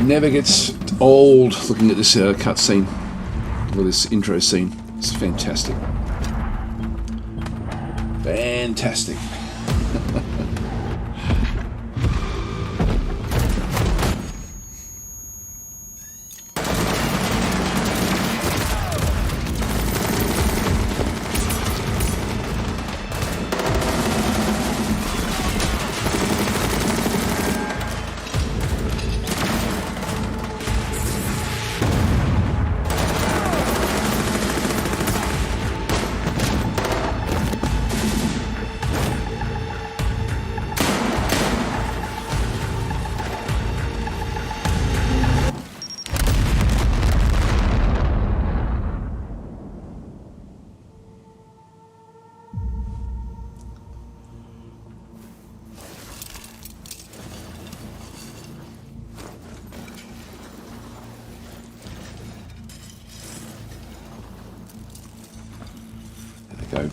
Never gets old looking at this cutscene, or this intro scene. It's fantastic. Fantastic.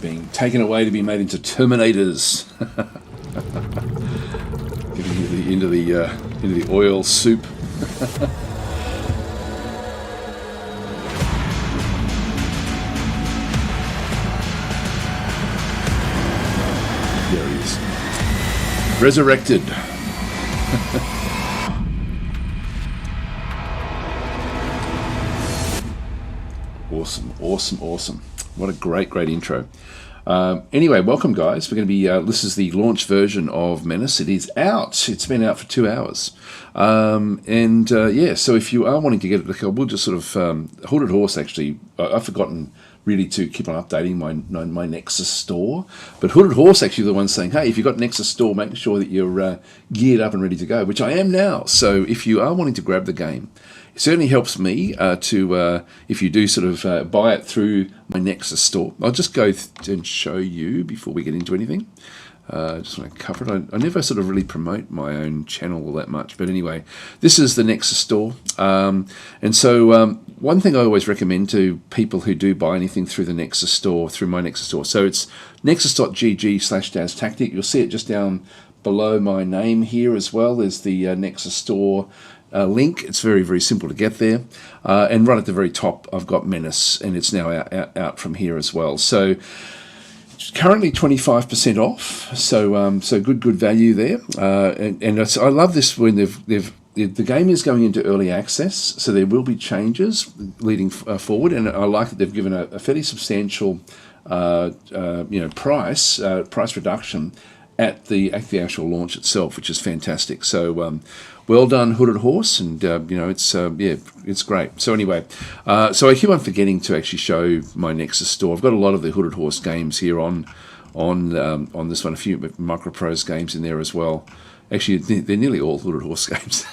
Being taken away to be made into Terminators. Getting into the oil soup. There he is. Resurrected. Awesome. What a great intro. Anyway, welcome guys. We're going to be, this is the launch version of Menace. It is out. It's been out for 2 hours. Yeah, so if you are wanting to get it, we'll just sort of, Hooded Horse actually, I've forgotten really to keep on updating my Nexus store. But Hooded Horse actually the one saying, hey, if you've got Nexus store, make sure that you're geared up and ready to go, which I am now. So if you are wanting to grab the game, it certainly helps me to, if you do sort of buy it through my Nexus store. I'll just go and show you before we get into anything. Just want to cover it. I never sort of really promote my own channel all that much. But anyway, this is the Nexus store. And so one thing I always recommend to people who do buy anything through the Nexus store, through my Nexus store. So it's nexus.gg/DasTactic. You'll see it just down below my name here as well. There's the Nexus store link. It's very simple to get there, and right at the very top I've got Menace, and it's now out from here as well. So it's currently 25% off, so good value there, and I love this when the game is going into early access, so there will be changes leading forward, and I like that they've given a fairly substantial price reduction at the actual launch itself, which is fantastic. So well done, Hooded Horse, and it's great. So anyway, so I keep on forgetting to actually show my Nexus store. I've got a lot of the Hooded Horse games here on this one, a few Microprose games in there as well. Actually, they're nearly all Hooded Horse games.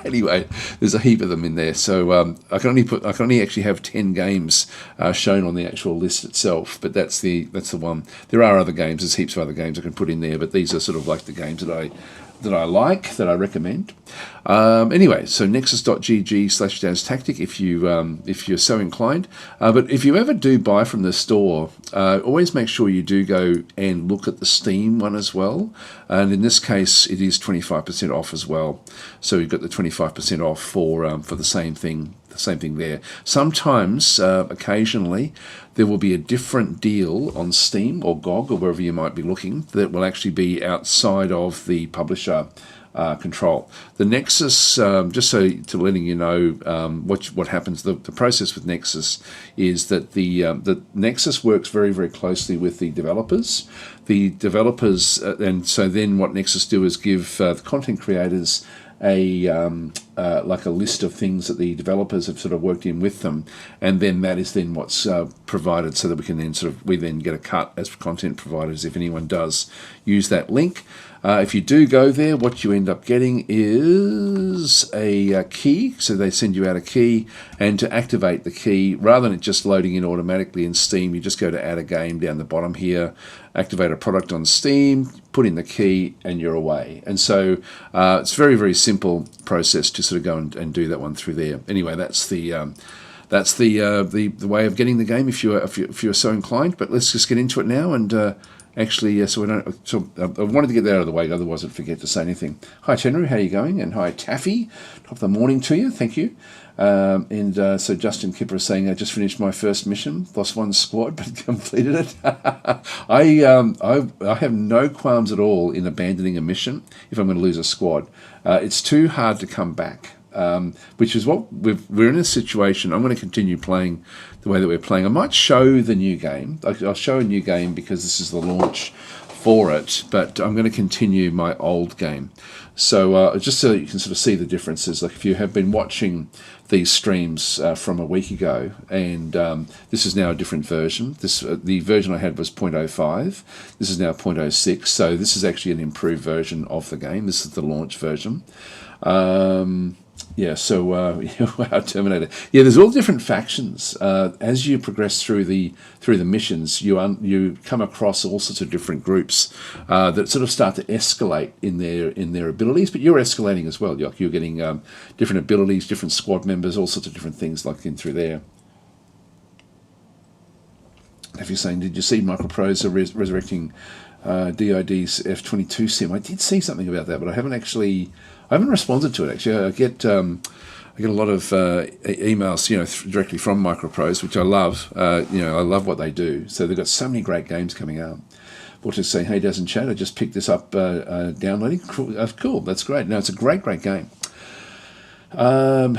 Anyway, there's a heap of them in there, so I can only actually have 10 games shown on the actual list itself. But that's the one. There are other games. There's heaps of other games I can put in there, but these are sort of like the games that I recommend. Anyway, so nexus.gg/DasTactic if you're so inclined. But if you ever do buy from the store, always make sure you do go and look at the Steam one as well. And in this case, it is 25% off as well. So you've got the 25% off for the same thing. The same thing there. Sometimes, occasionally, there will be a different deal on Steam or GOG or wherever you might be looking that will actually be outside of the publisher control. The Nexus, just so to letting you know what happens, the process with Nexus is that the Nexus works very closely with the developers. The developers, and so then what Nexus do is give the content creators like a list of things that the developers have sort of worked in with them, and then that is then what's provided, so that we then get a cut as content providers if anyone does use that link. If you do go there, what you end up getting is a key. So they send you out a key, and to activate the key, rather than it just loading in automatically in Steam, you just go to add a game down the bottom here, activate a product on Steam, put in the key, and you're away. And so it's very simple process to sort of go and do that one through there. Anyway, that's the that's the way of getting the game if you're so inclined. But let's just get into it now and. So we don't. So I wanted to get that out of the way, otherwise I'd forget to say anything. Hi, Tenru, how are you going? And hi, Taffy. Top of the morning to you. Thank you. So Justin Kipper is saying, I just finished my first mission, lost one squad, but completed it. I have no qualms at all in abandoning a mission if I'm going to lose a squad. It's too hard to come back. Which is what we're in a situation. I'm going to continue playing the way that we're playing. I might show the new game. I'll show a new game because this is the launch for it, but I'm going to continue my old game. So just so you can sort of see the differences, like if you have been watching these streams from a week ago, and this is now a different version. The version I had was 0.05. This is now 0.06. So this is actually an improved version of the game. This is the launch version. Wow, Terminator. Yeah, there's all different factions. As you progress through the missions, you come across all sorts of different groups that sort of start to escalate in their abilities, but you're escalating as well. You're getting different abilities, different squad members, all sorts of different things like in through there. If you're saying, did you see Microprose resurrecting DID's F-22 sim? I did see something about that, but I haven't responded to it. Actually, I get a lot of emails, directly from Microprose, which I love. I love what they do. So they've got so many great games coming out. Walter's saying, "Hey, Daz and Chat, I just picked this up, downloading. Cool, that's great. No, it's a great game."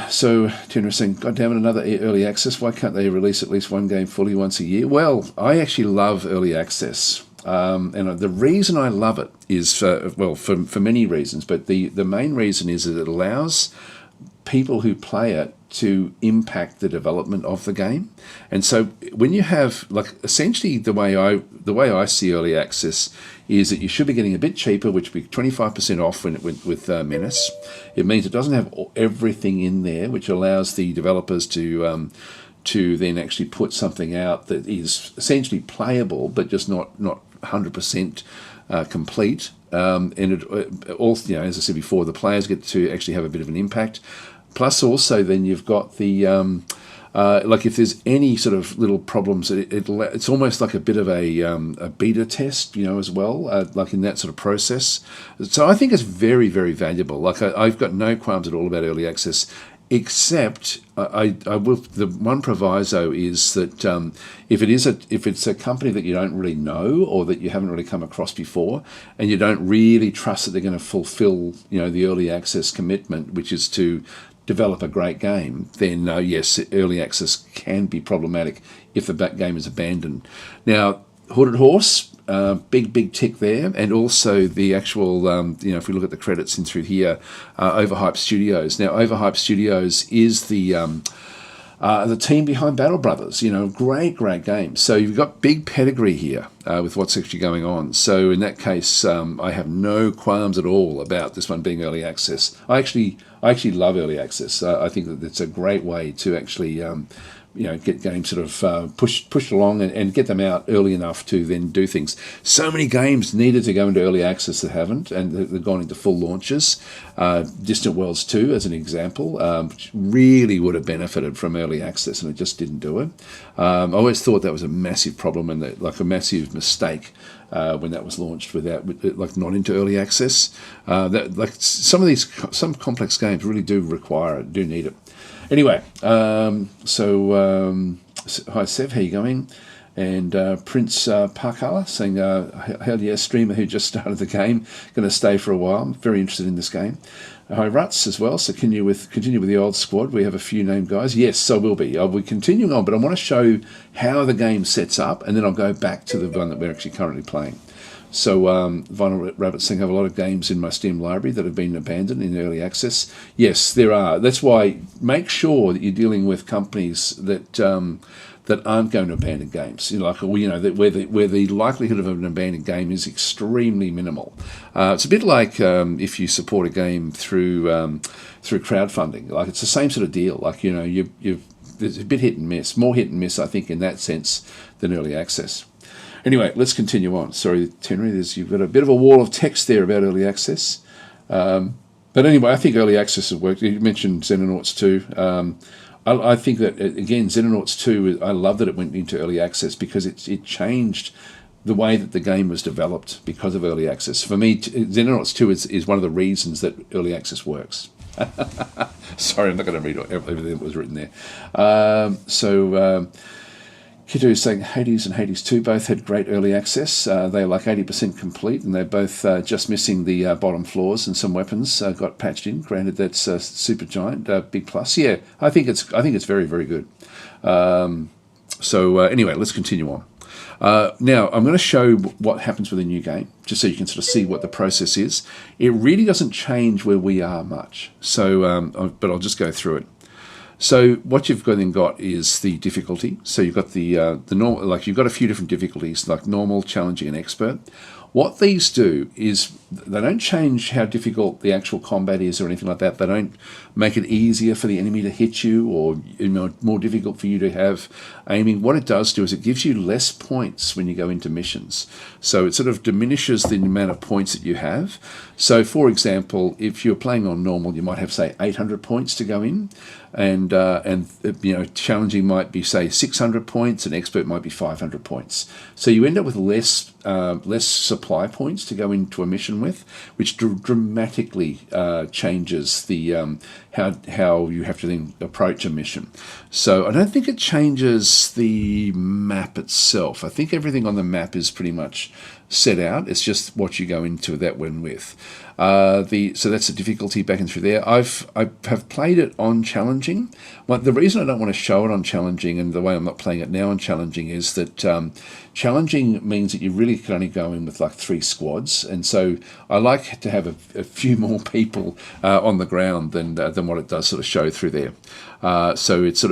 So Tina is saying, God damn it, another early access. Why can't they release at least one game fully once a year? Well, I actually love early access. And the reason I love it is for many reasons, but the main reason is that it allows people who play it to impact the development of the game. And so when you have, like, essentially the way I see early access is that you should be getting a bit cheaper, which would be 25% off with Menace. It means it doesn't have everything in there, which allows the developers to then actually put something out that is essentially playable, but just not 100% complete. And it also, as I said before, the players get to actually have a bit of an impact. Plus, also, then you've got the like if there's any sort of little problems, it's almost like a bit of a beta test, as well, like in that sort of process. So I think it's very, very valuable. Like I've got no qualms at all about early access. Except I will. The one proviso is that if it's a company that you don't really know or that you haven't really come across before, and you don't really trust that they're going to fulfill the early access commitment, which is to develop a great game, then yes, early access can be problematic if the game is abandoned. Now, Hooded Horse. Big tick there, and also the actual, if we look at the credits in through here, Overhype Studios. Now, Overhype Studios is the team behind Battle Brothers. Great game. So you've got big pedigree here with what's actually going on. So in that case, I have no qualms at all about this one being early access. I actually love early access. I think that it's a great way to actually get games sort of pushed along and get them out early enough to then do things. So many games needed to go into early access that haven't, and they've gone into full launches. Distant Worlds 2, as an example, really would have benefited from early access, and it just didn't do it. I always thought that was a massive problem and like a massive mistake when that was launched not into early access. Some complex games really do need it. Anyway, hi Sev, how you going? And Prince Parkala saying, hell yeah, streamer who just started the game, going to stay for a while. I'm very interested in this game. Hi Ruts as well, so continue with the old squad. We have a few named guys. Yes, I will be. I'll be continuing on, but I want to show how the game sets up, and then I'll go back to the one that we're actually currently playing. So Vinyl Rabbit saying I have a lot of games in my Steam library that have been abandoned in early access. Yes, there are. That's why make sure that you're dealing with companies that aren't going to abandon games. Where the likelihood of an abandoned game is extremely minimal. It's a bit like if you support a game through crowdfunding. Like it's the same sort of deal. Like there's a bit hit and miss, more hit and miss, I think, in that sense than early access. Anyway, let's continue on. Sorry, Tenry, you've got a bit of a wall of text there about early access. But anyway, I think early access has worked. You mentioned Xenonauts 2. I think that, again, Xenonauts 2, I love that it went into early access because it changed the way that the game was developed because of early access. For me, Xenonauts 2 is one of the reasons that early access works. Sorry, I'm not going to read everything that was written there. Kitu is saying Hades and Hades 2 both had great early access. They're like 80% complete, and they're both just missing the bottom floors, and some weapons got patched in. Granted, that's super giant, big plus. Yeah, I think it's very, very good. Anyway, let's continue on. Now, I'm going to show what happens with a new game, just so you can sort of see what the process is. It really doesn't change where we are much, but I'll just go through it. So what you've then got is the difficulty. So you've got the normal, like you've got a few different difficulties, like normal, challenging, and expert. What these do is they don't change how difficult the actual combat is or anything like that. They don't make it easier for the enemy to hit you or more difficult for you to have aiming. What it does do is it gives you less points when you go into missions. So it sort of diminishes the amount of points that you have. So, for example, if you're playing on normal, you might have, say, 800 points to go in, and challenging might be, say, 600 points, and expert might be 500 points. So you end up with less supply points to go into a mission with, which dramatically changes the how you have to then approach a mission. So I don't think it changes the map itself. I think everything on the map is pretty much set out. It's just what you go into that one with. So that's the difficulty back and through there. I have played it on challenging. But the reason I don't want to show it on challenging, and the way I'm not playing it now on challenging, is that challenging means that you really can only go in with like 3 squads, and so I like to have a few more people on the ground than what it does sort of show through there. So it's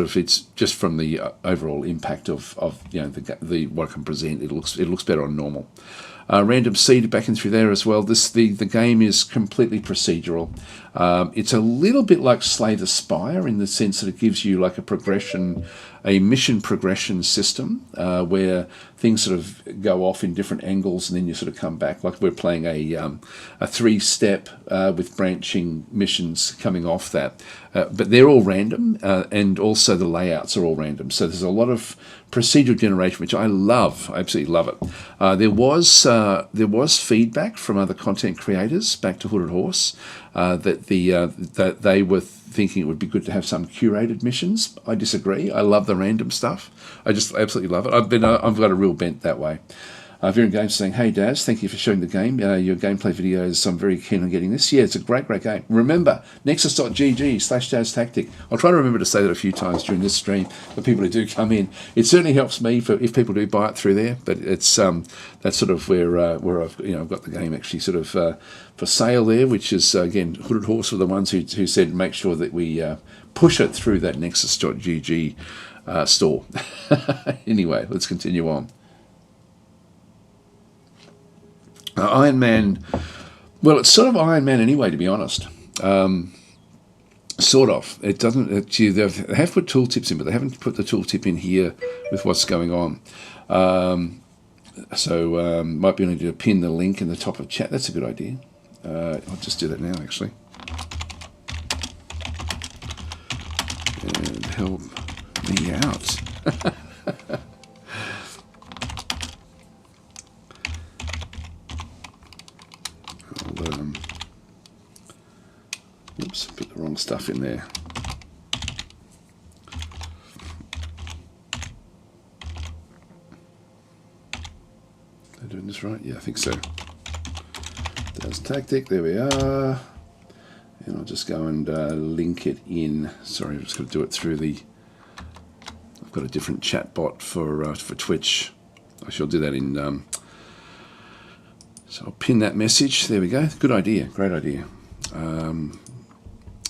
just from the overall impact of the what I can present. It looks better on normal. Random seed back in through there as well. The game is completely procedural. It's a little bit like Slay the Spire in the sense that it gives you like a mission progression system where things sort of go off in different angles and then you sort of come back. Like we're playing a 3-step with branching missions coming off that. But they're all random, and also the layouts are all random. So there's a lot of procedural generation, which I love. I absolutely love it. There was feedback from other content creators back to Hooded Horse that they were thinking it would be good to have some curated missions. I disagree. I love the random stuff. I just absolutely love it. I've got a real bent that way. Viren Games saying, hey Daz, thank you for showing the game. Your gameplay videos, I'm very keen on getting this. Yeah, it's a great game. Remember, nexus.gg/DasTactic. I'll try to remember to say that a few times during this stream for people who do come in. It certainly helps me if people do buy it through there, but it's that's sort of where I've got the game actually sort of for sale there, which is, again, Hooded Horse were the ones who said make sure that we push it through that nexus.gg store. Anyway, let's continue on. Iron Man, well, it's sort of Iron Man anyway, to be honest. Sort of. It doesn't. They have put tooltips in, but they haven't put the tooltip in here with what's going on. Might be able to pin the link in the top of chat. That's a good idea. I'll just do that now, actually. And help me out. Oops, put the wrong stuff in there. Am I doing this right? Yeah, I think so. DasTactic, there we are. And I'll just go and link it in. Sorry, I'm just going to do it through I've got a different chat bot for Twitch. I shall do that in. So I'll pin that message. There we go. Good idea. Great idea.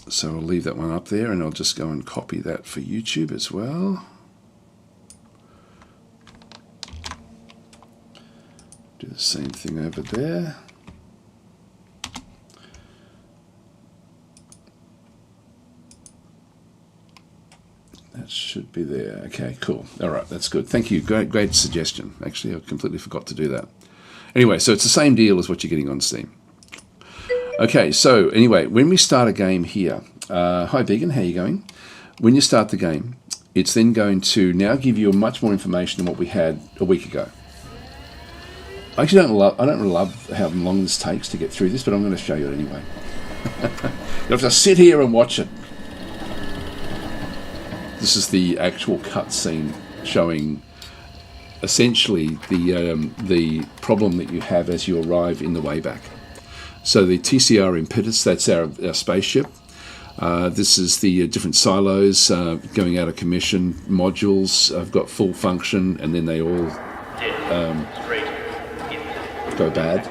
So I'll leave that one up there, and I'll just go and copy that for YouTube as well. Do the same thing over there. That should be there. Okay, cool. All right, that's good. Thank you. Great suggestion. Actually, I completely forgot to do that. Anyway, so it's the same deal as what you're getting on Steam. Okay, so anyway, when we start a game here, hi Vegan, how you going? when you start the game, it's then going to now give you much more information than what we had a week ago. I actually I don't really love how long this takes to get through this, but I'm going to show you it anyway. You have to sit here and watch it. This is the actual cutscene showing essentially the problem that you have as you arrive in the way back. So the TCR impetus, that's our spaceship. This is the different silos going out of commission. Modules have got full function, and then they all go bad.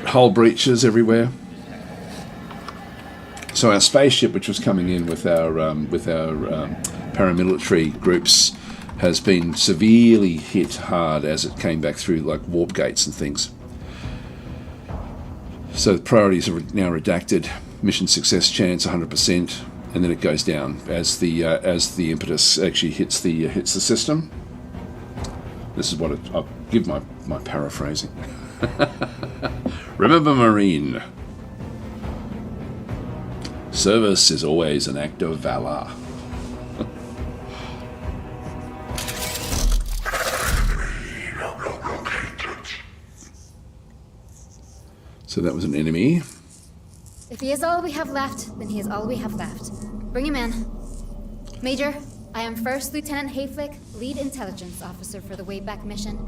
Hull breaches everywhere. So our spaceship, which was coming in with our paramilitary groups, has been severely hit hard as it came back through like warp gates and things. So the priorities are now redacted. Mission success chance 100%, and then it goes down as the impetus actually hits the system. This is what I'll give my paraphrasing. Remember, Marine. Service is always an act of valor. So that was an enemy. If he is all we have left, then he is all we have left. Bring him in. Major, I am First Lieutenant Hayflick, Lead Intelligence Officer for the Wayback Mission.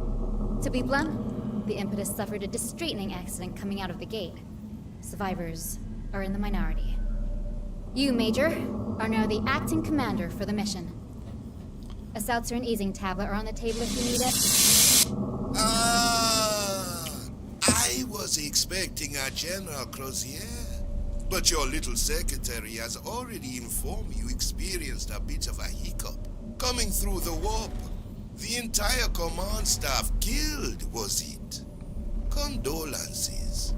To be blunt, the Impetus suffered a distracting accident coming out of the gate. Survivors are in the minority. You, Major, are now the acting commander for the mission. A seltzer and easing tablet are on the table if you need it. I was expecting a General Crozier, but your little secretary has already informed you experienced a bit of a hiccup coming through the warp. The entire command staff killed, was it? Condolences.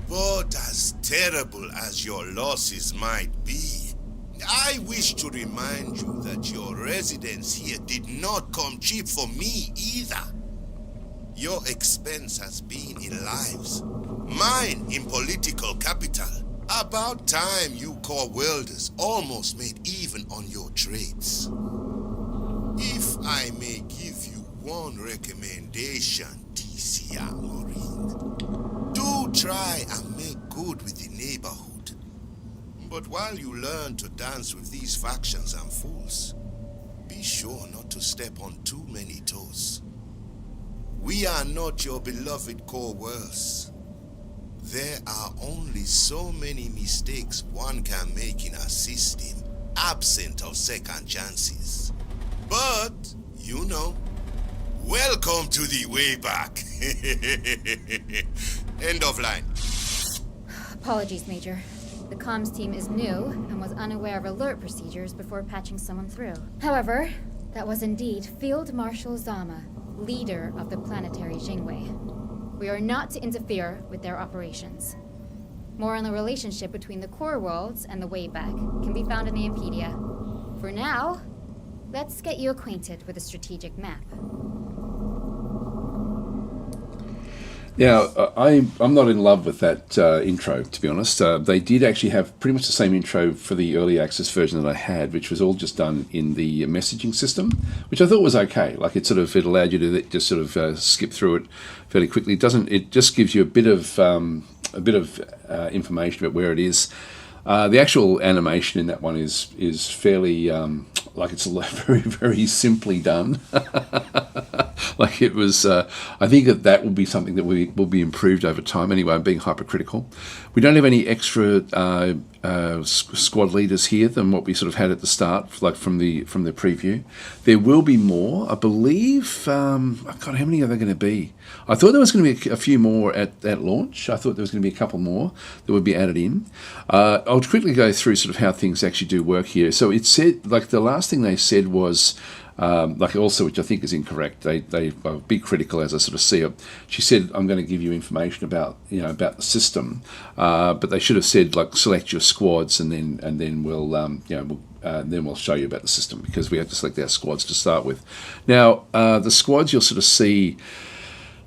But as terrible as your losses might be, I wish to remind you that your residence here did not come cheap for me either. Your expense has been in lives, mine in political capital. About time you core welders almost made even on your trades. If I may give you one recommendation, TCR Marine, do try and make good with the neighborhood. But while you learn to dance with these factions and fools, be sure not to step on too many toes. We are not your beloved core worlds. There are only so many mistakes one can make in a system, absent of second chances. But, you know, welcome to the way back. End of line. Apologies, Major. The comms team is new and was unaware of alert procedures before patching someone through. However, that was indeed Field Marshal Zama, leader of the planetary Jingwei. We are not to interfere with their operations. More on the relationship between the core worlds and the Wayback can be found in the Impedia. For now, let's get you acquainted with the strategic map. Now, I'm not in love with that intro, to be honest. They did actually have pretty much the same intro for the early access version that I had, which was all just done in the messaging system, which I thought was okay. Like it allowed you to just sort of skip through it fairly quickly. It just gives you a bit of information about where it is. The actual animation in that one is fairly like it's very, very simply done. Like it was, I think that will be something that will be improved over time. Anyway, I'm being hypercritical. We don't have any extra squad leaders here than what we sort of had at the start, like from the preview. There will be more, I believe. God, how many are there going to be? I thought there was going to be a few more at launch. I thought there was going to be a couple more that would be added in. I'll quickly go through sort of how things actually do work here. So it said, like the last thing they said was, like also, which I think is incorrect. They were be critical as I sort of see it. She said, "I'm going to give you information about about the system," but they should have said like select your squads and then we'll then we'll show you about the system, because we have to select our squads to start with. Now the squads you'll sort of see.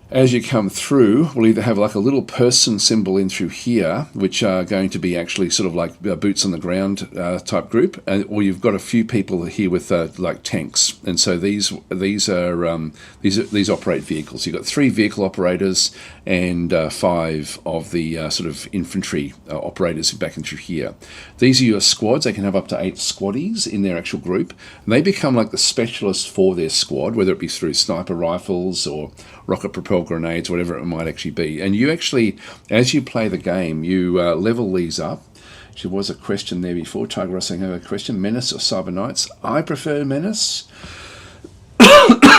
as you come through, we'll either have like a little person symbol in through here, which are going to be actually sort of like boots on the ground type group, or you've got a few people here with like tanks, and so these operate vehicles. You've got 3 vehicle operators and 5 of the sort of infantry operators back in through here. These are your squads. They can have up to 8 squaddies in their actual group, and they become like the specialists for their squad, whether it be through sniper rifles or rocket propelled grenades, whatever it might actually be. And you actually, as you play the game, you level these up. There was a question there before. Tiger Ross saying, I have a question. Menace or Cyber Knights? I prefer Menace.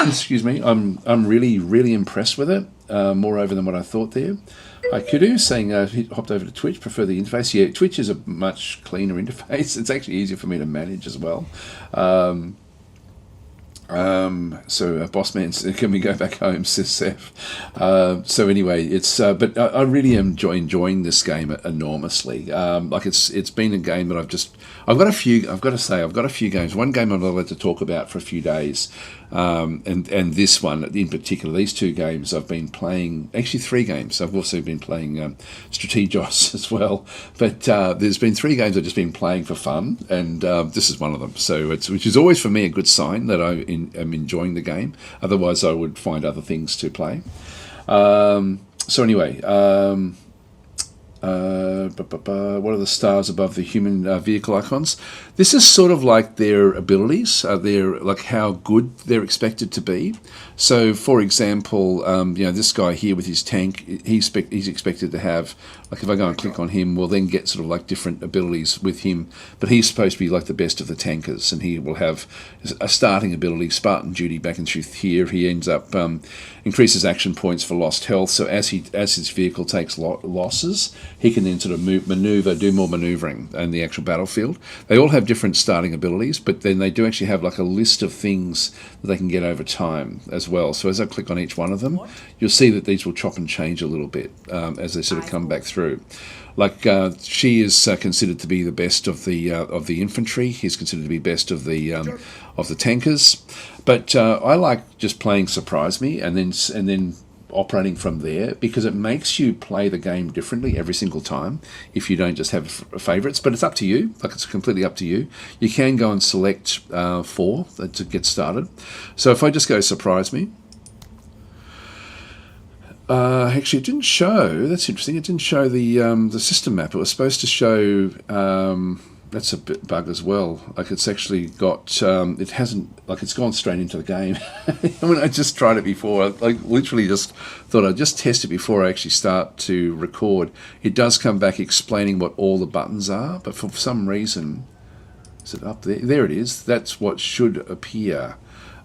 Excuse me. I'm really, really impressed with it. Moreover than what I thought there. Kudu saying he hopped over to Twitch, prefer the interface. Yeah, Twitch is a much cleaner interface. It's actually easier for me to manage as well. So boss man, can we go back home, says Seth. So anyway, it's but I really am enjoying this game enormously. Like it's been a game that I've got a few games. One game I'm not allowed to talk about for a few days, and this one in particular. These 2 games I've been playing. Actually, 3 games. I've also been playing Strategos as well. But there's been 3 games I've just been playing for fun, and this is one of them. So which is always for me a good sign that I'm enjoying the game. Otherwise, I would find other things to play. So anyway. What are the stars above the human vehicle icons? This is sort of like their abilities, their like how good they're expected to be. So, for example, this guy here with his tank, he's expected to have, like if I go and click on him, we'll then get sort of like different abilities with him. But he's supposed to be like the best of the tankers, and he will have a starting ability, Spartan duty, back into here. He ends up increases action points for lost health. So as his vehicle takes losses, he can then sort of do more maneuvering in the actual battlefield. They all have different starting abilities, but then they do actually have like a list of things that they can get over time as well. So as I click on each one of them, you'll see that these will chop and change a little bit as they sort of come back through. Like she is considered to be the best of the infantry. He's considered to be best of the tankers. But I like just playing Surprise Me and then operating from there, because it makes you play the game differently every single time if you don't just have favourites. But it's up to you. Like, it's completely up to you. You can go and select 4 to get started. So if I just go Surprise Me. Actually, it didn't show. That's interesting. It didn't show the system map. It was supposed to show. That's a bit bug as well. Like, it's actually got. It hasn't. Like, it's gone straight into the game. I mean, I just tried it before. I literally just thought I'd just test it before I actually start to record. It does come back explaining what all the buttons are, but for some reason, is it up there? There it is. That's what should appear.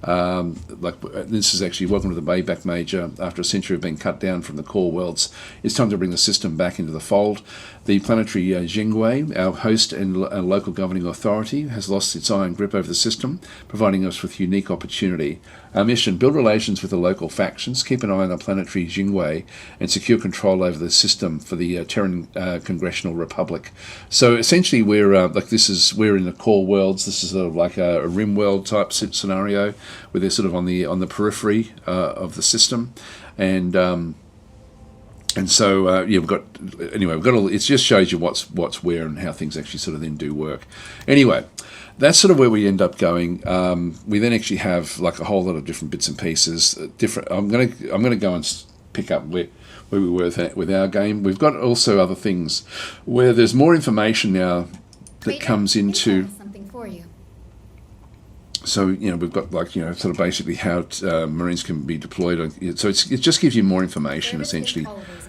This is actually welcome to the Bayback Major. After a century of being cut down from the core worlds, it's time to bring the system back into the fold. The planetary Jingwei, our host and local governing authority, has lost its iron grip over the system, providing us with unique opportunity. Our mission: build relations with the local factions, keep an eye on the planetary Jingwei, and secure control over the system for the Terran Congressional Republic. So essentially, we're in the core worlds. This is sort of like a rim world type scenario, where they're sort of on the periphery of the system, and so we've got all. It just shows you what's where and how things actually sort of then do work. Anyway, that's sort of where we end up going. We then actually have like a whole lot of different bits and pieces. I'm gonna go and pick up where we were with our game. We've got also other things where there's more information now that comes into. Something for you. So, we've got sort of basically how Marines can be deployed. So it just gives you more information essentially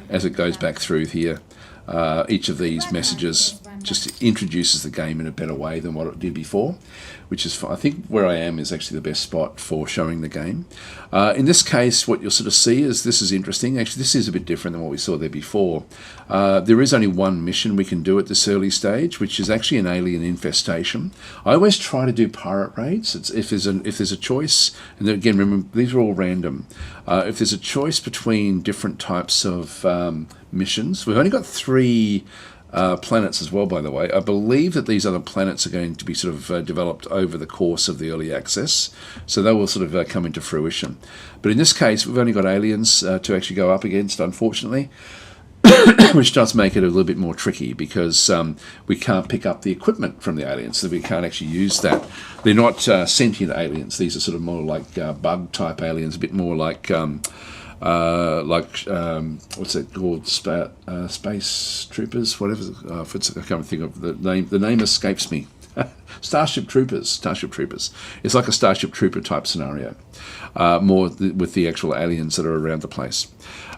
as it goes back through here. Each of these messages just introduces the game in a better way than what it did before, which is, I think, where I am is actually the best spot for showing the game. In this case, what you'll sort of see is, this is interesting. Actually, this is a bit different than what we saw there before. There is only one mission we can do at this early stage, which is actually an alien infestation. I always try to do pirate raids. If there's a choice, and then again, remember, these are all random. If there's a choice between different types of missions, we've only got 3 planets as well, by the way. I believe that these other planets are going to be sort of developed over the course of the early access, so they will sort of come into fruition. But in this case, we've only got aliens to actually go up against, unfortunately, which does make it a little bit more tricky because we can't pick up the equipment from the aliens, so we can't actually use that. They're not sentient aliens. These are sort of more like bug-type aliens, a bit more like what's it called? Space Troopers, whatever. I can't think of the name. The name escapes me. Starship Troopers. It's like a Starship Trooper type scenario, more with the actual aliens that are around the place.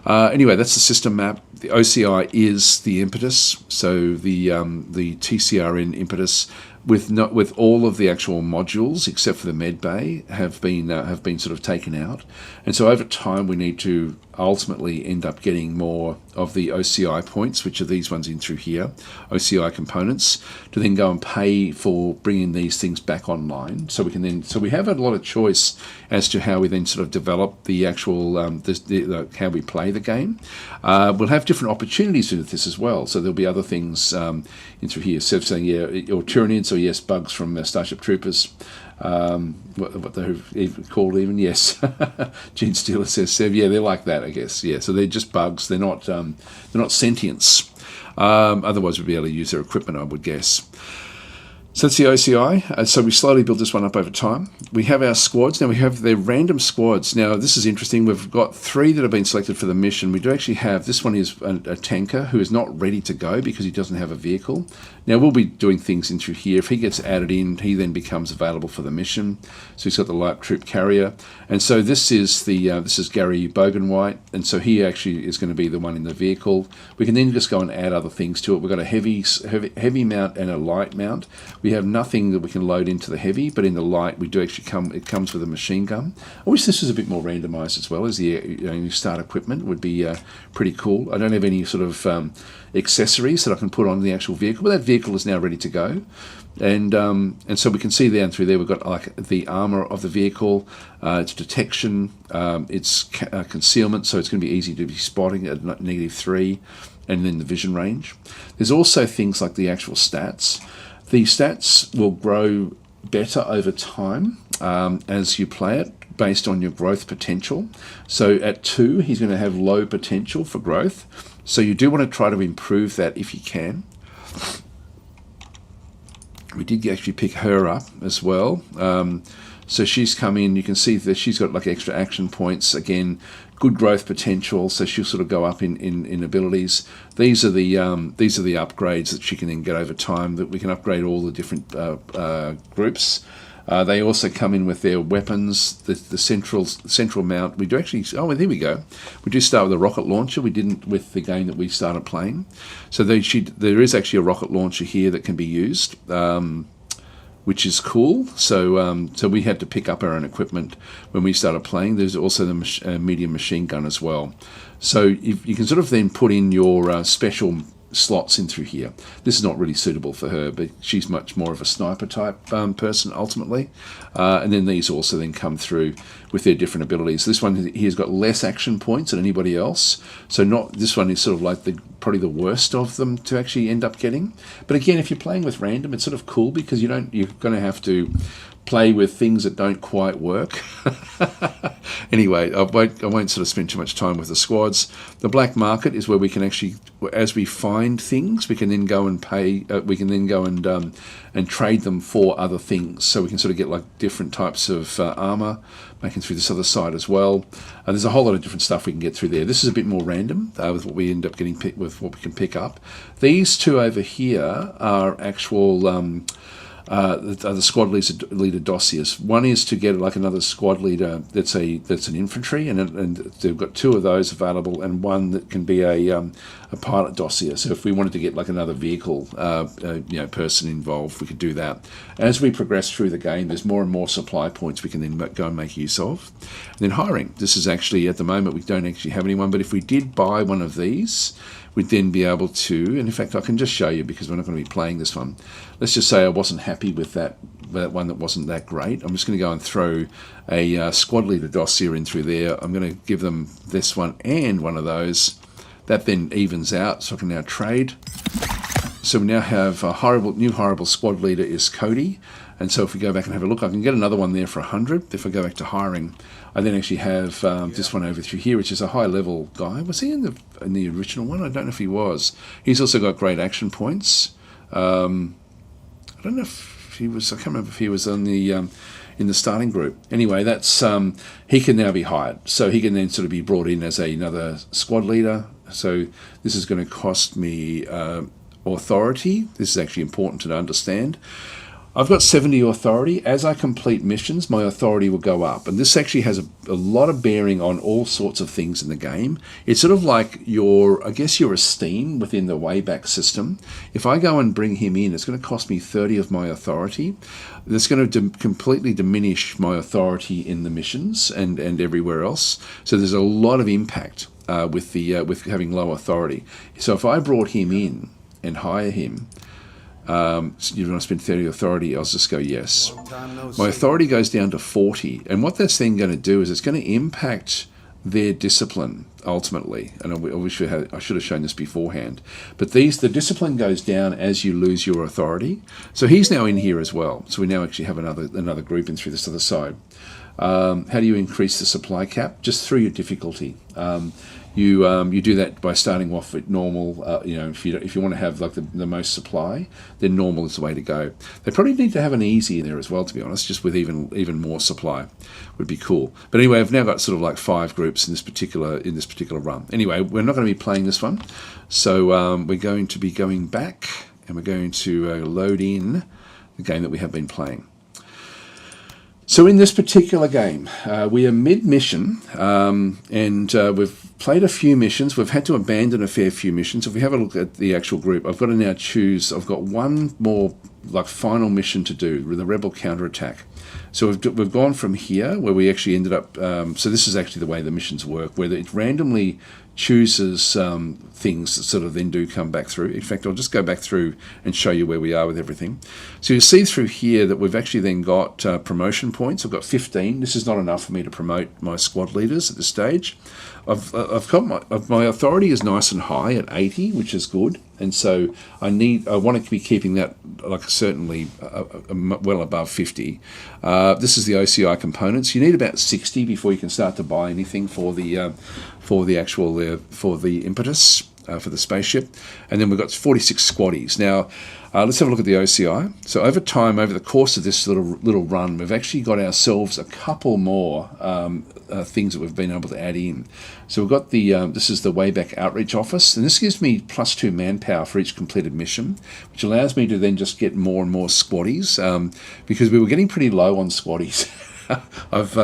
Anyway, that's the system map. The OCI is the impetus, so the TCRN impetus with all of the actual modules except for the med bay have been sort of taken out, and so over time we need to ultimately end up getting more of the OCI points, which are these ones in through here, OCI components, to then go and pay for bringing these things back online. So we have a lot of choice as to how we then sort of develop the actual how we play the game. We'll have different opportunities with this as well. So there'll be other things in through here. So saying or Tyranids, or yes, bugs from Starship Troopers. What they're called even, yes. Gene Steeler says, yeah, they're like that, I guess. Yeah, so they're just bugs. They're not sentients. Otherwise, we'd be able to use their equipment, I would guess. So that's the OCI. So we slowly build this one up over time. We have our squads. Now we have their random squads. Now this is interesting. We've got 3 that have been selected for the mission. We do actually have, this one is a tanker who is not ready to go because he doesn't have a vehicle. Now we'll be doing things in through here. If he gets added in, he then becomes available for the mission. So he's got the light troop carrier. And so this is this is Gary Bogenwhite, and so he actually is going to be the one in the vehicle. We can then just go and add other things to it. We've got a heavy mount and a light mount. We have nothing that we can load into the heavy, but in the light we do actually it comes with a machine gun. I wish this was a bit more randomized as well, as the start equipment would be pretty cool. I don't have any sort of accessories that I can put on the actual vehicle, but that vehicle is now ready to go. And so we can see down through there we've got like the armor of the vehicle, its detection, its concealment, so it's going to be easy to be spotting at -3, and then the vision range. There's also things like the actual stats. The stats will grow better over time as you play it, based on your growth potential. So at 2, he's going to have low potential for growth. So you do want to try to improve that if you can. We did actually pick her up as well. So she's come in. You can see that she's got like extra action points. Again, good growth potential. So she'll sort of go up in abilities. These are the upgrades that she can then get over time. That we can upgrade all the different groups. They also come in with their weapons, the central mount. We do actually, there we go. We do start with a rocket launcher. We didn't with the game that we started playing. So there is actually a rocket launcher here that can be used, which is cool. So we had to pick up our own equipment when we started playing. There's also the medium machine gun as well. So if you can sort of then put in your special slots in through here. This is not really suitable for her, but she's much more of a sniper type person ultimately. And then these also then come through with their different abilities. This one here's got less action points than anybody else, so this one is sort of like probably the worst of them to actually end up getting. But again, if you're playing with random, it's sort of cool because you're going to have to play with things that don't quite work. Anyway, I won't sort of spend too much time with the squads. The black market is where we can actually, as we find things, we can then go and pay. We can then go and trade them for other things. So we can sort of get like different types of armor, making through this other side as well. There's a whole lot of different stuff we can get through there. This is a bit more random with what we end up getting with what we can pick up. These two over here are actual. The squad leader dossiers. One is to get like another squad leader that's an infantry, and they've got 2 of those available, and one that can be a pilot dossier. So if we wanted to get like another vehicle person involved, we could do that. As we progress through the game, there's more and more supply points we can then go and make use of. And then hiring. This is actually, at the moment, we don't actually have anyone, but if we did buy one of these, we'd then be able to, and in fact I can just show you because we're not going to be playing this one. Let's just say I wasn't happy with that one that wasn't that great. I'm just going to go and throw a squad leader dossier in through there. I'm going to give them this one and one of those. That then evens out, so I can now trade. So we now have a new horrible squad leader is Cody. And so if we go back and have a look, I can get another one there for 100. If I go back to hiring, I then actually have this one over through here, which is a high-level guy. Was he in the original one? I don't know if he was. He's also got great action points. I don't know if he was. I can't remember if he was on the in the starting group. Anyway, that's he can now be hired, so he can then sort of be brought in as another squad leader. So this is going to cost me authority. This is actually important to understand. I've got 70 authority. As I complete missions, my authority will go up. And this actually has a lot of bearing on all sorts of things in the game. It's sort of like your esteem within the Wayback system. If I go and bring him in, it's going to cost me 30 of my authority. That's going to completely diminish my authority in the missions and everywhere else. So there's a lot of impact with having low authority. So if I brought him in and hire him, you want to spend 30 authority, I'll just go yes. My authority goes down to 40, and what that's then going to do is it's going to impact their discipline ultimately. And I should have shown this beforehand, but the discipline goes down as you lose your authority. So he's now in here as well. So we now actually have another group in through this other side. How do you increase the supply cap? Just through your difficulty. You do that by starting off at normal. If you want to have like the most supply, then normal is the way to go. They probably need to have an easy in there as well, to be honest, just with even more supply would be cool. But anyway, I've now got sort of like 5 groups in this particular run. Anyway, we're not going to be playing this one, so we're going to be going back and we're going to load in the game that we have been playing. So in this particular game, we are mid-mission, and we've played a few missions. We've had to abandon a fair few missions. If we have a look at the actual group, I've got to now choose. I've got one more final mission to do with the Rebel counterattack. So we've gone from here where we actually ended up. So this is actually the way the missions work, where it randomly chooses things that sort of then do come back through. In fact, I'll just go back through and show you where we are with everything. So you see through here that we've actually then got promotion points. I've got 15. This is not enough for me to promote my squad leaders at this stage. I've got my authority is nice and high at 80, which is good, and so I want to be keeping that certainly well above 50. This is the OCI components. You need about 60 before you can start to buy anything for the impetus for the spaceship, and then we've got 46 squaddies. Now let's have a look at the OCI. So over time, over the course of this little run, we've actually got ourselves a couple more things that we've been able to add in. So we've got this is the Wayback Outreach Office, and this gives me +2 manpower for each completed mission, which allows me to then just get more and more squaddies, because we were getting pretty low on squaddies. I've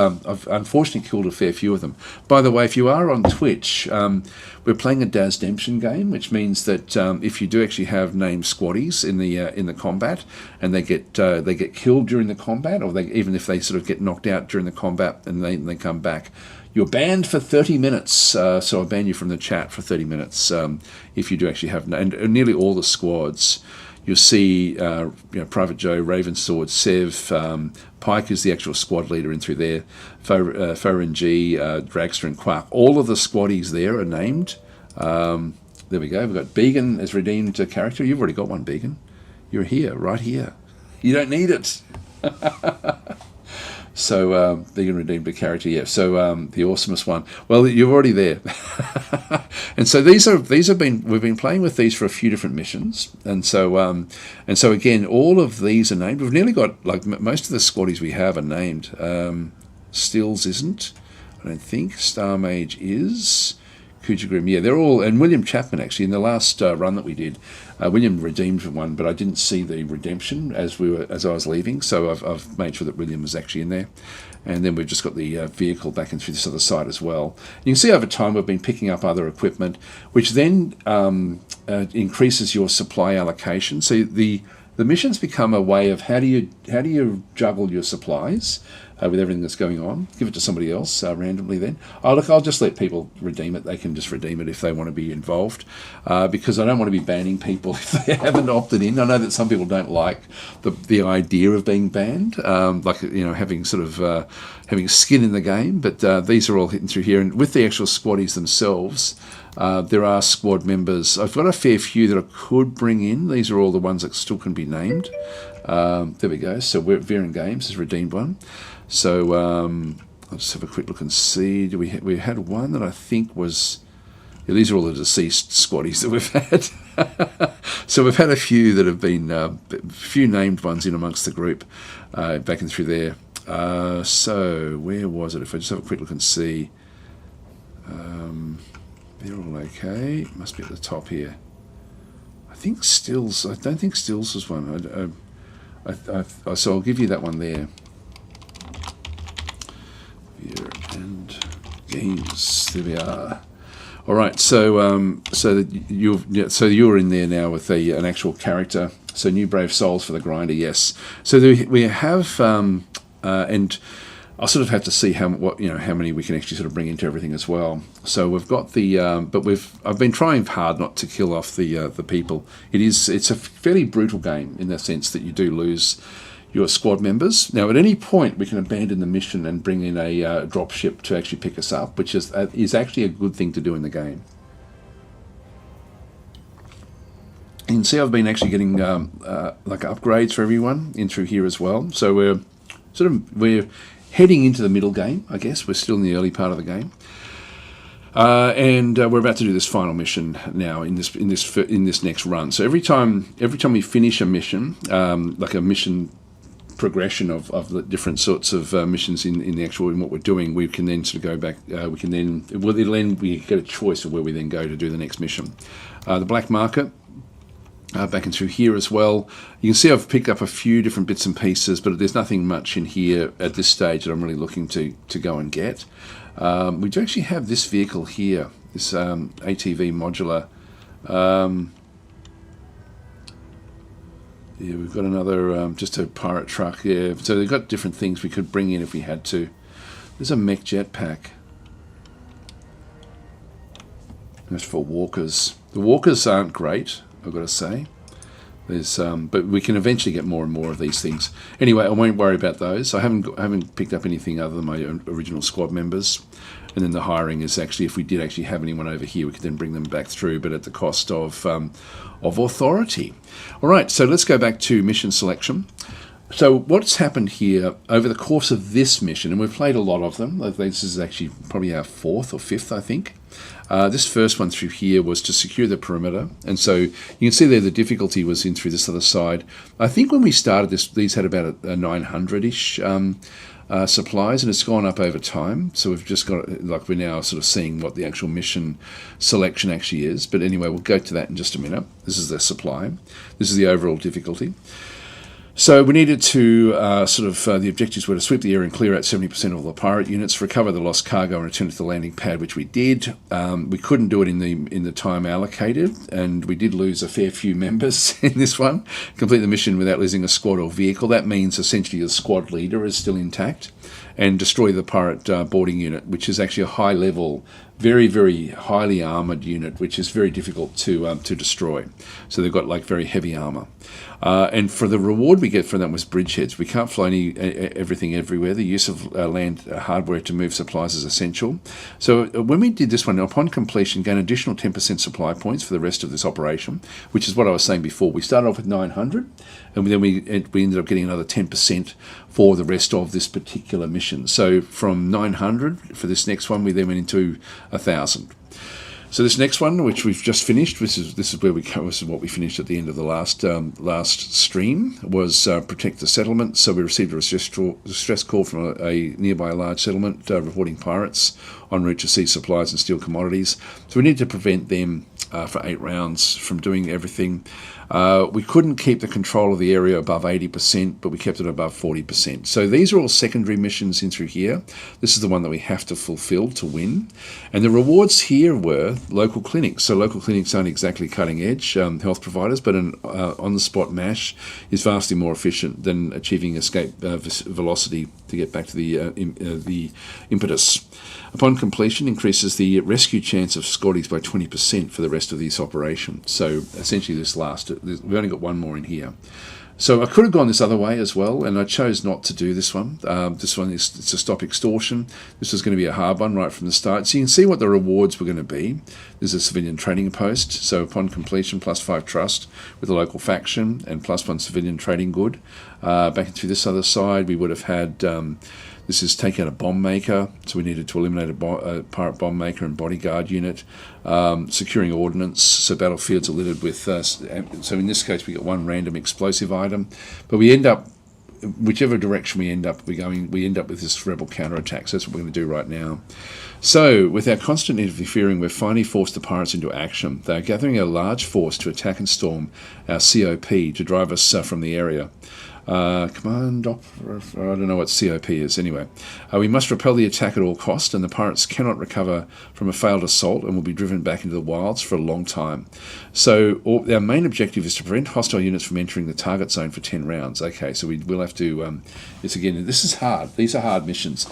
unfortunately killed a fair few of them. By the way, if you are on Twitch, we're playing a DasDemption game, which means that if you do actually have named squaddies in the combat, and they get killed during the combat, or even if they sort of get knocked out during the combat and they come back, you're banned for 30 minutes. So I'll ban you from the chat for 30 minutes if you do actually have, and nearly all the squads. You'll see Private Joe, Ravensword, Sev, Pike is the actual squad leader in through there, Ferengi, Dragster and Quark. All of the squaddies there are named. There we go. We've got Began as redeemed character. You've already got one, Began. You're here, right here. You don't need it. So Began redeemed a character, yeah. So the awesomest one. Well, you're already there. And so we've been playing with these for a few different missions, and so again, all of these are named. We've nearly got most of the squaddies we have are named. Stills isn't, I don't think. Star Mage is. Kuja Grim, yeah, they're all, and William Chapman actually in the last run that we did, William redeemed one, but I didn't see the redemption as I was leaving, so I've made sure that William was actually in there, and then we've just got the vehicle back in through this other side as well. You can see over time we've been picking up other equipment, which then increases your supply allocation. So the missions become a way of how do you juggle your supplies. with everything that's going on. Give it to somebody else randomly then. Oh, look, I'll just let people redeem it. They can just redeem it if they want to be involved, because I don't want to be banning people if they haven't opted in. I know that some people don't like the idea of being banned, like, you know, having sort of having skin in the game, but these are all hitting through here. And with the actual squaddies themselves, there are squad members. I've got a fair few that I could bring in. These are all the ones that still can be named. There we go. So Verin Games has redeemed one. So I'll just have a quick look and see. We had one that I think was... Yeah, these are all the deceased squaddies that we've had. So we've had a few that have been... a few named ones in amongst the group back and through there. So where was it? If I just have a quick look and see... they're all okay. Must be at the top here. I think Stills... I don't think Stills was one. So I'll give you that one there. And games. There we are. All right. So you're in there now with an actual character. So new brave souls for the grinder. Yes. So we have and I'll sort of have to see how many we can actually sort of bring into everything as well. So we've got the I've been trying hard not to kill off the people. It's a fairly brutal game in the sense that you do lose your squad members. Now at any point we can abandon the mission and bring in a drop ship to actually pick us up, which is actually a good thing to do in the game. You can see I've been actually getting like upgrades for everyone in through here as well. So we're heading into the middle game, I guess. We're still in the early part of the game, and we're about to do this final mission now in this next run. So every time we finish a mission, like a mission progression of the different sorts of missions in what we're doing, we can then sort of go back. We get a choice of where we then go to do the next mission. The black market. Back and through here as well. You can see I've picked up a few different bits and pieces, but there's nothing much in here at this stage that I'm really looking to go and get. We do actually have this vehicle here, this ATV modular. Yeah, we've got another, just a pirate truck. Yeah, so they've got different things we could bring in if we had to. There's a mech jetpack. That's for walkers. The walkers aren't great, I've got to say. There's, but we can eventually get more and more of these things. Anyway, I won't worry about those. I haven't picked up anything other than my original squad members. And then the hiring is actually, if we did actually have anyone over here, we could then bring them back through, but at the cost of authority. All right, so let's go back to mission selection. So what's happened here over the course of this mission, and we've played a lot of them. This is actually probably our 4th or 5th, I think. This first one through here was to secure the perimeter, and so you can see there the difficulty was in through this other side. I think when we started this, these had about a 900-ish supplies, and it's gone up over time. So we've just got, like, we're now sort of seeing what the actual mission selection actually is. But anyway, we'll go to that in just a minute. This is the supply. This is the overall difficulty. So we needed to the objectives were to sweep the area and clear out 70% of all the pirate units, recover the lost cargo and return it to the landing pad, which we did. We couldn't do it in the time allocated, and we did lose a fair few members in this one. Complete the mission without losing a squad or vehicle. That means essentially the squad leader is still intact, and destroy the pirate boarding unit, which is actually a high level, very, very highly armoured unit, which is very difficult to destroy. So they've got like very heavy armour. And for the reward we get from that was bridgeheads. We can't fly everything everywhere. The use of land hardware to move supplies is essential. So when we did this one, upon completion, gain additional 10% supply points for the rest of this operation, which is what I was saying before. We started off with 900, and then we ended up getting another 10% for the rest of this particular mission. So from 900 for this next one, we then went into 1,000. So this next one, which we've just finished, this is where we go. This is what we finished at the end of the last stream, was protect the settlement. So we received a distress call from a nearby large settlement reporting pirates en route to seize supplies and steal commodities. So we need to prevent them for 8 rounds from doing everything. We couldn't keep the control of the area above 80%, but we kept it above 40%. So these are all secondary missions in through here. This is the one that we have to fulfill to win. And the rewards here were local clinics. So local clinics aren't exactly cutting edge health providers, but an on-the-spot MASH is vastly more efficient than achieving escape velocity to get back to the impetus. Upon completion, increases the rescue chance of Scotties by 20% for the rest of this operation. So essentially we've only got one more in here. So I could have gone this other way as well, and I chose not to do this one. This one is to stop extortion. This was going to be a hard one right from the start. So you can see what the rewards were going to be. There's a civilian trading post. So upon completion, +5 trust with a local faction and +1 civilian trading good. Back through this other side, we would have had... this is take out a bomb maker, so we needed to eliminate a pirate bomb maker and bodyguard unit. Securing ordnance, so battlefields are littered with... so in this case, we get one random explosive item, but we end up, whichever direction we end up we end up with this rebel counterattack. So that's what we're going to do right now. So, with our constant interfering, we've finally forced the pirates into action. They are gathering a large force to attack and storm our COP to drive us from the area. Command I don't know what COP is anyway. We must repel the attack at all cost, and the pirates cannot recover from a failed assault and will be driven back into the wilds for a long time. So our main objective is to prevent hostile units from entering the target zone for 10 rounds. Okay, so we will have to this is hard. These are hard missions.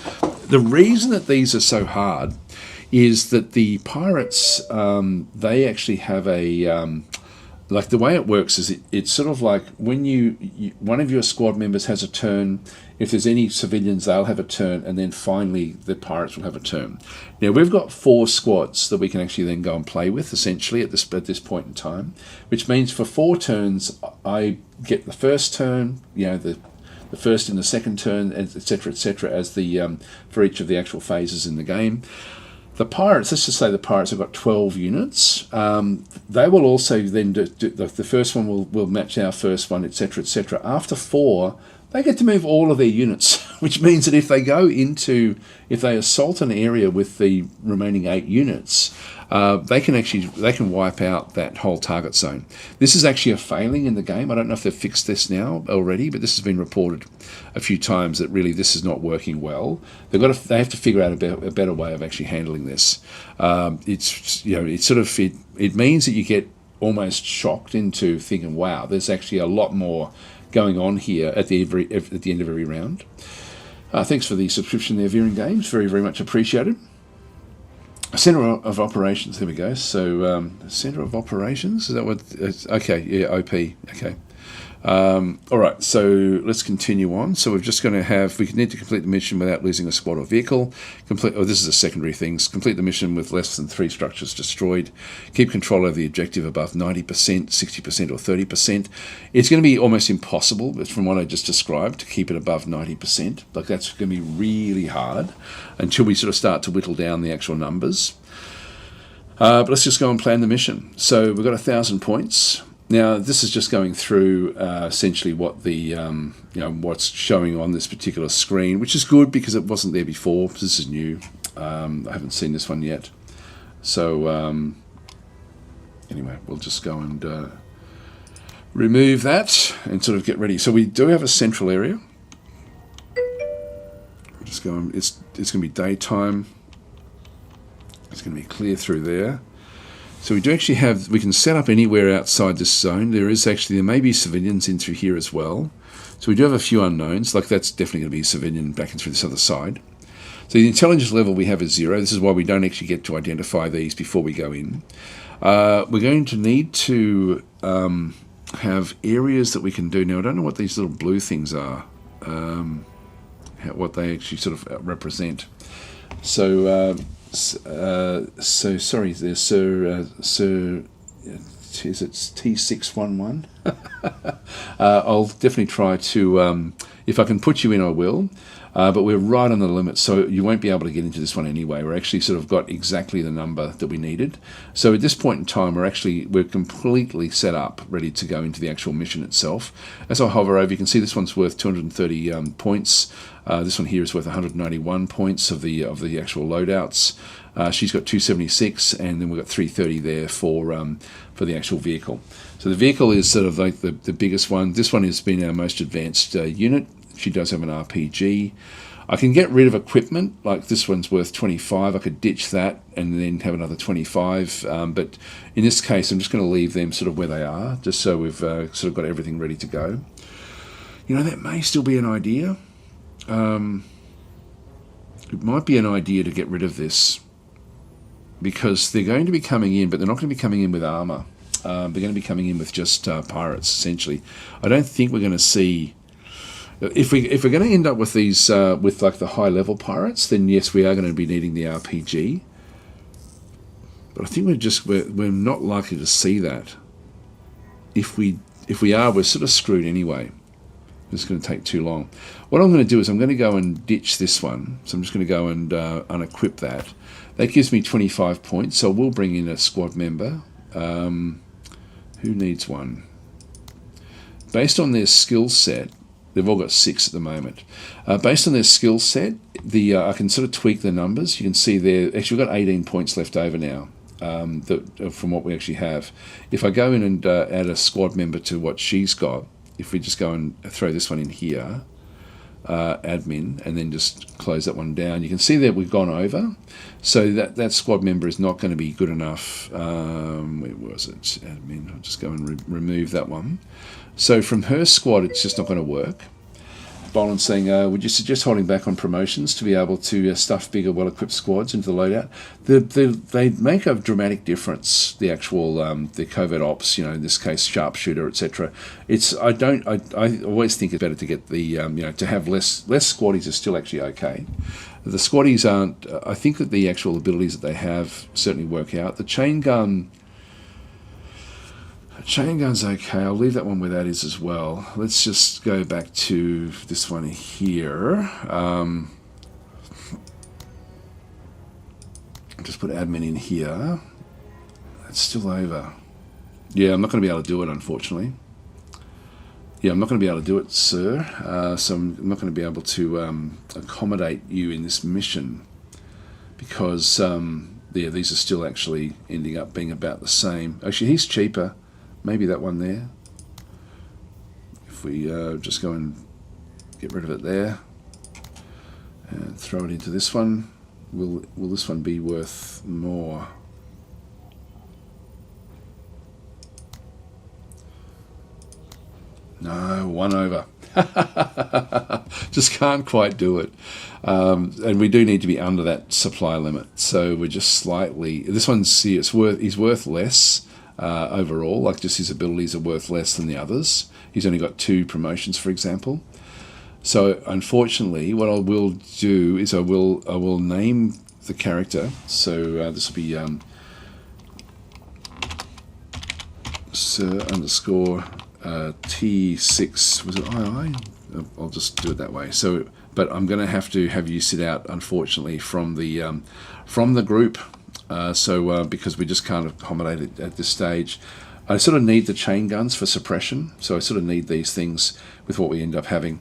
The reason that these are so hard is that the pirates they actually have a like the way it works is it's sort of like when you one of your squad members has a turn. If there's any civilians, they'll have a turn, and then finally the pirates will have a turn. Now we've got 4 squads that we can actually then go and play with essentially at this point in time, which means for 4 turns I get the first turn, the first and the second turn, etc., as the for each of the actual phases in the game. The pirates, let's just say the pirates have got 12 units. They will also then do the first one will match our first one, etc., etc. After 4, they get to move all of their units, which means that if they assault an area with the remaining 8 units, they can wipe out that whole target zone. This is actually a failing in the game. I don't know if they've fixed this now already, but this has been reported a few times that really this is not working well. They have to figure out a better way of actually handling this. It means that you get almost shocked into thinking, wow, there's actually a lot more going on here at the end of every round. Thanks for the subscription there, Veering Games. Very, very much appreciated. Center of Operations, there we go. So, Center of Operations, is that what? Okay, yeah, OP, okay. All right, so let's continue on. So we're just going to we need to complete the mission without losing a squad or vehicle. This is a secondary thing. Complete the mission with less than 3 structures destroyed. Keep control of the objective above 90%, 60% or 30%. It's going to be almost impossible, from what I just described, to keep it above 90%. Like that's going to be really hard until we sort of start to whittle down the actual numbers. But let's just go and plan the mission. So we've got 1,000 points. Now, this is just going through essentially what the what's showing on this particular screen, which is good because it wasn't there before. This is new. I haven't seen this one yet. So anyway, we'll just go and remove that and sort of get ready. So we do have a central area. We're just going. It's going to be daytime. It's going to be clear through there. So we do actually we can set up anywhere outside this zone. There may be civilians in through here as well. So we do have a few unknowns, like that's definitely going to be a civilian back in through this other side. So the intelligence level we have is 0. This is why we don't actually get to identify these before we go in. We're going to need to have areas that we can do. Now, I don't know what these little blue things are, what they actually sort of represent. So... sorry there, sir, is it T611? I'll definitely try to, if I can put you in, I will. But we're right on the limit, so you won't be able to get into this one anyway. We're actually sort of got exactly the number that we needed. So at this point in time, we're completely set up, ready to go into the actual mission itself. As I hover over, you can see this one's worth 230 points. This one here is worth 191 points of the actual loadouts. She's got 276, and then we've got 330 there for the actual vehicle. So the vehicle is sort of like the biggest one. This one has been our most advanced unit. She does have an RPG. I can get rid of equipment, like this one's worth 25. I could ditch that and then have another 25. But in this case, I'm just going to leave them sort of where they are, just so we've sort of got everything ready to go. You know, that may still be an idea. It might be an idea to get rid of this, because they're going to be coming in, but they're not going to be coming in with armor. They're going to be coming in with just pirates, essentially. I don't think we're going to see... If we're going to end up with these, with like the high-level pirates, then yes, we are going to be needing the RPG. But I think we're not likely to see that. If we are, we're sort of screwed anyway. It's going to take too long. What I'm going to do is I'm going to go and ditch this one. So I'm just going to go and unequip that. That gives me 25 points. So we'll bring in a squad member. Who needs one? Based on their skill set, they've all got 6 at the moment. Based on their skill set, I can sort of tweak the numbers. You can see there, actually we've got 18 points left over now from what we actually have. If I go in and add a squad member to what she's got, if we just go and throw this one in here, admin, and then just close that one down, you can see that we've gone over. So that squad member is not going to be good enough. Where was it? Admin. I'll just go and remove that one. So from her squad, it's just not going to work. Boland's saying, would you suggest holding back on promotions to be able to stuff bigger, well-equipped squads into the loadout? They make a dramatic difference, the actual the covert ops, you know, in this case, sharpshooter, etc. I always think it's better to get the, to have less squaddies is still actually okay. The squaddies aren't, I think that the actual abilities that they have certainly work out. The chain gun's okay. I'll leave that one where that is as well. Let's just go back to this one here. Just put admin in here. That's still over. Yeah, I'm not going to be able to do it, unfortunately. Yeah, I'm not going to be able to do it, sir. So I'm not going to be able to accommodate you in this mission, because these are still actually ending up being about the same. Actually, he's cheaper. Maybe that one there. If we just go and get rid of it there and throw it into this one, will this one be worth more? No, 1 over. Just can't quite do it. And we do need to be under that supply limit. So we're just slightly... This one's here, he's worth less. Overall, like just his abilities are worth less than the others. He's only got 2 promotions, for example. So unfortunately, what I will do is I will name the character. So this will be Sir _ T6. Was it II? I'll just do it that way. So, but I'm going to have you sit out, unfortunately, from the group. Because we just can't accommodate it at this stage. I sort of need the chain guns for suppression, so I sort of need these things with what we end up having.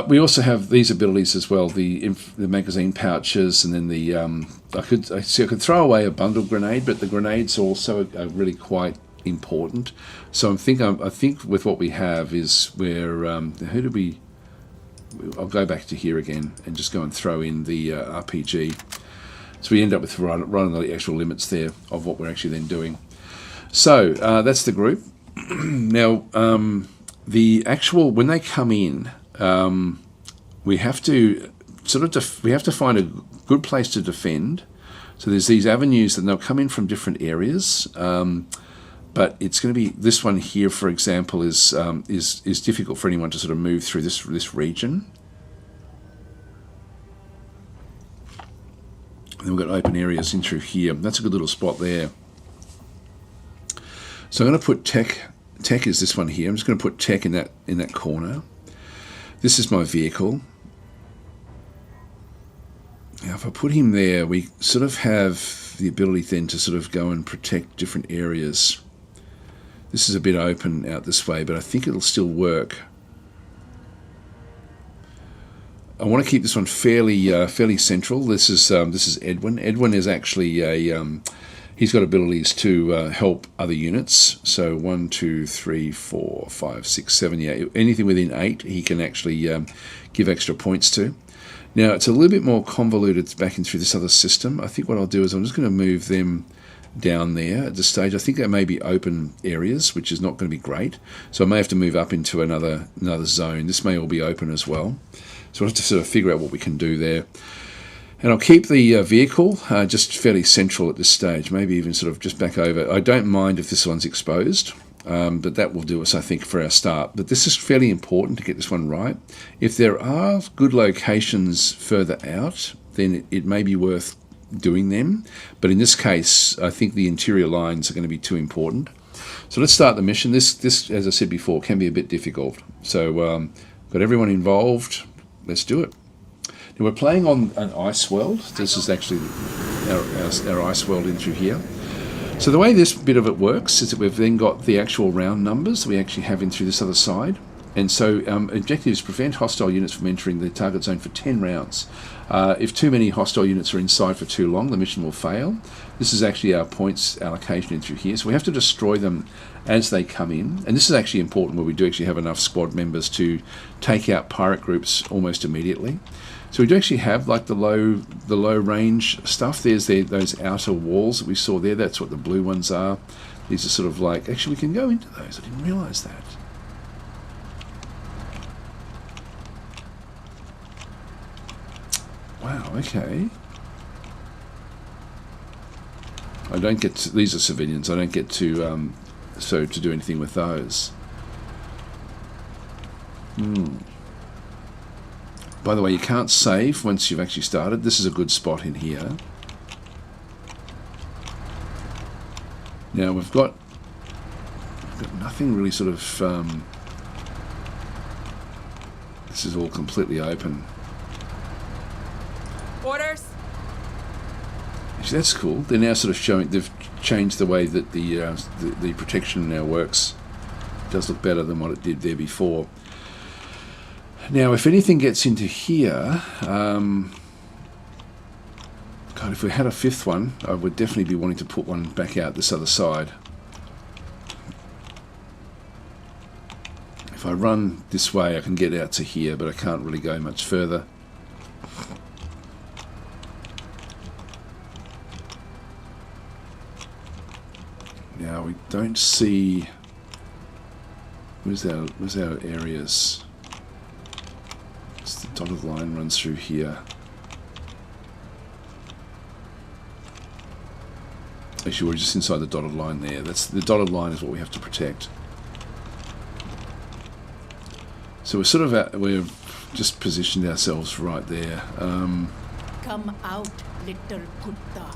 We also have these abilities as well, the magazine pouches, and then the I could throw away a bundle grenade, but the grenades also are really quite important. So I think with what we have is where who did we? I'll go back to here again and just go and throw in the RPG. So we end up with right on the actual limits there of what we're actually then doing. So that's the group. Now, the actual, when they come in, we have to find a good place to defend. So there's these avenues and they'll come in from different areas. But it's going to be, this one here, for example, is difficult for anyone to sort of move through this region. And we've got open areas in through here. That's a good little spot there. So I'm going to put tech. Tech is this one here. I'm just going to put tech in that corner. This is my vehicle. Now, if I put him there, we sort of have the ability then to sort of go and protect different areas. This is a bit open out this way, but I think it'll still work. I want to keep this one fairly central. This is Edwin. Edwin is actually he's got abilities to help other units. So 1, 2, 3, 4, 5, 6, 7, yeah. Anything within 8, he can actually give extra points to. Now it's a little bit more convoluted back in through this other system. I think what I'll do is I'm just going to move them down there at this stage. I think there may be open areas, which is not going to be great. So I may have to move up into another zone. This may all be open as well. So I'll have to sort of figure out what we can do there. And I'll keep the vehicle just fairly central at this stage, maybe even sort of just back over. I don't mind if this one's exposed, but that will do us, I think, for our start. But this is fairly important to get this one right. If there are good locations further out, then it may be worth doing them. But in this case, I think the interior lines are going to be too important. So let's start the mission. This, as I said before, can be a bit difficult. So got everyone involved. Let's do it. Now we're playing on an ice world. This is actually our ice world in through here. So the way this bit of it works is that we've then got the actual round numbers that we actually have in through this other side. And so objectives prevent hostile units from entering the target zone for 10 rounds. If too many hostile units are inside for too long, the mission will fail. This is actually our points allocation in through here. So we have to destroy them as they come in. And this is actually important where we do actually have enough squad members to take out pirate groups almost immediately. So we do actually have like the low range stuff. There's those outer walls that we saw there. That's what the blue ones are. These are sort of like, actually we can go into those. I didn't realise that. Wow, okay. I don't get to, these are civilians. I don't get to to do anything with those. By the way, you can't save once you've actually started. This is a good spot in here. Now we've got nothing really sort of. This is all completely open. Orders. Actually, that's cool. They're now sort of showing. They've changed the way that the protection now works. It does look better than what it did there before. Now, if anything gets into here, God, if we had a fifth one, I would definitely be wanting to put one back out this other side. If I run this way, I can get out to here, but I can't really go much further. Now, we don't see... Where's our areas? The dotted line runs through here. Actually, we're just inside the dotted line there. That's the dotted line is what we have to protect. So we're sort of we're just positioned ourselves right there. Come out, little Kutta.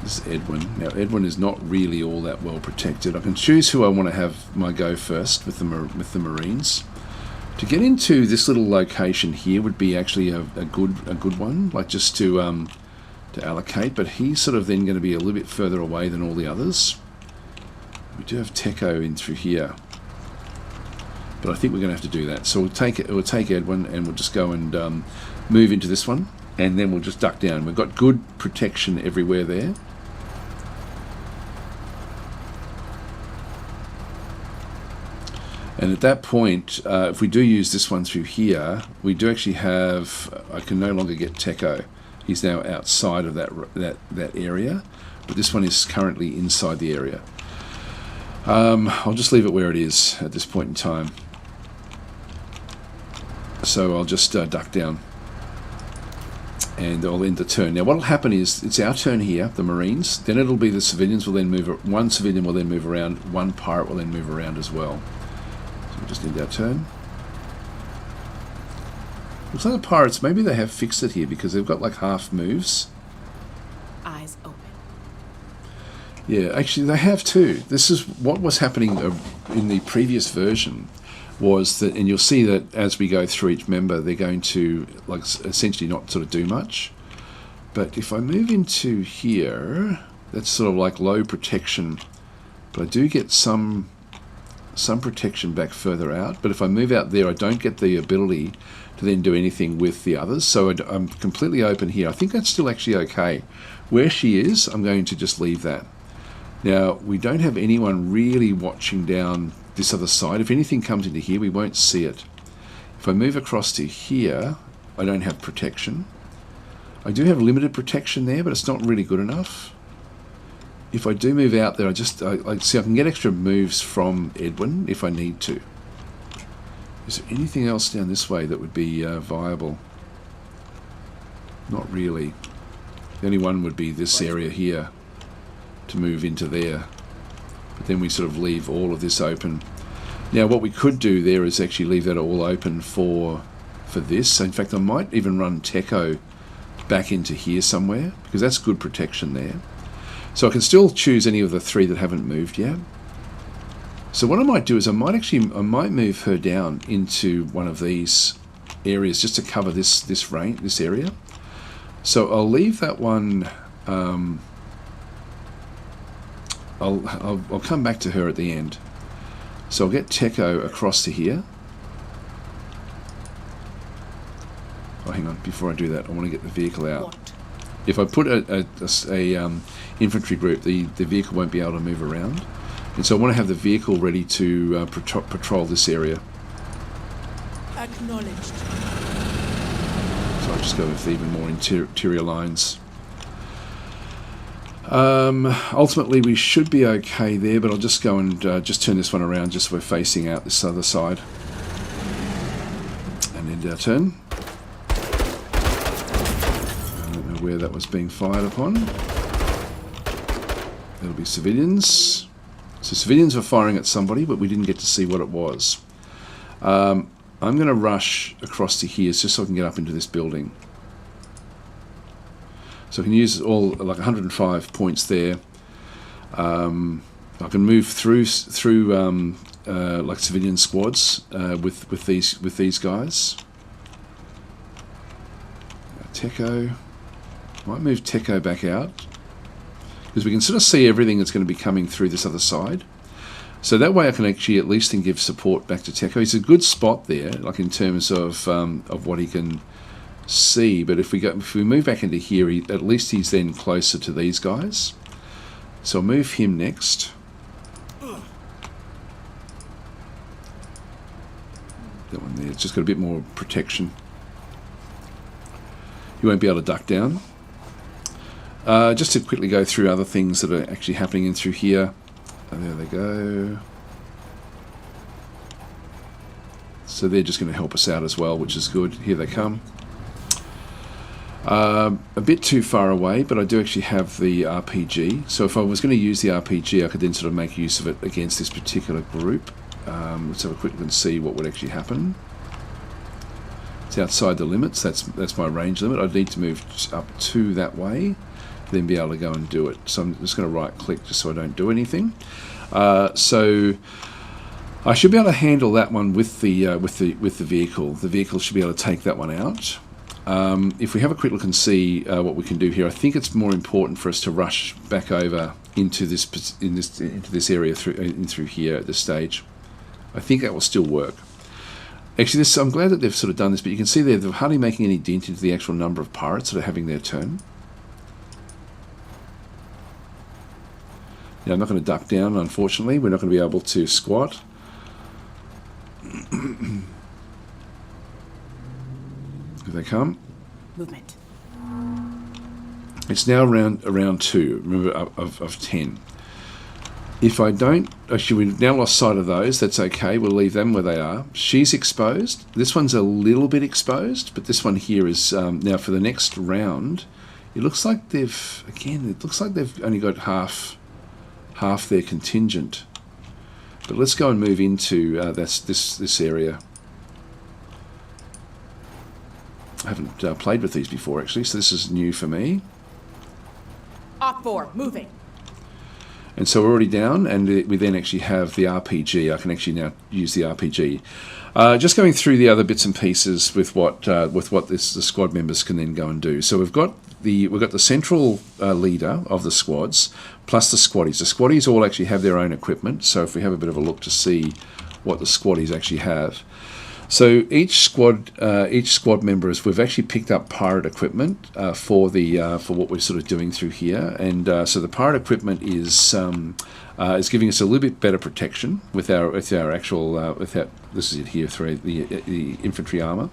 This is Edwin. Now Edwin is not really all that well protected. I can choose who I want to have my go first with the Marines. To get into this little location here would be actually a good one, like just to allocate. But he's sort of then going to be a little bit further away than all the others. We do have Techo in through here, but I think we're going to have to do that. So we'll take Edwin and we'll just go and move into this one, and then we'll just duck down. We've got good protection everywhere there. And at that point, if we do use this one through here, we do actually have. I can no longer get Techo. He's now outside of that area, but this one is currently inside the area. I'll just leave it where it is at this point in time. So I'll just duck down, and I'll end the turn. Now, what will happen is it's our turn here, the Marines. Then it'll be the civilians will then move. One civilian will then move around. One pirate will then move around as well. We just need our turn. Looks like the pirates, maybe they have fixed it here because they've got like half moves. Eyes open. Yeah, actually they have too. This is what was happening in the previous version. was that, and you'll see that as we go through each member, they're going to like essentially not sort of do much. But if I move into here, that's sort of like low protection, but I do get some protection back further out. But if I move out there, I don't get the ability to then do anything with the others. So I'm completely open here. I think that's still actually okay. Where she is, I'm going to just leave that. Now, we don't have anyone really watching down this other side. If anything comes into here, we won't see it. If I move across to here, I don't have protection. I do have limited protection there, but it's not really good enough. If I do move out there, I see I can get extra moves from Edwin if I need to. Is there anything else down this way that would be viable? Not really. The only one would be this area here to move into there. But then we sort of leave all of this open. Now what we could do there is actually leave that all open for this. In fact, I might even run Techo back into here somewhere, because that's good protection there. So I can still choose any of the three that haven't moved yet. So what I might do is I might move her down into one of these areas just to cover this area. So I'll leave that one. I'll come back to her at the end. So I'll get Techo across to here. Oh, hang on. Before I do that, I want to get the vehicle out. What? If I put a infantry group, the vehicle won't be able to move around. And so I want to have the vehicle ready to patrol this area. Acknowledged. So I'll just go with even more interior lines. Ultimately, we should be okay there, but I'll just go and just turn this one around just so we're facing out this other side. And end our turn. I don't know where that was being fired upon. That'll be civilians. So civilians were firing at somebody, but we didn't get to see what it was. I'm going to rush across to here just so I can get up into this building. So I can use all like 105 points there. I can move through like civilian squads with these guys. Techo. Might move Techo back out, because we can sort of see everything that's going to be coming through this other side. So that way I can actually at least then give support back to Techo. He's a good spot there, like in terms of what he can see. But if we move back into here, at least he's then closer to these guys. So I'll move him next. That one there, it's just got a bit more protection. You won't be able to duck down. Just to quickly go through other things that are actually happening in through here. And there they go. So they're just going to help us out as well, which is good. Here they come. A bit too far away, but I do actually have the RPG. So if I was going to use the RPG, I could then sort of make use of it against this particular group. Let's have a quick look and see what would actually happen. It's outside the limits. That's my range limit. I'd need to move up to that way, then be able to go and do it. So I'm just going to right click just so I don't do anything. So I should be able to handle that one with the vehicle. The vehicle should be able to take that one out. If we have a quick look and see what we can do here, I think it's more important for us to rush back over into this area through here at this stage. I think that will still work. Actually, I'm glad that they've sort of done this, but you can see they're hardly making any dent into the actual number of pirates that are having their turn. Yeah, I'm not going to duck down, unfortunately. We're not going to be able to squat. Here they come. Movement. It's now around 2, remember, of 10. If I don't... Actually, we've now lost sight of those. That's okay. We'll leave them where they are. She's exposed. This one's a little bit exposed, but this one here is... now, for the next round, it looks like they've... Again, it looks like they've only got half their contingent. But let's go and move into this area. I haven't played with these before, actually, so this is new for me. Op 4, moving. And so we're already down, and we then actually have the RPG. I can actually now use the RPG. Just going through the other bits and pieces with what the squad members can then go and do. So we've got the central leader of the squads, plus the squaddies. The squaddies all actually have their own equipment. So if we have a bit of a look to see what the squaddies actually have. So each squad member we've actually picked up pirate equipment for what we're sort of doing through here, and so the pirate equipment is giving us a little bit better protection with our actual this is it here through the infantry armor.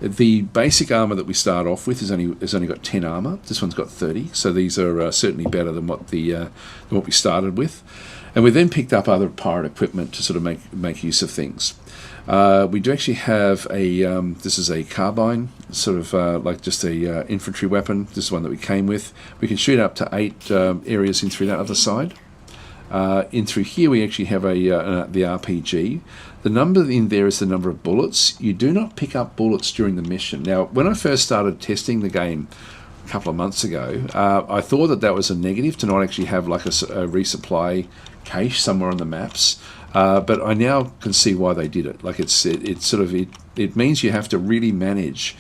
The basic armor that we start off with is only got 10 armor. This one's got 30, so these are certainly better than what we started with. And we then picked up other pirate equipment to sort of make use of things. We do actually have this is a carbine, sort of like just a infantry weapon. This is one that we came with. We can shoot up to 8 areas in through that other side. In through here we actually have the RPG. The number in there is the number of bullets. You do not pick up bullets during the mission. Now, when I first started testing the game a couple of months ago, I thought that was a negative to not actually have like a resupply cache somewhere on the maps. But I now can see why they did it. Like it means you have to really manage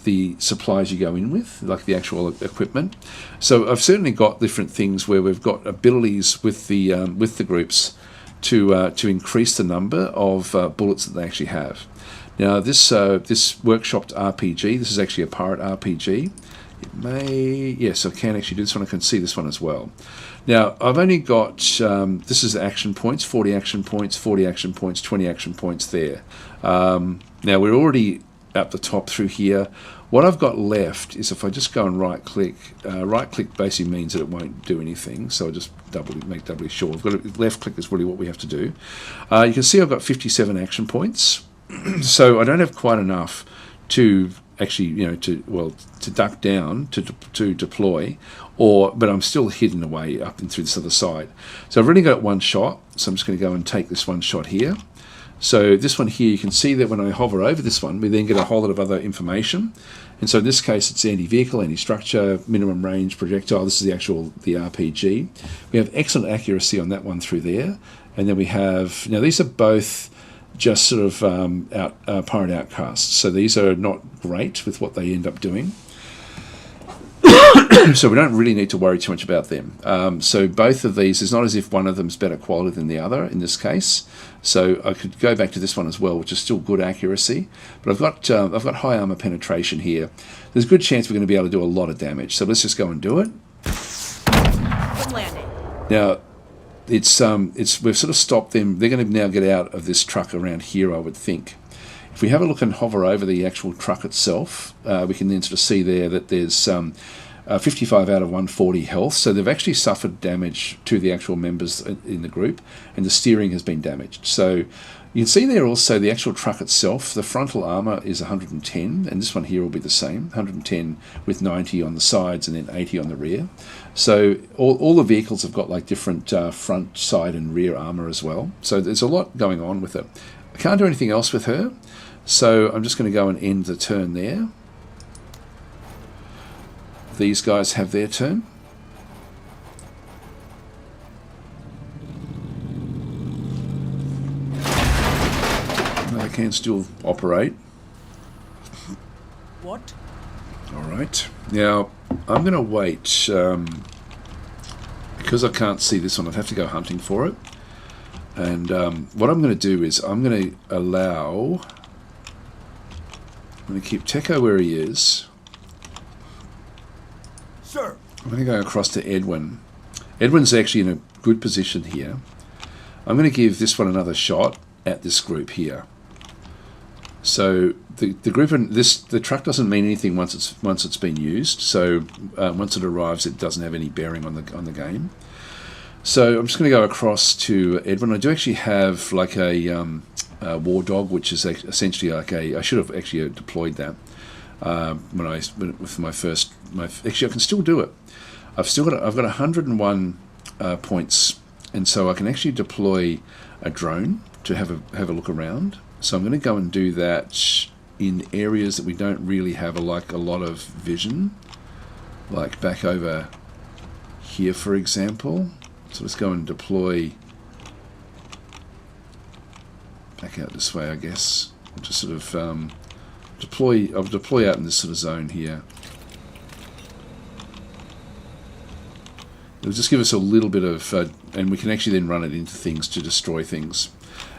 the supplies you go in with, like the actual equipment. So I've certainly got different things where we've got abilities with the groups to increase the number of bullets that they actually have. Now this workshopped RPG, this is actually a pirate RPG. Yes, I can actually do this one. I can see this one as well. Now, I've only got, this is action points, 40 action points, 40 action points, 20 action points there. Now, we're already at the top through here. What I've got left is if I just go and right-click basically means that it won't do anything, so I'll just make doubly sure. Left-click is really what we have to do. You can see I've got 57 action points, so I don't have quite enough to actually, to duck down, to deploy, but I'm still hidden away up and through this other side. So I've already got one shot, so I'm just going to go and take this one shot here. So this one here, you can see that when I hover over this one, we then get a whole lot of other information. And so in this case, it's anti-vehicle, anti-structure, minimum range, projectile. This is the RPG. We have excellent accuracy on that one through there. And then we have, now these are both just sort of pirate outcasts. So these are not great with what they end up doing. So we don't really need to worry too much about them. So both of these, it's not as if one of them is better quality than the other in this case. So I could go back to this one as well, which is still good accuracy. But I've got high armor penetration here. There's a good chance we're going to be able to do a lot of damage. So let's just go and do it. Good landing. Now, we've sort of stopped them. They're going to now get out of this truck around here, I would think. If we have a look and hover over the actual truck itself, we can then sort of see there that there's 55 out of 140 health. So they've actually suffered damage to the actual members in the group, and the steering has been damaged. So you can see there also the actual truck itself, the frontal armor is 110, and this one here will be the same, 110 with 90 on the sides and then 80 on the rear. So all the vehicles have got like different front, side and rear armor as well. So there's a lot going on with it. I can't do anything else with her, so I'm just going to go and end the turn there. These guys have their turn. They can still operate. What? All right. Now, I'm going to wait. Because I can't see this one, I'd have to go hunting for it. And what I'm going to do is I'm going to I'm going to keep Tekko where he is. Sir. I'm going to go across to Edwin. Edwin's actually in a good position here. I'm going to give this one another shot at this group here. So the group and the truck doesn't mean anything once it's been used. So once it arrives, it doesn't have any bearing on the game. So I'm just going to go across to Edwin. I do actually have like a war dog, which is essentially like I should have actually deployed that. With my first, actually I can still do it. I've got 101 points, and so I can actually deploy a drone to have a look around. So I'm going to go and do that in areas that we don't really have a lot of vision, like back over here, for example. So let's go and deploy back out this way, I guess. Just sort of I'll deploy out in this sort of zone here. It'll just give us a little bit of, and we can actually then run it into things to destroy things.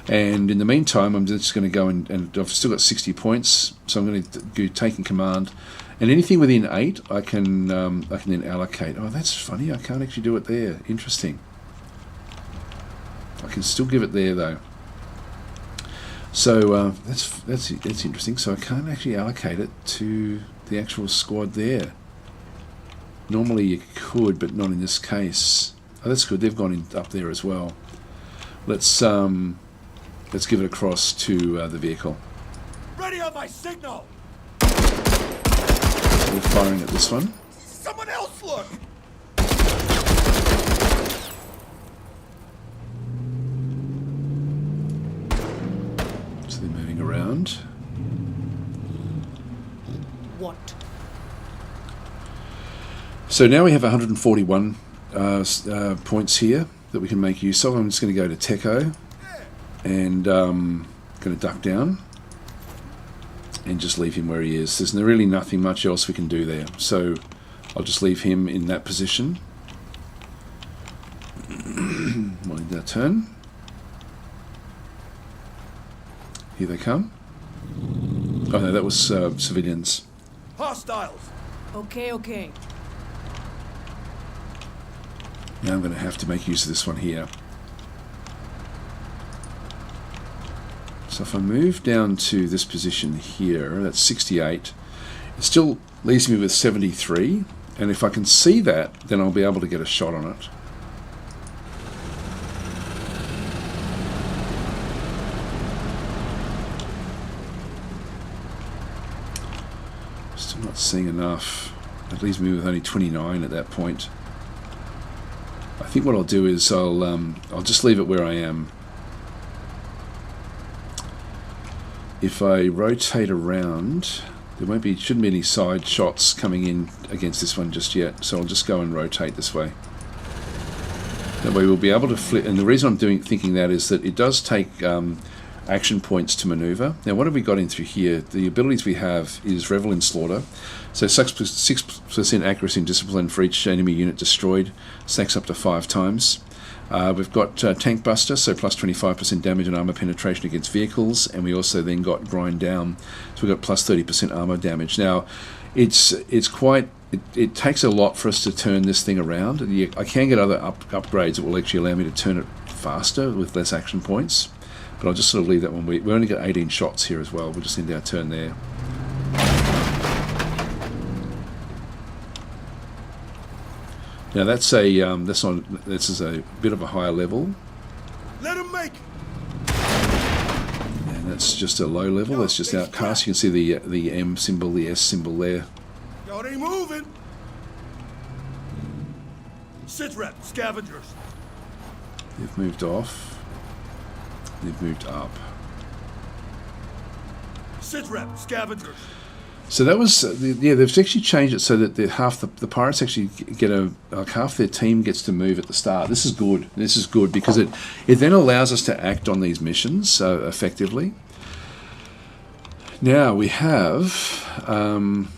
And in the meantime, I'm just going to go and I've still got 60 points, so I'm going to go taking command. And anything within 8, I can then allocate. Oh, that's funny. I can't actually do it there. Interesting. I can still give it there though. So that's interesting. So I can't actually allocate it to the actual squad there. Normally you could, but not in this case. Oh, that's good. They've gone up there as well. Let's give it across to the vehicle. Ready on my signal. We're firing at this one. Someone else look. So they're moving around. What? So now we have 141 points here that we can make use of. I'm just going to go to Techo and going to duck down and just leave him where he is. There's really nothing much else we can do there. So I'll just leave him in that position. Wanting that turn. Here they come. Oh no, that was civilians. Hostiles. Okay. Now I'm going to have to make use of this one here. So if I move down to this position here, that's 68. It still leaves me with 73. And if I can see that, then I'll be able to get a shot on it. Still not seeing enough. That leaves me with only 29 at that point. I think what I'll do is I'll just leave it where I am. If I rotate around, there shouldn't be any side shots coming in against this one just yet. So I'll just go and rotate this way. That way we'll be able to flip. And the reason I'm thinking that is that it does take action points to maneuver. Now what have we got in through here? The abilities we have is Revel in Slaughter. So 6% accuracy and discipline for each enemy unit destroyed. Stacks up to 5 times. We've got Tank Buster, so plus 25% damage and armor penetration against vehicles, and we also then got Grind Down, so we've got plus 30% armor damage. Now, it takes a lot for us to turn this thing around. I can get other upgrades that will actually allow me to turn it faster with less action points, but I'll just sort of leave that one. We only got 18 shots here as well. We'll just end our turn there. Now this is a bit of a higher level. Let him make. And that's just a low level. That's just outcast. You can see the M symbol, the S symbol there. Y'all ain't moving. Sit rep, scavengers. They've moved off. They've moved up. Sit rep, scavengers. So that was, they've actually changed it so that half the pirates actually get half their team gets to move at the start. This is good. This is good because it then allows us to act on these missions effectively. Now we have, I'm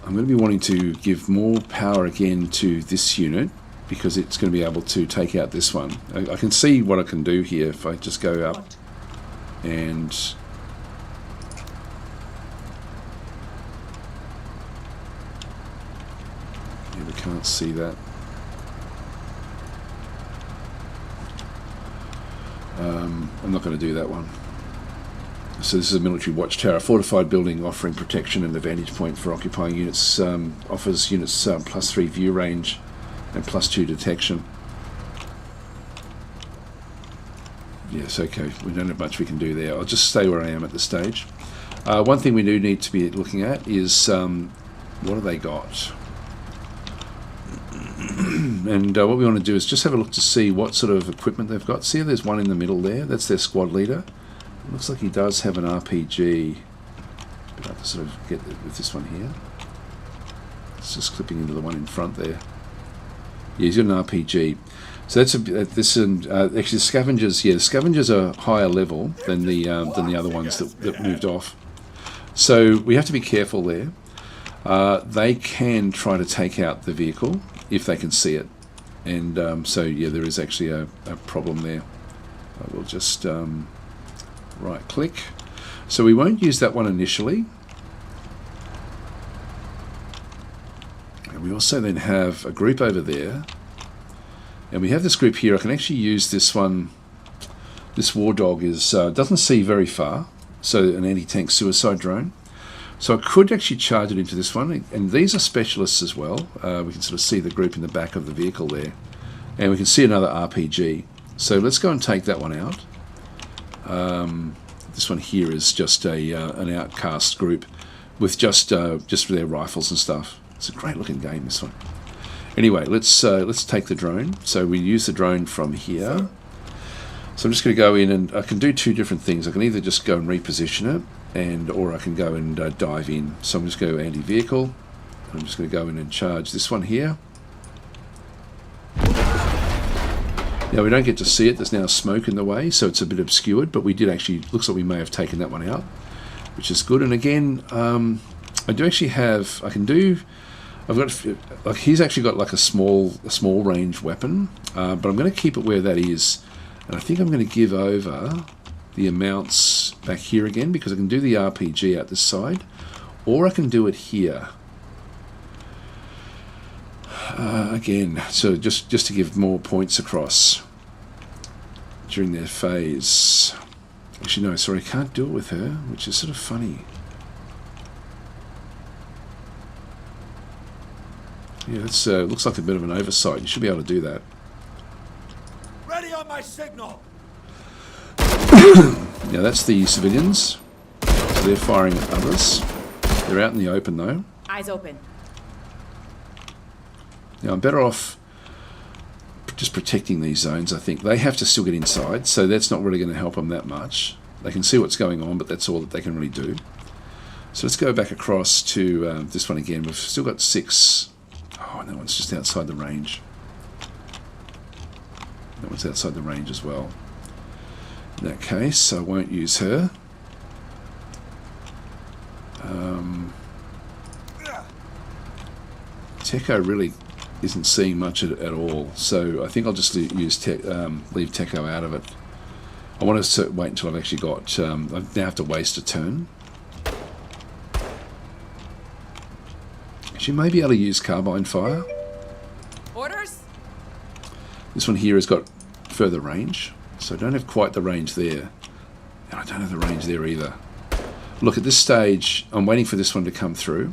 going to be wanting to give more power again to this unit because it's going to be able to take out this one. I can see what I can do here if I just go up and... we can't see that. I'm not going to do that one. So this is a military watchtower, a fortified building offering protection and a vantage point for occupying units. Offers units plus 3 view range and plus 2 detection. Yes, okay. We don't have much we can do there. I'll just stay where I am at this stage. One thing we do need to be looking at is what have they got? And what we want to do is just have a look to see what sort of equipment they've got. See, there's one in the middle there. That's their squad leader. It looks like he does have an RPG. But I have to sort of get it with this one here. It's just clipping into the one in front there. Yeah, he's got an RPG. So that's actually the scavengers. Yeah, the scavengers are higher level than the other ones that moved off. So we have to be careful there. They can try to take out the vehicle if they can see it, and so yeah, there is actually a problem there. I will just right click. So we won't use that one initially. And we also then have a group over there. And we have this group here. I can actually use this one. This war dog doesn't see very far. So an anti-tank suicide drone. So I could actually charge it into this one. And these are specialists as well. We can sort of see the group in the back of the vehicle there. And we can see another RPG. So let's go and take that one out. This one here is just an outcast group with just their rifles and stuff. It's a great looking game, this one. Anyway, let's take the drone. So we use the drone from here. So I'm just going to go in, and I can do two different things. I can either just go and reposition it, or I can go and dive in. So I'm just going to go anti-vehicle. I'm just going to go in and charge this one here. Now we don't get to see it. There's now smoke in the way, so it's a bit obscured. But we did actually. Looks like we may have taken that one out, which is good. And again, I do actually have. I can do. I've got like he's actually got like a small range weapon, but I'm going to keep it where that is, and I think I'm going to give over the amounts back here again because I can do the RPG out this side, or I can do it here. Again, so just to give more points across during their phase. Actually, no, sorry, I can't do it with her, which is sort of funny. Yeah, that's looks like a bit of an oversight. You should be able to do that. Ready on my signal. Now that's the civilians. So they're firing at others. They're out in the open though. Eyes open. Now I'm better off just protecting these zones, I think. They have to still get inside, so that's not really going to help them that much. They can see what's going on, but that's all that they can really do. So let's go back across to this one again. We've still got 6. Oh, and that one's just outside the range. That one's outside the range as well. In that case, I won't use her. Techo really isn't seeing much at all, so I think I'll just leave Techo out of it. I want to wait until I've actually got. I now have to waste a turn. She may be able to use carbine fire. Orders? This one here has got further range, so I don't have quite the range there, and I don't have the range there either. Look, at this stage, I'm waiting for this one to come through.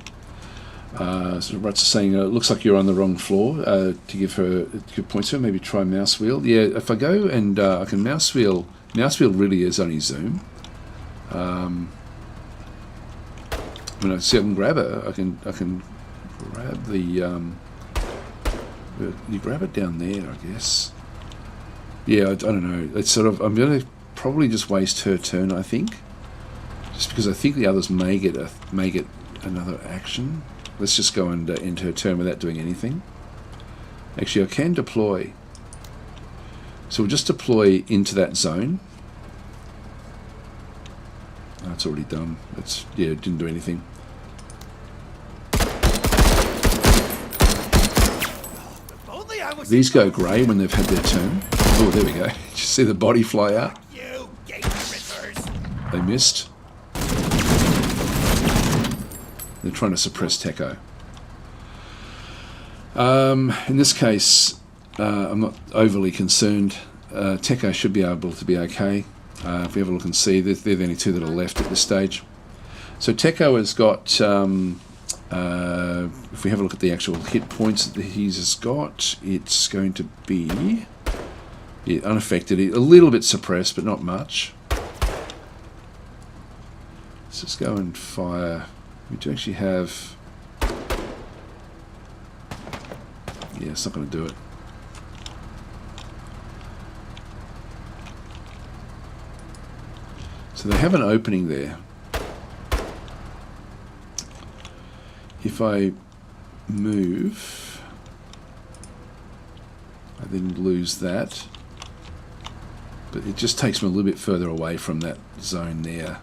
So Ruts is saying, it looks like you're on the wrong floor, to give her good points to her. Maybe try mouse wheel. Yeah, if I go and I can mouse wheel really is only zoom. When I see I can grab her, I can grab the, you grab it down there, I guess. Yeah, I don't know. It's sort of, I'm going to probably just waste her turn, I think. Just because I think the others may get another action. Let's just go and end her turn without doing anything. Actually, I can deploy. So we'll just deploy into that zone. Oh, it's already done. Yeah, it didn't do anything. These go grey when they've had their turn. Oh, there we go. Did you see the body fly out? They missed. They're trying to suppress Techo. In this case, I'm not overly concerned. Techo should be able to be okay. If we have a look and see, they're the only two that are left at this stage. So Techo has got, if we have a look at the actual hit points that he's got, it's going to be unaffected, a little bit suppressed, but not much. Let's just go and fire. We do actually have... Yeah, it's not going to do it. So they have an opening there. If I move... then lose that. But it just takes me a little bit further away from that zone there.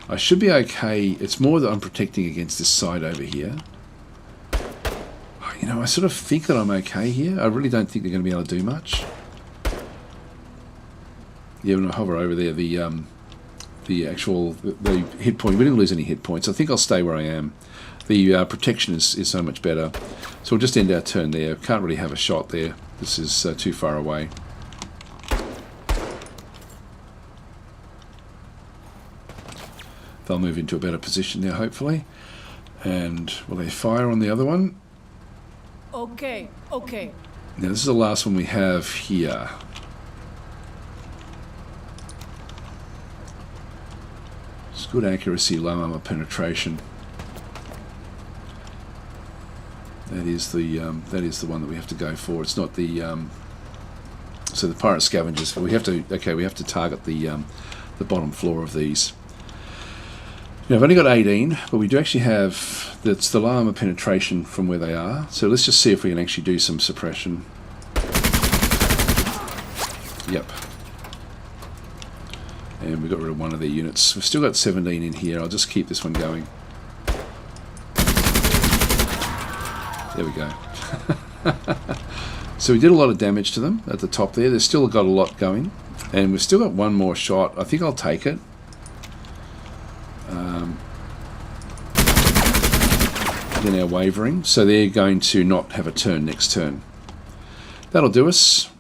I should be okay. It's more that I'm protecting against this side over here. You know, I sort of think that I'm okay here. I really don't think they're going to be able to do much. Yeah, when I hover over there, the hit point, we didn't lose any hit points. I think I'll stay where I am. The protection is so much better. So we'll just end our turn there. Can't really have a shot there. This is too far away. They'll move into a better position now, hopefully. And will they fire on the other one? Okay, okay. Now this is the last one we have here. It's good accuracy, low armor penetration. That is the one that we have to go for. It's not the so the pirate scavengers. We have to target the bottom floor of these. Now I've only got 18, but we do actually have that's the low armor penetration from where they are. So let's just see if we can actually do some suppression. Yep. And we got rid of one of their units. We've still got 17 in here. I'll just keep this one going. There we go. So we did a lot of damage to them at the top there. They've still got a lot going. And we've still got one more shot. I think I'll take it. They're now wavering. So they're going to not have a turn next turn. That'll do us.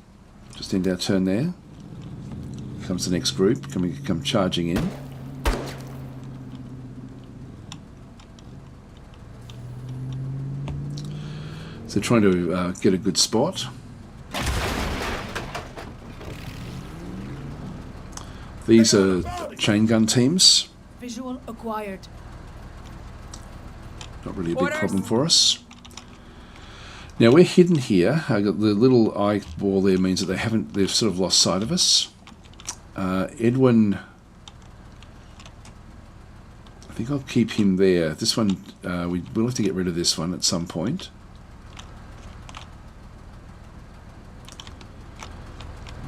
Just end our turn there. Comes the next group. Can we come charging in? So trying to get a good spot. These are chain gun teams. Visual acquired. Not really a big problem for us. Now we're hidden here. I got the little eyeball there means that they've sort of lost sight of us. Edwin, I think I'll keep him there. This one, we will have to get rid of this one at some point.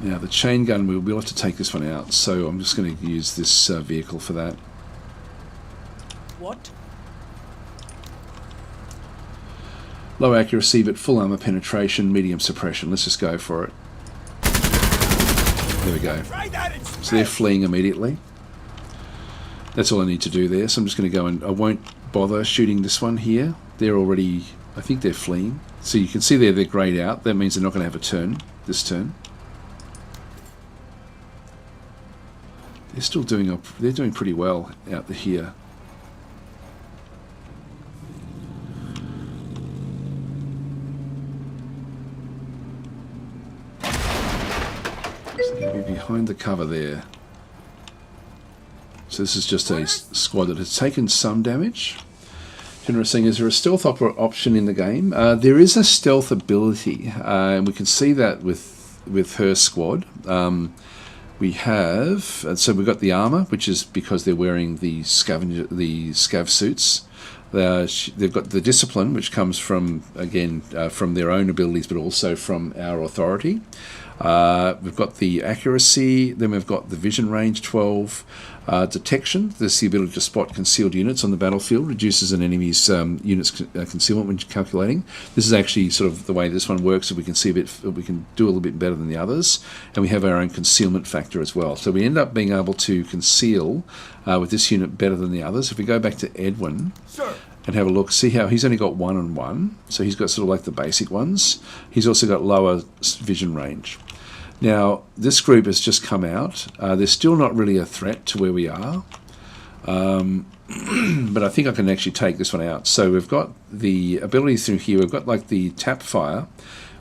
Now the chain gun, we'll have to take this one out, so I'm just going to use this vehicle for that. What? Low accuracy, but full armor penetration, medium suppression. Let's just go for it. There we go. So they're fleeing immediately. That's all I need to do there. So I'm just going to go and I won't bother shooting this one here. They're already, I think they're fleeing. So you can see there they're grayed out. That means they're not going to have a turn this turn. They're still doing pretty well out here. Behind the cover there. So this is just a squad that has taken some damage. Interesting, is there a stealth option in the game? There is a stealth ability, and we can see that with her squad. We have, so we've got the armor, which is because they're wearing the scav suits. They've got the discipline, which comes from, again, from their own abilities, but also from our authority. We've got the accuracy, then we've got the vision range 12, detection. There's the ability to spot concealed units on the battlefield, reduces an enemy's units concealment when calculating. This is actually sort of the way this one works, so we can see we can do a little bit better than the others, and we have our own concealment factor as well. So we end up being able to conceal with this unit better than the others. If we go back to Edwin. Sure. And have a look, see how he's only got 1-on-1, so he's got sort of like the basic ones. He's also got lower vision range. Now, this group has just come out. They're still not really a threat to where we are, but I think I can actually take this one out. So we've got the abilities through here. We've got like the tap fire,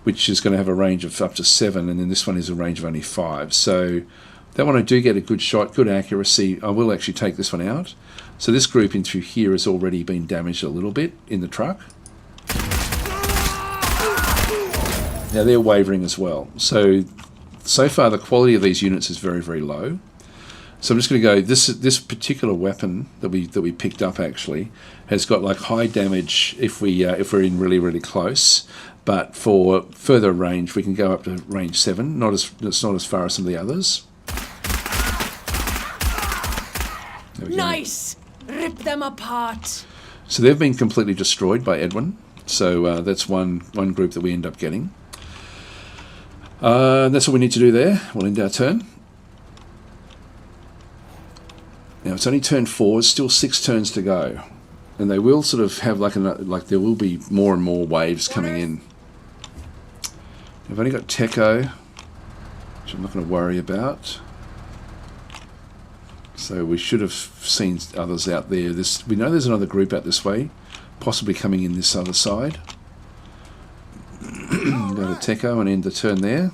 which is going to have a range of up to 7, and then this one is a range of only 5. So that one I do get a good shot, good accuracy. I will actually take this one out. So this group in through here has already been damaged a little bit in the truck. Now they're wavering as well. So far the quality of these units is very, very low. So I'm just going to go. This particular weapon that we picked up actually has got like high damage if we're in really close, but for further range we can go up to range 7. It's not as far as some of the others. There we go. Nice! Rip them apart. So they've been completely destroyed by Edwin. So that's one group that we end up getting. That's what we need to do there. We'll end our turn. Now it's only turn 4. It's still 6 turns to go, and they will sort of have like there will be more and more waves coming in. I've only got Techo, which I'm not going to worry about. So we should have seen others out there. We know there's another group out this way, possibly coming in this other side. Go to Techo and end the turn there.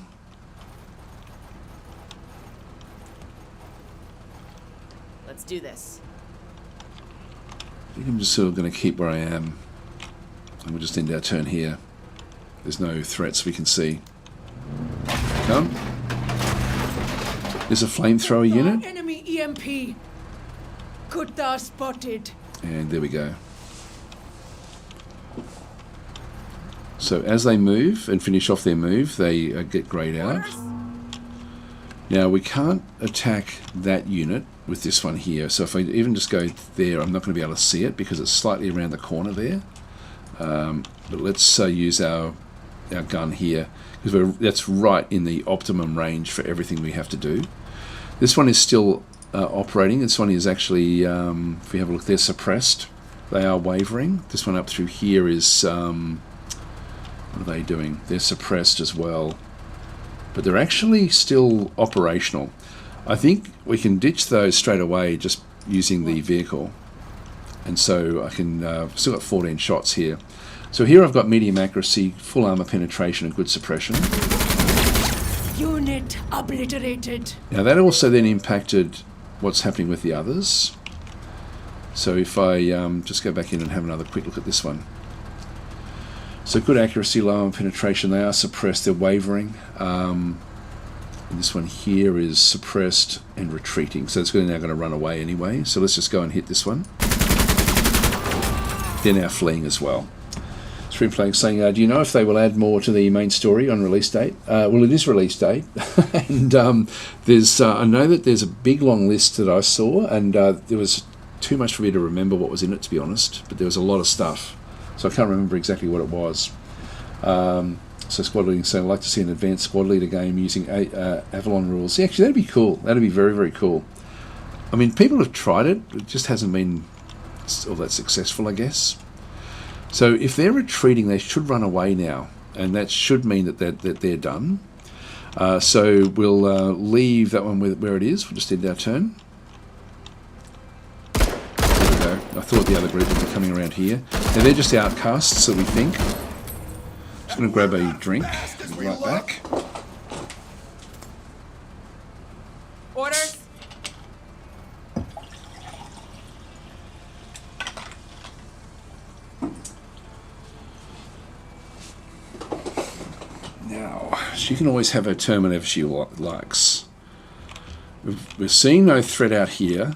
Let's do this. I think I'm just sort of going to keep where I am, and we'll just end our turn here. There's no threats we can see. Come. There's a flamethrower unit. Enemy EMP. Kutta spotted. And there we go. So as they move and finish off their move, they get grayed out. Now we can't attack that unit with this one here. So if I even just go there, I'm not going to be able to see it because it's slightly around the corner there. But let's use our gun here, because that's right in the optimum range for everything we have to do. This one is still operating. This one is actually, if we have a look, they're suppressed. They are wavering. This one up through here is, what are they doing? They're suppressed as well. But they're actually still operational. I think we can ditch those straight away just using the vehicle. And so I can, still got 14 shots here. So here I've got medium accuracy, full armor penetration and good suppression. Unit obliterated. Now that also then impacted what's happening with the others. So if I just go back in and have another quick look at this one. So good accuracy, low armor penetration, they are suppressed, they're wavering. And this one here is suppressed and retreating. So it's now going to run away anyway. So let's just go and hit this one. They're now fleeing as well. Screenplay saying, do you know if they will add more to the main story on release date? Well, it is release date, and there's I know that there's a big long list that I saw, and there was too much for me to remember what was in it, to be honest, but there was a lot of stuff, so I can't remember exactly what it was. So squad leading saying, I'd like to see an advanced squad leader game using Avalon rules. Yeah, actually, that'd be cool. That'd be very cool. I mean, people have tried it, it just hasn't been all that successful, I guess. So if they're retreating, they should run away now, and that should mean that they're done. So we'll leave that one where it is. We'll just end our turn. There we go. I thought the other group would be coming around here. Now they're just outcasts, so we think. Just going to grab a drink. I'll be right back. Orders. Now, she can always have her turn whenever she likes. We're seeing no threat out here.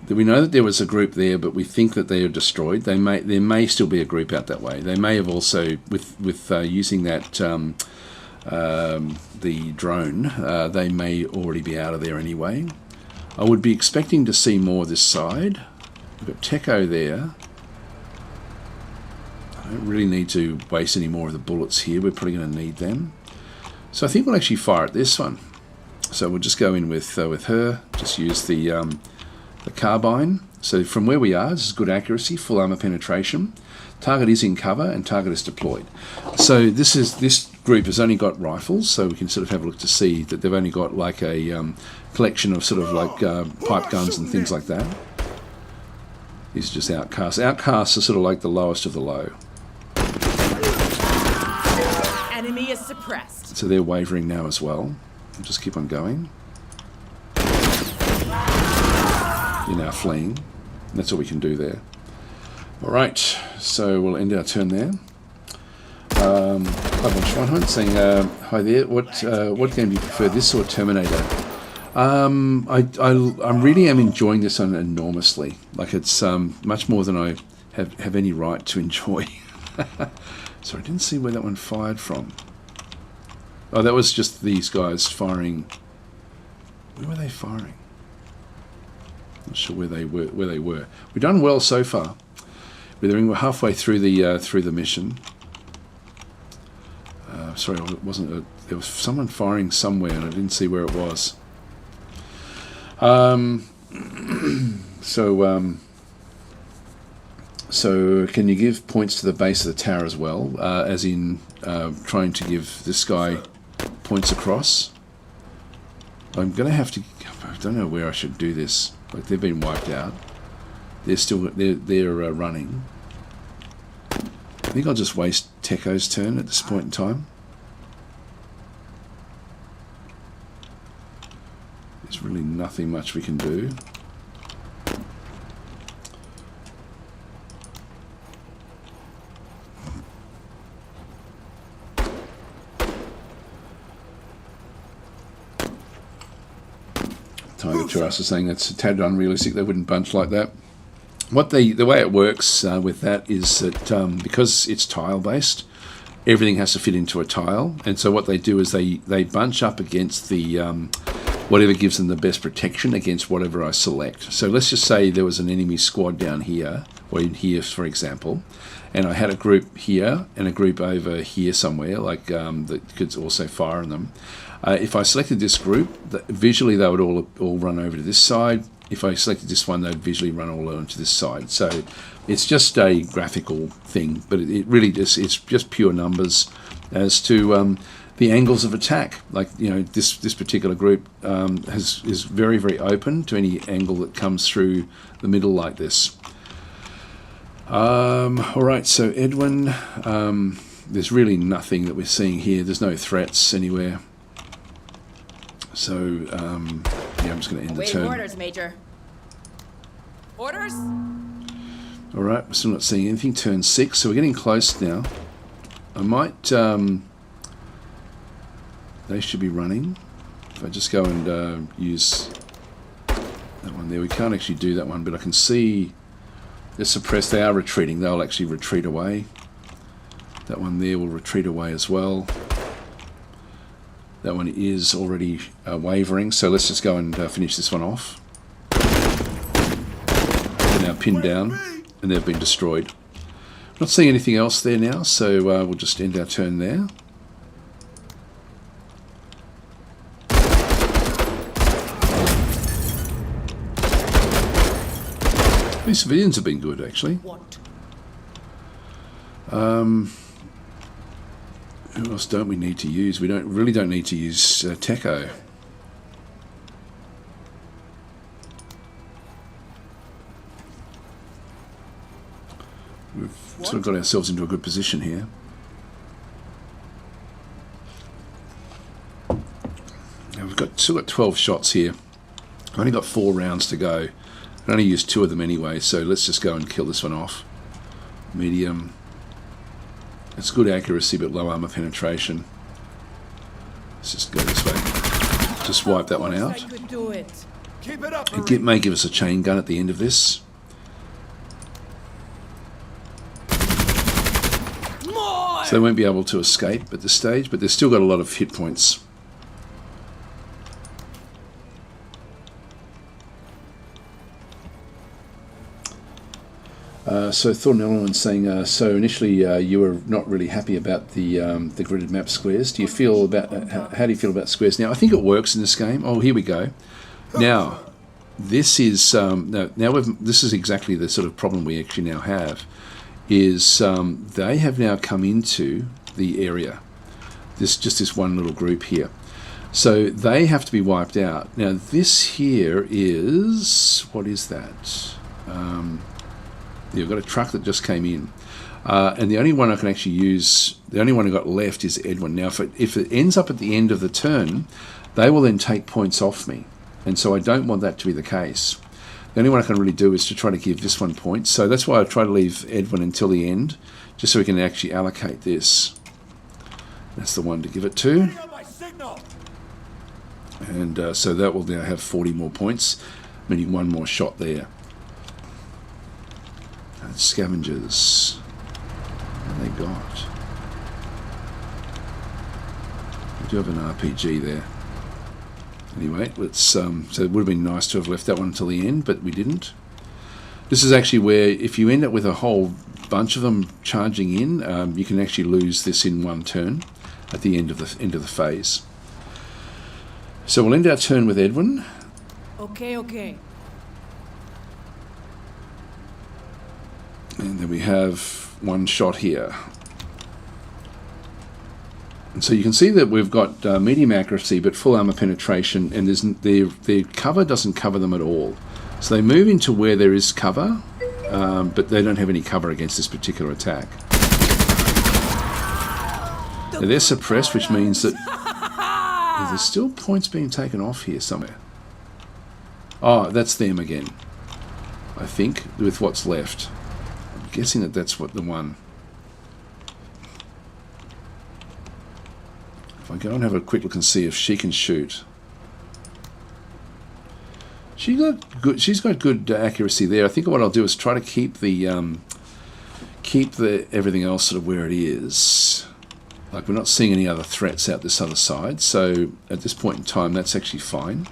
We know that there was a group there, but we think that they are destroyed. There may still be a group out that way. They may have also, with using that the drone, they may already be out of there anyway. I would be expecting to see more this side. We've got Techo there. I don't really need to waste any more of the bullets here. We're probably going to need them. So I think we'll actually fire at this one. So we'll just go in with her. Just use the carbine. So from where we are, this is good accuracy, full armor penetration. Target is in cover and target is deployed. So this group has only got rifles, so we can sort of have a look to see that they've only got like a collection of sort of like pipe guns and things like that. These are just outcasts. Outcasts are sort of like the lowest of the low. Enemy is suppressed. So they're wavering now as well. We'll just keep on going. You're now fleeing. That's all we can do there. Alright, so we'll end our turn there. Schweinhunt saying, hi there, what game do you prefer, this or Terminator? I really am enjoying this one enormously. Like it's much more than I have any right to enjoy. So I didn't see where that one fired from. Oh, that was just these guys firing. Where were they firing? Not sure where they were. We've done well so far. We're halfway through the mission. Sorry, it wasn't. There was someone firing somewhere, and I didn't see where it was. So can you give points to the base of the tower as well, as in trying to give this guy points across? I'm going to have to. I don't know where I should do this. Like they've been wiped out. They're running. I think I'll just waste Teko's turn at this point in time. There's really nothing much we can do. Tiger to us is saying that's a tad unrealistic. They wouldn't bunch like that. The way it works with that is that because it's tile based, everything has to fit into a tile, and so what they do is they bunch up against the whatever gives them the best protection against whatever I select. So let's just say there was an enemy squad down here, or in here for example, and I had a group here and a group over here somewhere, like that could also fire on them. If I selected this group, visually they would all run over to this side. If I selected this one, they'd visually run all over to this side. So it's just a graphical thing, but it really it's just pure numbers as to the angles of attack. Like, you know, this particular group is very, very open to any angle that comes through the middle like this. All right, so Edwin, there's really nothing that we're seeing here. There's no threats anywhere. So, yeah, I'm just going to end the turn. Orders, Major. Orders? All right, we're still not seeing anything. Turn 6, so we're getting close now. I might... they should be running. If I just go and use that one there. We can't actually do that one, but I can see they're suppressed. They are retreating. They'll actually retreat away. That one there will retreat away as well. That one is already wavering, so let's just go and finish this one off. They're now pinned down, and they've been destroyed. Not seeing anything else there now, so we'll just end our turn there. These civilians have been good, actually. Who else don't we need to use? We really don't need to use Teko. We've sort of got ourselves into a good position here. Now we've still got 12 shots here. I've only got 4 rounds to go. I only used 2 of them anyway, so let's just go and kill this one off. Medium. It's good accuracy, but low armor penetration. Let's just go this way. Just wipe that one out. It may give us a chain gun at the end of this. So they won't be able to escape at this stage, but they've still got a lot of hit points. So Thornton Element saying, so initially you were not really happy about the gridded map squares. Do you feel about how do you feel about squares now? I think it works in this game. Oh, here we go. Now, this is this is exactly the sort of problem we actually now have. Is they have now come into the area. This one little group here. So they have to be wiped out. Now this here is, what is that? You've got a truck that just came in, and the only one I can actually use, the only one I got left is Edwin. Now, if it ends up at the end of the turn, they will then take points off me, and so I don't want that to be the case. The only one I can really do is to try to give this one points. So that's why I try to leave Edwin until the end, just so we can actually allocate this. That's the one to give it to. And so that will now have 40 more points, meaning one more shot there. Scavengers. What have they got? We do have an RPG there. Anyway, let's. So it would have been nice to have left that one until the end, but we didn't. This is actually where, if you end up with a whole bunch of them charging in, you can actually lose this in one turn at the end of the phase. So we'll end our turn with Edwin. Okay, okay. And then we have one shot here. And so you can see that we've got medium accuracy but full armor penetration, and their cover doesn't cover them at all. So they move into where there is cover, but they don't have any cover against this particular attack. Now they're suppressed, which means that there's still points being taken off here somewhere. Oh, that's them again, I think, with what's left. I'm guessing that that's what the one. If I go and have a quick look and see if she can shoot. She's got good accuracy there. I think what I'll do is try to keep the everything else sort of where it is. Like, we're not seeing any other threats out this other side, so at this point in time that's actually fine.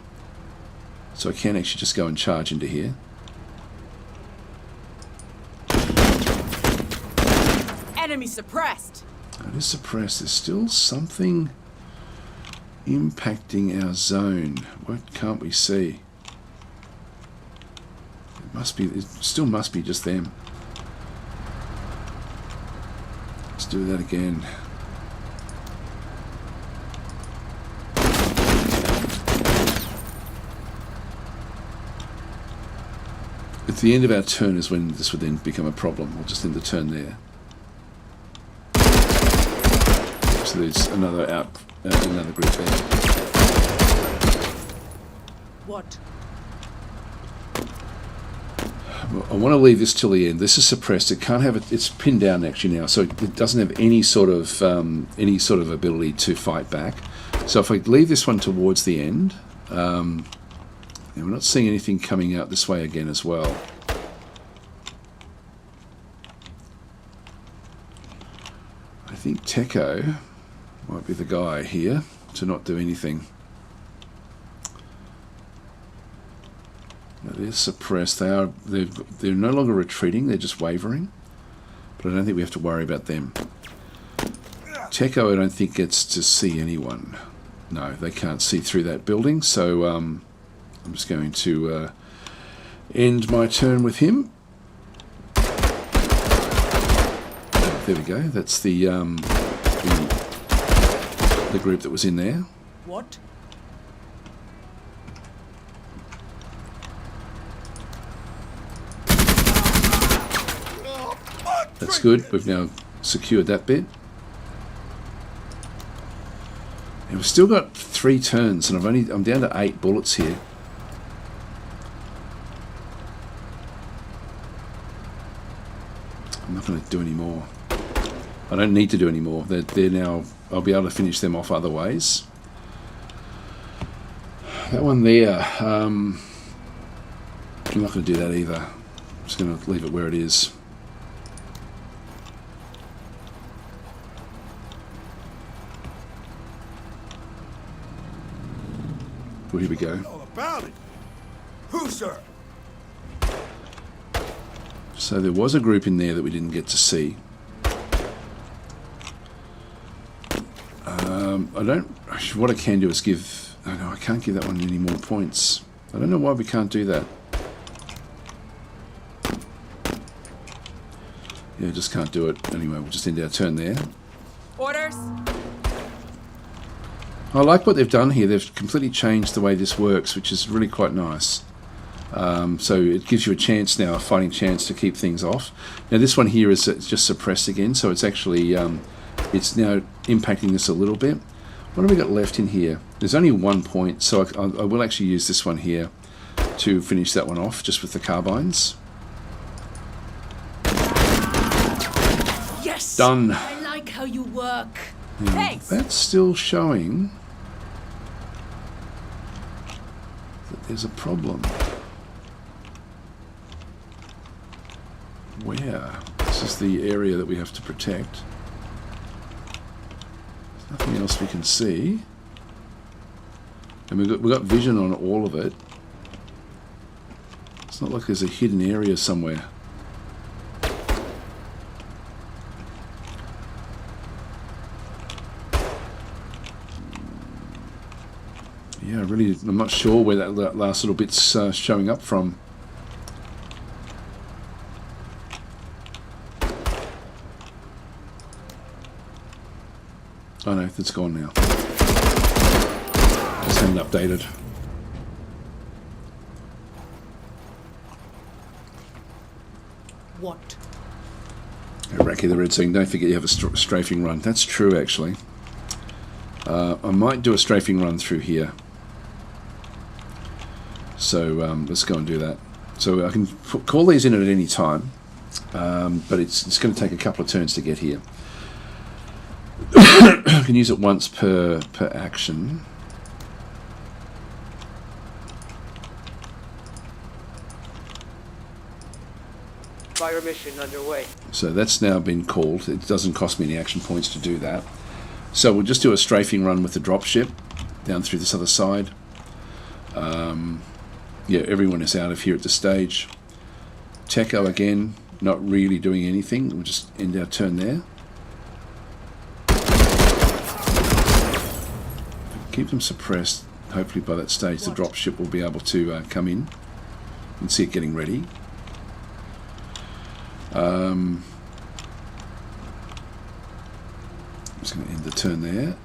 So I can actually just go and charge into here. Enemy suppressed. It is suppressed. There's still something impacting our zone. What can't we see? It still must be just them. Let's do that again. At the end of our turn is when this would then become a problem. We'll just end the turn there. So there's another group there. What? I want to leave this till the end. This is suppressed. It can't have it. It's pinned down actually now, so it doesn't have any sort of ability to fight back. So if I leave this one towards the end, and we're not seeing anything coming out this way again as well. I think Techo might be the guy here to not do anything. They're suppressed. They're no longer retreating. They're just wavering. But I don't think we have to worry about them. Techo, I don't think gets to see anyone. No, they can't see through that building. So I'm just going to end my turn with him. There we go. That's the group that was in there. What? That's good. We've now secured that bit. And we've still got 3 turns, and I'm down to 8 bullets here. I'm not going to do any more. I don't need to do any more. They're now. I'll be able to finish them off other ways. That one there. I'm not going to do that either. I'm just going to leave it where it is. Well, here we go. All about it. Who, sir? So there was a group in there that we didn't get to see. What I can do is give. Oh no, I can't give that one any more points. I don't know why we can't do that. Yeah, just can't do it. Anyway, we'll just end our turn there. Orders. I like what they've done here. They've completely changed the way this works, which is really quite nice. So it gives you a chance now, a fighting chance to keep things off. Now this one here is just suppressed again, so it's actually it's now impacting this a little bit. What have we got left in here? There's only 1 point, so I will actually use this one here to finish that one off, just with the carbines. Yes! Done. I like how you work. Thanks. That's still showing. there's a problem. Where? This is the area that we have to protect. There's nothing else we can see. And we've got vision on all of it. It's not like there's a hidden area somewhere. Yeah, really, I'm not sure where that last little bit's showing up from. Oh no, it's gone now. Just haven't updated. What? Iraqi the Red saying, don't forget you have a strafing run. That's true, actually. I might do a strafing run through here. So let's go and do that. So I can call these in at any time, but it's going to take a couple of turns to get here. I can use it once per action. Fire mission underway. So that's now been called. It doesn't cost me any action points to do that. So we'll just do a strafing run with the dropship down through this other side. Yeah, everyone is out of here at this stage. Techo again, not really doing anything. We'll just end our turn there. Keep them suppressed. Hopefully by that stage the dropship will be able to come in and see it getting ready. I'm just going to end the turn there.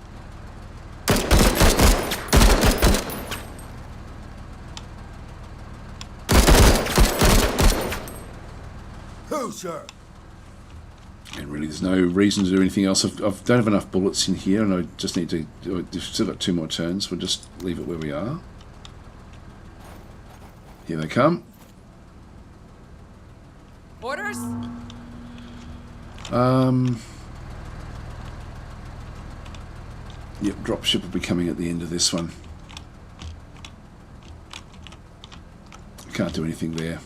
Who, sir? And really there's no reason to do anything else. I don't have enough bullets in here, and I just need to... We've still got 2 more turns. We'll just leave it where we are. Here they come. Orders? Yep, dropship will be coming at the end of this one. Can't do anything there.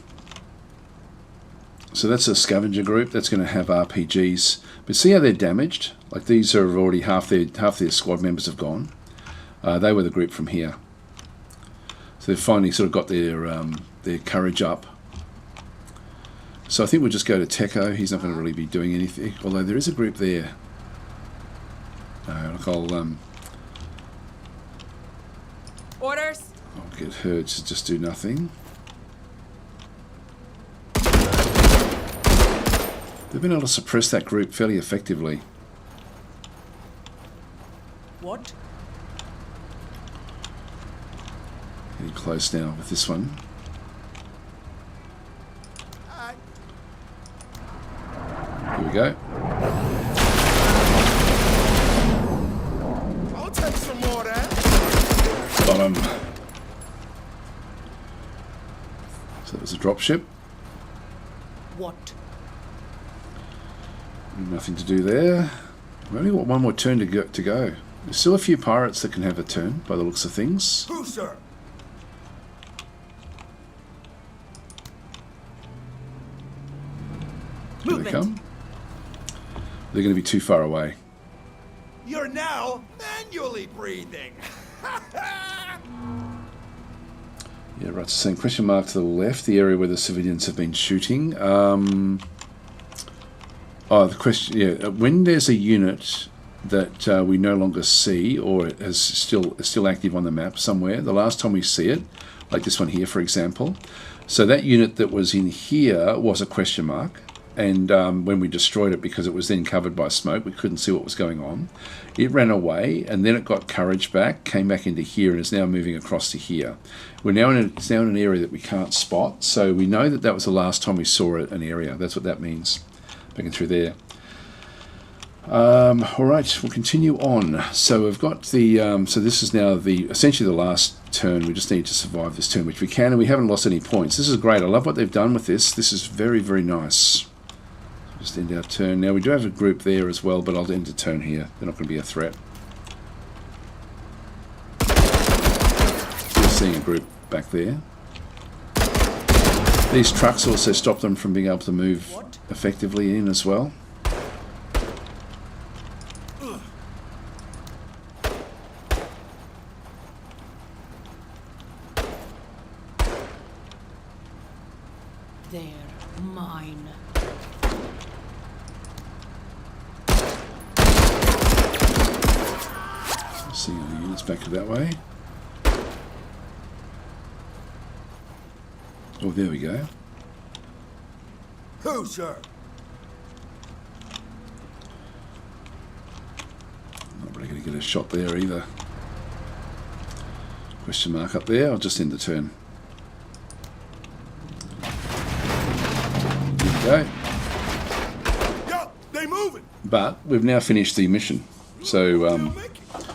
So that's a scavenger group. That's going to have RPGs. But see how they're damaged? Like these are already half their squad members have gone. They were the group from here. So they've finally sort of got their courage up. So I think we'll just go to Techo. He's not going to really be doing anything. Although there is a group there. Look, I'll Orders? I'll get her to just do nothing. They've been able to suppress that group fairly effectively. What? Getting close now with this one. Here we go. I'll take some more there. Bottom. So that was a dropship. What? Nothing to do there. We've only got 1 more turn to go. There's still a few pirates that can have a turn, by the looks of things. Who, sir? Here they come. They're going to be too far away. You're now manually breathing. Yeah, right. So saying question mark to the left, the area where the civilians have been shooting. Oh, the question, yeah, when there's a unit that we no longer see, or it is still active on the map somewhere, the last time we see it, like this one here, for example, so that unit that was in here was a question mark, and when we destroyed it, because it was then covered by smoke, we couldn't see what was going on. It ran away, and then it got courage back, came back into here, and is now moving across to here. It's now in an area that we can't spot, so we know that that was the last time we saw an area. That's what that means. Back in through there. All right, we'll continue on. So we've got the. So this is now essentially the last turn. We just need to survive this turn, which we can, and we haven't lost any points. This is great. I love what they've done with this. This is very, very nice. Just end our turn. Now we do have a group there as well, but I'll end the turn here. They're not going to be a threat. seeing a group back there. These trucks also stop them from being able to move effectively in as well. They're mine. Seeing the units back that way. Oh, there we go. Who, sir? Not really going to get a shot there either. Question mark up there. I'll just end the turn. There we go. Yo, they moving. But we've now finished the mission, so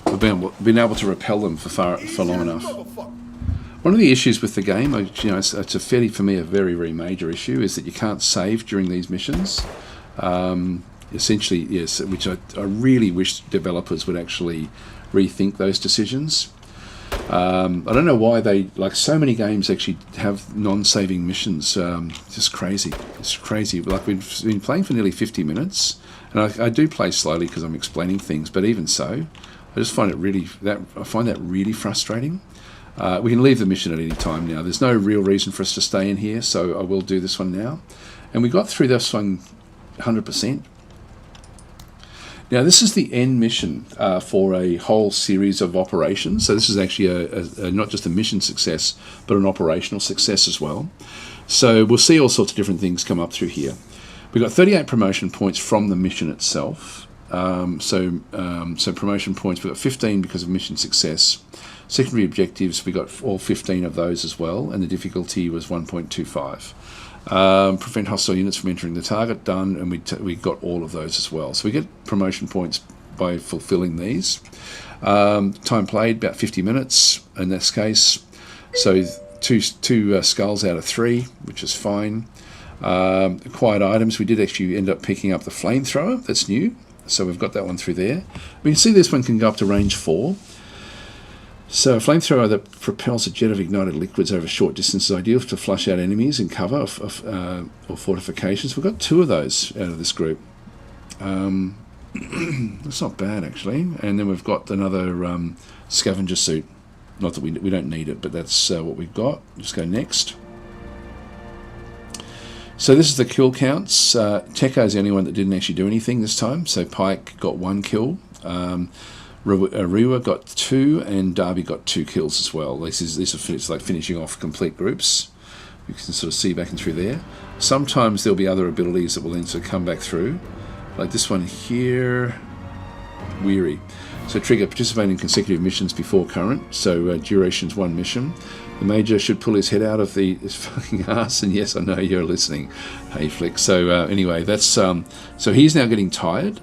we've been able to repel them for long enough. One of the issues with the game, you know, it's a fairly, for me, a very, very major issue, is that you can't save during these missions. Essentially, yes, which I really wish developers would actually rethink those decisions. I don't know why they, like so many games, actually have non-saving missions. Just crazy. It's crazy. Like, we've been playing for nearly 50 minutes, and I do play slowly because I'm explaining things. But even so, I just find I find that really frustrating. We can leave the mission at any time now. There's no real reason for us to stay in here, so I will do this one now. And we got through this one 100%. Now, this is the end mission for a whole series of operations. So this is actually not just a mission success, but an operational success as well. So we'll see all sorts of different things come up through here. We got 38 promotion points from the mission itself. So promotion points, we got 15 because of mission success. Secondary objectives, we got all 15 of those as well, and the difficulty was 1.25. Prevent hostile units from entering the target, done, and we got all of those as well. So we get promotion points by fulfilling these. Time played, about 50 minutes in this case. So two skulls out of 3, which is fine. Acquired items, we did actually end up picking up the flamethrower, that's new. So we've got that one through there. We can see this one can go up to range 4. So a flamethrower that propels a jet of ignited liquids over a short distance is ideal to flush out enemies in cover or fortifications. We've got 2 of those out of this group. That's not bad, actually. And then we've got another scavenger suit. Not that we don't need it, but that's what we've got. Just go next. So this is the kill counts. Tekka is the only one that didn't actually do anything this time. So Pike got 1 kill. Rewa got 2, and Darby got 2 kills as well. It's like finishing off complete groups. You can sort of see back and through there. Sometimes there'll be other abilities that will then sort of come back through, like this one here, Weary. So trigger, participate in consecutive missions before current. So duration's 1 mission. The Major should pull his head out of his fucking ass, and yes, I know you're listening. Hey, Flick. So anyway, that's so he's now getting tired.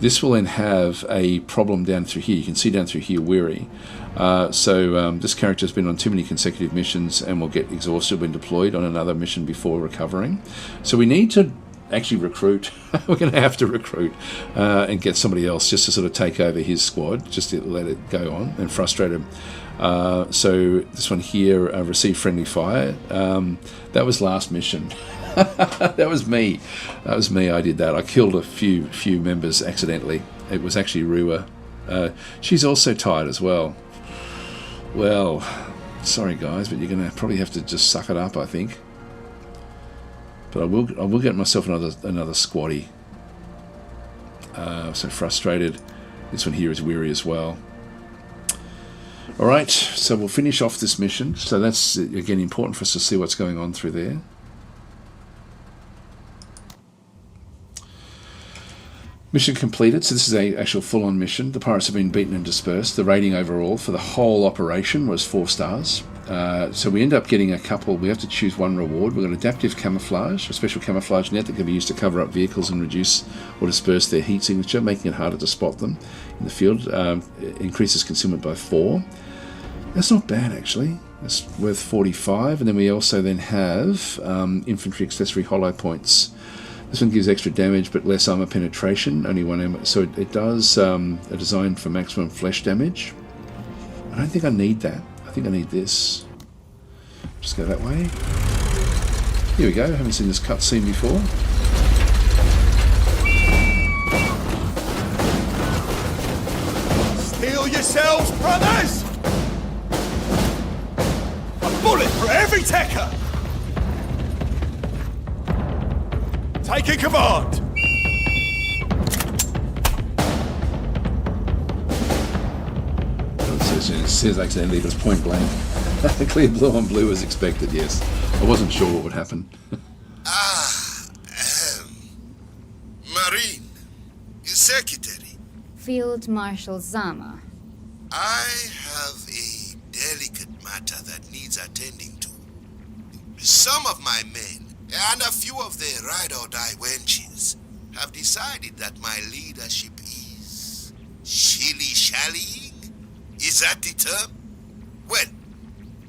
This will then have a problem down through here. You can see down through here, Weary. This character has been on too many consecutive missions and will get exhausted when deployed on another mission before recovering. So we need to actually recruit. We're going to have to recruit and get somebody else just to sort of take over his squad, just to let it go on and frustrate him. So this one here, receive friendly fire. That was last mission. That was me. I did that. I killed a few members accidentally. It was actually Rua. She's also tired as well. Well, sorry guys, but you're going to probably have to just suck it up, I think. But I will get myself another squatty. So frustrated. This one here is weary as well. Alright, so we'll finish off this mission. So that's, again, important for us to see what's going on through there. Mission completed. So this is a actual full-on mission. The pirates have been beaten and dispersed. The rating overall for the whole operation was 4 stars. So we end up getting a couple. We have to choose one reward. We've got adaptive camouflage, a special camouflage net that can be used to cover up vehicles and reduce or disperse their heat signature, making it harder to spot them in the field. It increases concealment by 4. That's not bad, actually. It's worth 45. And then we also then have infantry accessory hollow points. This one gives extra damage but less armor penetration, only 1 ammo. So it does a design for maximum flesh damage. I don't think I need that. I think I need this. Just go that way. Here we go. Haven't seen this cutscene before. Steel yourselves, brothers! A bullet for every Tekker! Taking command! It says accidentally, it was point blank. Clear blue on blue as expected, yes. I wasn't sure what would happen. Marine, Secretary, Field Marshal Zama. I have a delicate matter that needs attending to. Some of my men, and a few of their ride-or-die wenches, have decided that my leadership is shilly-shallying. Is that the term? Well,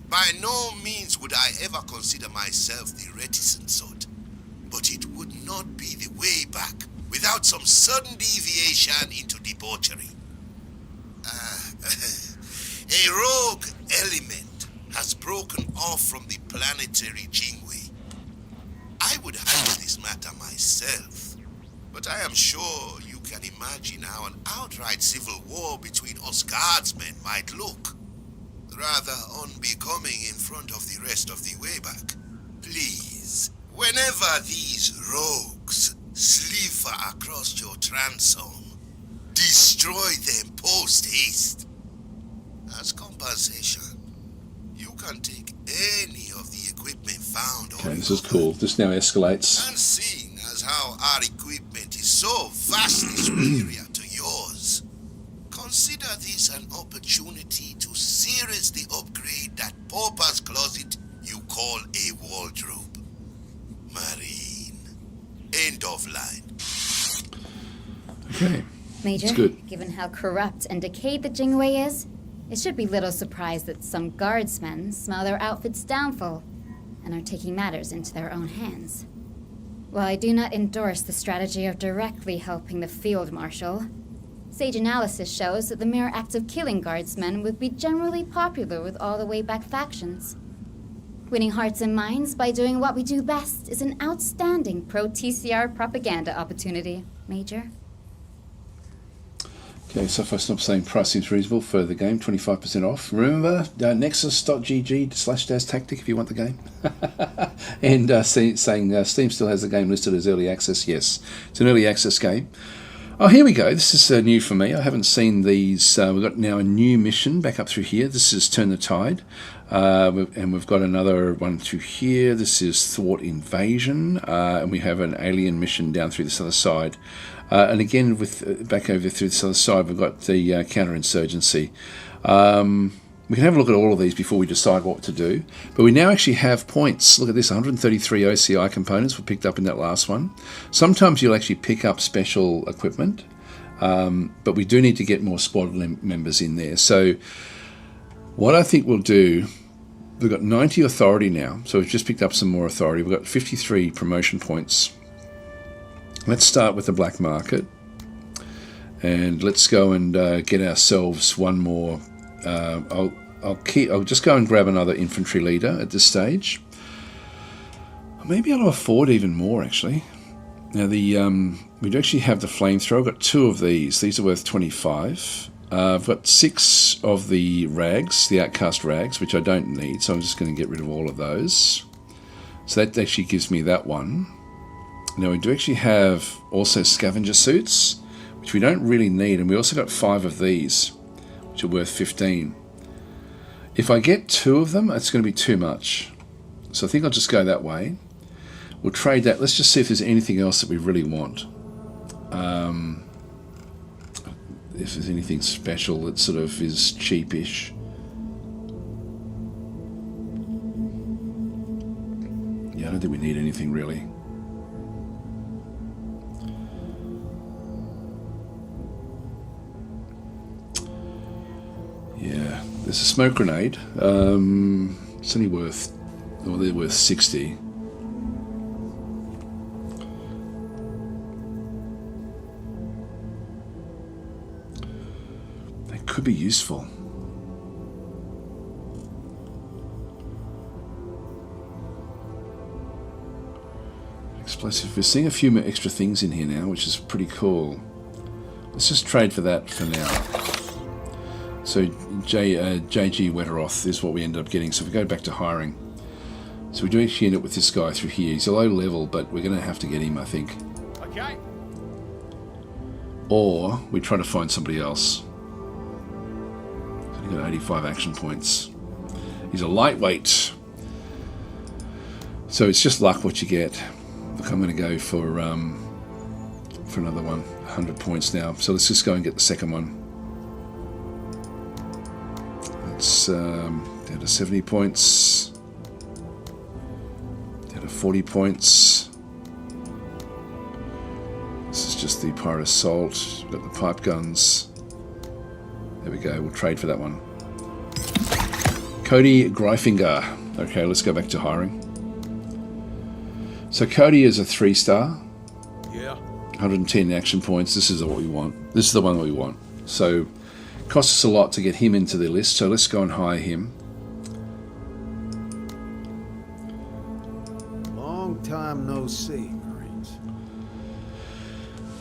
by no means would I ever consider myself the reticent sort, but it would not be the way back without some sudden deviation into debauchery. A rogue element has broken off from the planetary Jingwei. I would handle this matter myself, but I am sure you can imagine how an outright civil war between us guardsmen might look. Rather unbecoming in front of the rest of the way back. Please, whenever these rogues sliver across your transom, destroy them post-haste. As compensation, you can take any of the equipment found on Okay, this is cool. This now escalates. And seeing as how our equipment is so vastly superior to yours, consider this an opportunity to seriously upgrade that pauper's closet you call a wardrobe. Marine. End of line. Okay. Major, It's good. given how corrupt and decayed the Jingwei is, it should be little surprise that some guardsmen smell their outfit's downfall and are taking matters into their own hands. While I do not endorse the strategy of directly helping the field marshal, sage analysis shows that the mere act of killing guardsmen would be generally popular with all the way-back factions. Winning hearts and minds by doing what we do best is an outstanding pro-TCR propaganda opportunity, Major. Okay, so if I stop saying price seems reasonable for the game, 25% off. Remember, nexus.gg/DasTactic if you want the game. And saying Steam still has the game listed as early access. Yes, it's an early access game. Oh, here we go. This is new for me. I haven't seen these. We've got now a new mission back up through here. This is Turn the Tide. And we've got another one through here. This is Thwart Invasion. And we have an alien mission down through this other side. And again, with back over through this other side, we've got the counterinsurgency. We can have a look at all of these before we decide what to do. But we now actually have points. Look at this, 133 OCI components were picked up in that last one. Sometimes you'll actually pick up special equipment, but we do need to get more squad members in there. So what I think we'll do, we've got 90 authority now, so we've just picked up some more authority. We've got 53 promotion points. Let's start with the black market, and let's go and get ourselves one more. I'll just go and grab another infantry leader at this stage. Maybe I'll afford even more actually. Now we do actually have the flamethrower. I've got 2 of these. These are worth 25. I've got 6 of the rags, the outcast rags, which I don't need, so I'm just going to get rid of all of those. So that actually gives me that one. Now we do actually have also scavenger suits, which we don't really need, and we also got 5 of these, which are worth 15. If I get 2 of them, it's going to be too much. So I think I'll just go that way. We'll trade that. Let's just see if there's anything else that we really want. If there's anything special that sort of is cheapish. Yeah, I don't think we need anything really. Yeah, there's a smoke grenade. It's only worth, well, they're worth 60. They could be useful. Plus, we're seeing a few more extra things in here now, which is pretty cool. Let's just trade for that for now. So JG Wetteroth is what we ended up getting. So if we go back to hiring. So we do actually end up with this guy through here. He's a low level, but we're going to have to get him, I think. Okay. Or we try to find somebody else. So he's got 85 action points. He's a lightweight. So it's just luck what you get. Look, I'm going to go for another one. 100 points now. So let's just go and get the second one. That's down to 70 points. Down to 40 points. This is just the Pirate Assault. Got the pipe guns. There we go. We'll trade for that one. Cody Greifinger. Okay, let's go back to hiring. So Cody is a 3-star. Yeah. 110 action points. This is what we want. This is the one that we want. So it costs us a lot to get him into the list. So let's go and hire him. Long time no see, Marines.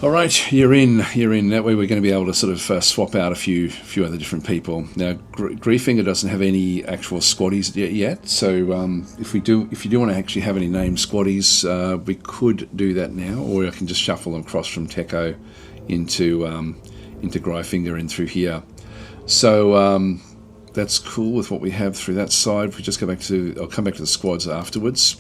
All right, you're in. That way we're going to be able to sort of swap out a few other different people. Now, Griefinger doesn't have any actual squaddies yet. So if you do want to actually have any named squaddies, we could do that now, or I can just shuffle them across from Techo into Griefinger in through here. So that's cool with what we have through that side. If we just go back to, I'll come back to the squads afterwards.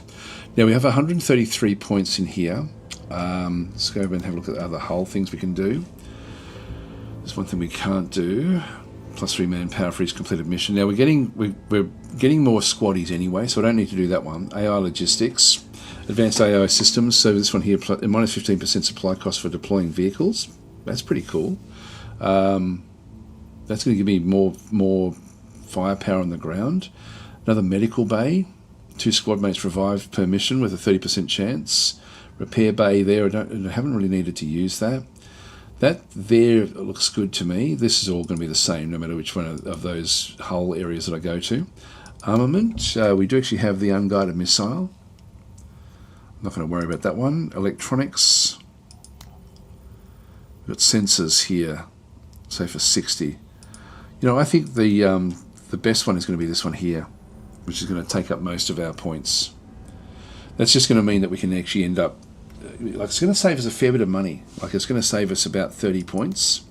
Now we have 133 points in here. Let's go over and have a look at the other hull things we can do. There's one thing we can't do. +3 manpower for each completed mission. Now we're getting more squaddies anyway, so I don't need to do that one. AI logistics, advanced AI systems. So this one here, minus 15% supply cost for deploying vehicles. That's pretty cool. That's going to give me more firepower on the ground. Another medical bay. 2 squad mates revived per mission with a 30% chance. Repair bay there. I haven't really needed to use that. That there looks good to me. This is all going to be the same no matter which one of those hull areas that I go to. Armament. We do actually have the unguided missile. I'm not going to worry about that one. Electronics. We've got sensors here. Say for 60. You know, I think the best one is going to be this one here, which is going to take up most of our points. That's just going to mean that we can actually end up, like, it's going to save us a fair bit of money. Like, it's going to save us about 30 points.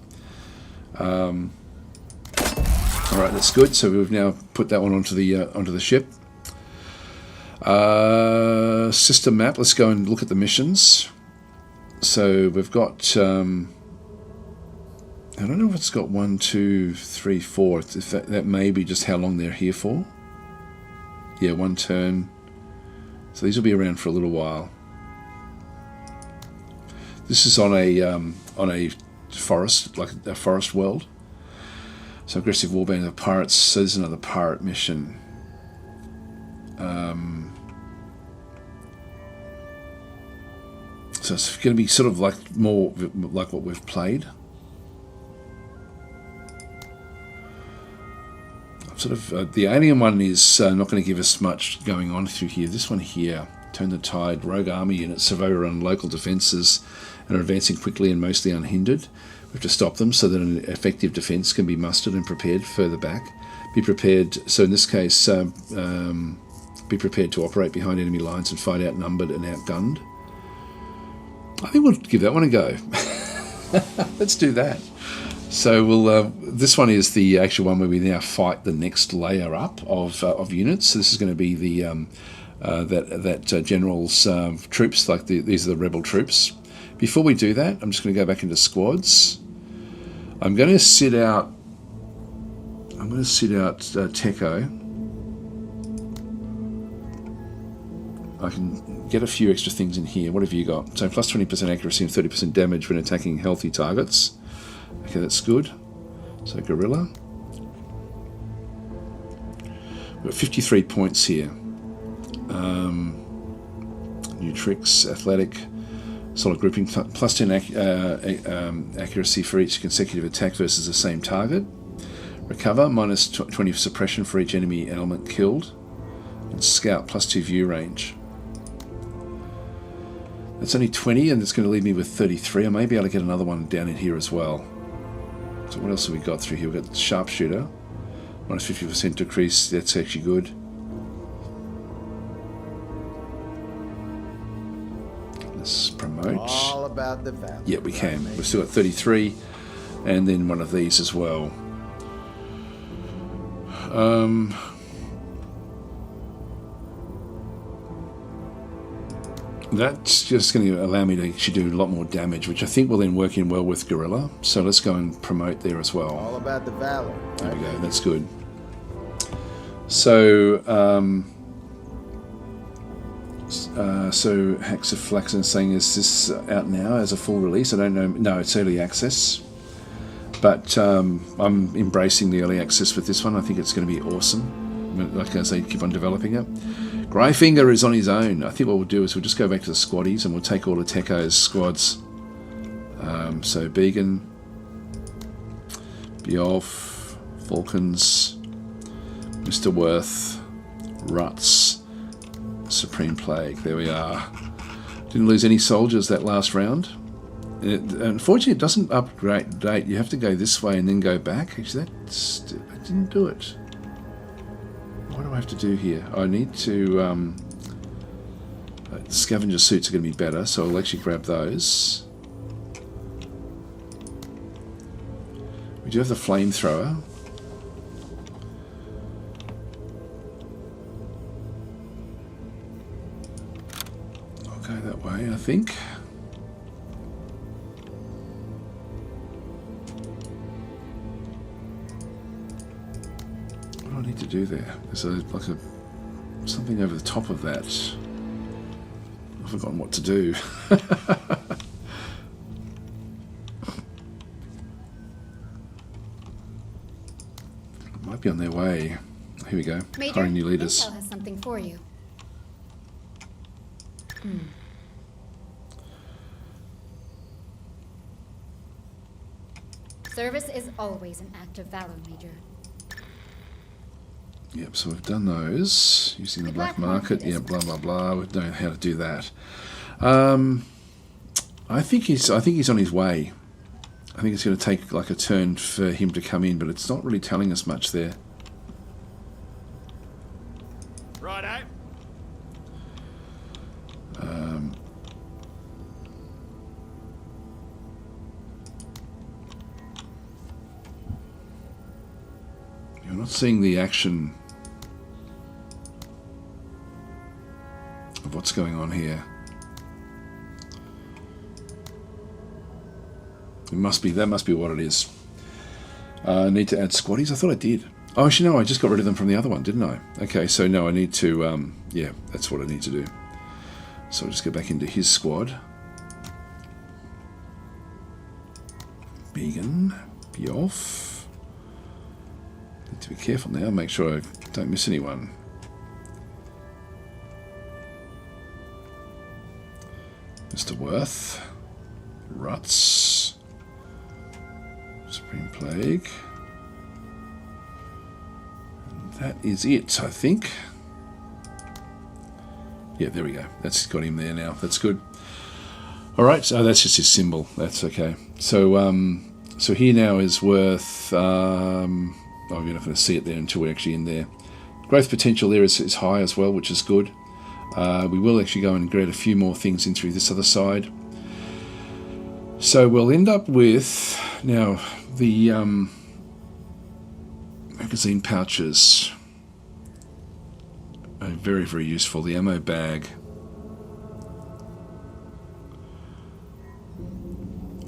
All right, that's good. So we've now put that one onto the ship. System map. Let's go and look at the missions. So we've got. I don't know if it's got 1, 2, 3, 4. If that may be just how long they're here for. Yeah, 1 turn. So these will be around for a little while. This is on a forest, like a forest world. So aggressive warband of pirates. So there's another pirate mission. So it's going to be sort of like more like what we've played. Sort of the alien one is not going to give us much going on through here. This one here, Turn the Tide, rogue army units survive on local defences and are advancing quickly and mostly unhindered. We have to stop them so that an effective defence can be mustered and prepared further back. Be prepared. So in this case, be prepared to operate behind enemy lines and fight outnumbered and outgunned. I think we'll give that one a go. Let's do that. So we'll. This one is the actual one where we now fight the next layer up of units. So this is going to be the that general's troops. Like these are the rebel troops. Before we do that, I'm just going to go back into squads. I'm going to sit out. Techo. I can get a few extra things in here. What have you got? So plus 20% accuracy and 30% damage when attacking healthy targets. Okay, that's good. So Gorilla. We've got 53 points here. New tricks, athletic, solid grouping, plus 10 accuracy for each consecutive attack versus the same target. Recover, minus 20 suppression for each enemy element killed. And scout, plus 2 view range. It's only 20 and it's going to leave me with 33. I may be able to get another one down in here as well. So what else have we got through here? We've got sharpshooter. Minus 50% decrease. That's actually good. Let's promote. All about the value. Yeah, we can. We've still got 33. And then one of these as well. That's just going to allow me to actually do a lot more damage, which I think will then work in well with Gorilla. So let's go and promote there as well. All about the valor. There we go. That's good. So, Haxaflaxon is saying, is this out now as a full release? I don't know. No, it's early access. But I'm embracing the early access with this one. I think it's going to be awesome. Like I say, keep on developing it. Greyfinger is on his own. I think what we'll do is we'll just go back to the squaddies and we'll take all of Tekko's squads. So Began, Bjolf, Falcons, Mr. Worth, Ruts, Supreme Plague. There we are. Didn't lose any soldiers that last round. Unfortunately, it doesn't upgrade date. You have to go this way and then go back. Actually, I didn't do it. What do I have to do here? I need to... scavenger suits are going to be better, so I'll actually grab those. We do have the flamethrower. I'll go that way, I think. What do I need to do there? There's like something over the top of that. I've forgotten what to do. Might be on their way. Here we go. Major, Hiring new leaders. Intel has something for you. Service is always an act of valor, Major. Yep, so we've done those using the black market. Yeah, blah blah blah. We know how to do that. I think he's on his way. I think it's going to take like a turn for him to come in, but it's not really telling us much there. Righto. You're not seeing the action of what's going on here. That must be what it is. I need to add squaddies. I thought I did. Oh, actually no, I just got rid of them from the other one, didn't I? Okay, so no, I need to, yeah, that's what I need to do. So I'll just go back into his squad. Began, Bjolf. Need to be careful now, make sure I don't miss anyone. Mr. Worth, Ruts, Supreme Plague. And that is it, I think. Yeah, there we go. That's got him there now. That's good. All right, so that's just his symbol. That's okay. So, so here now is worth. Oh, you're not going to see it there until we're actually in there. Growth potential there is high as well, which is good. We will actually go and get a few more things in through this other side. So we'll end up with now the magazine pouches. Very, very useful. The ammo bag.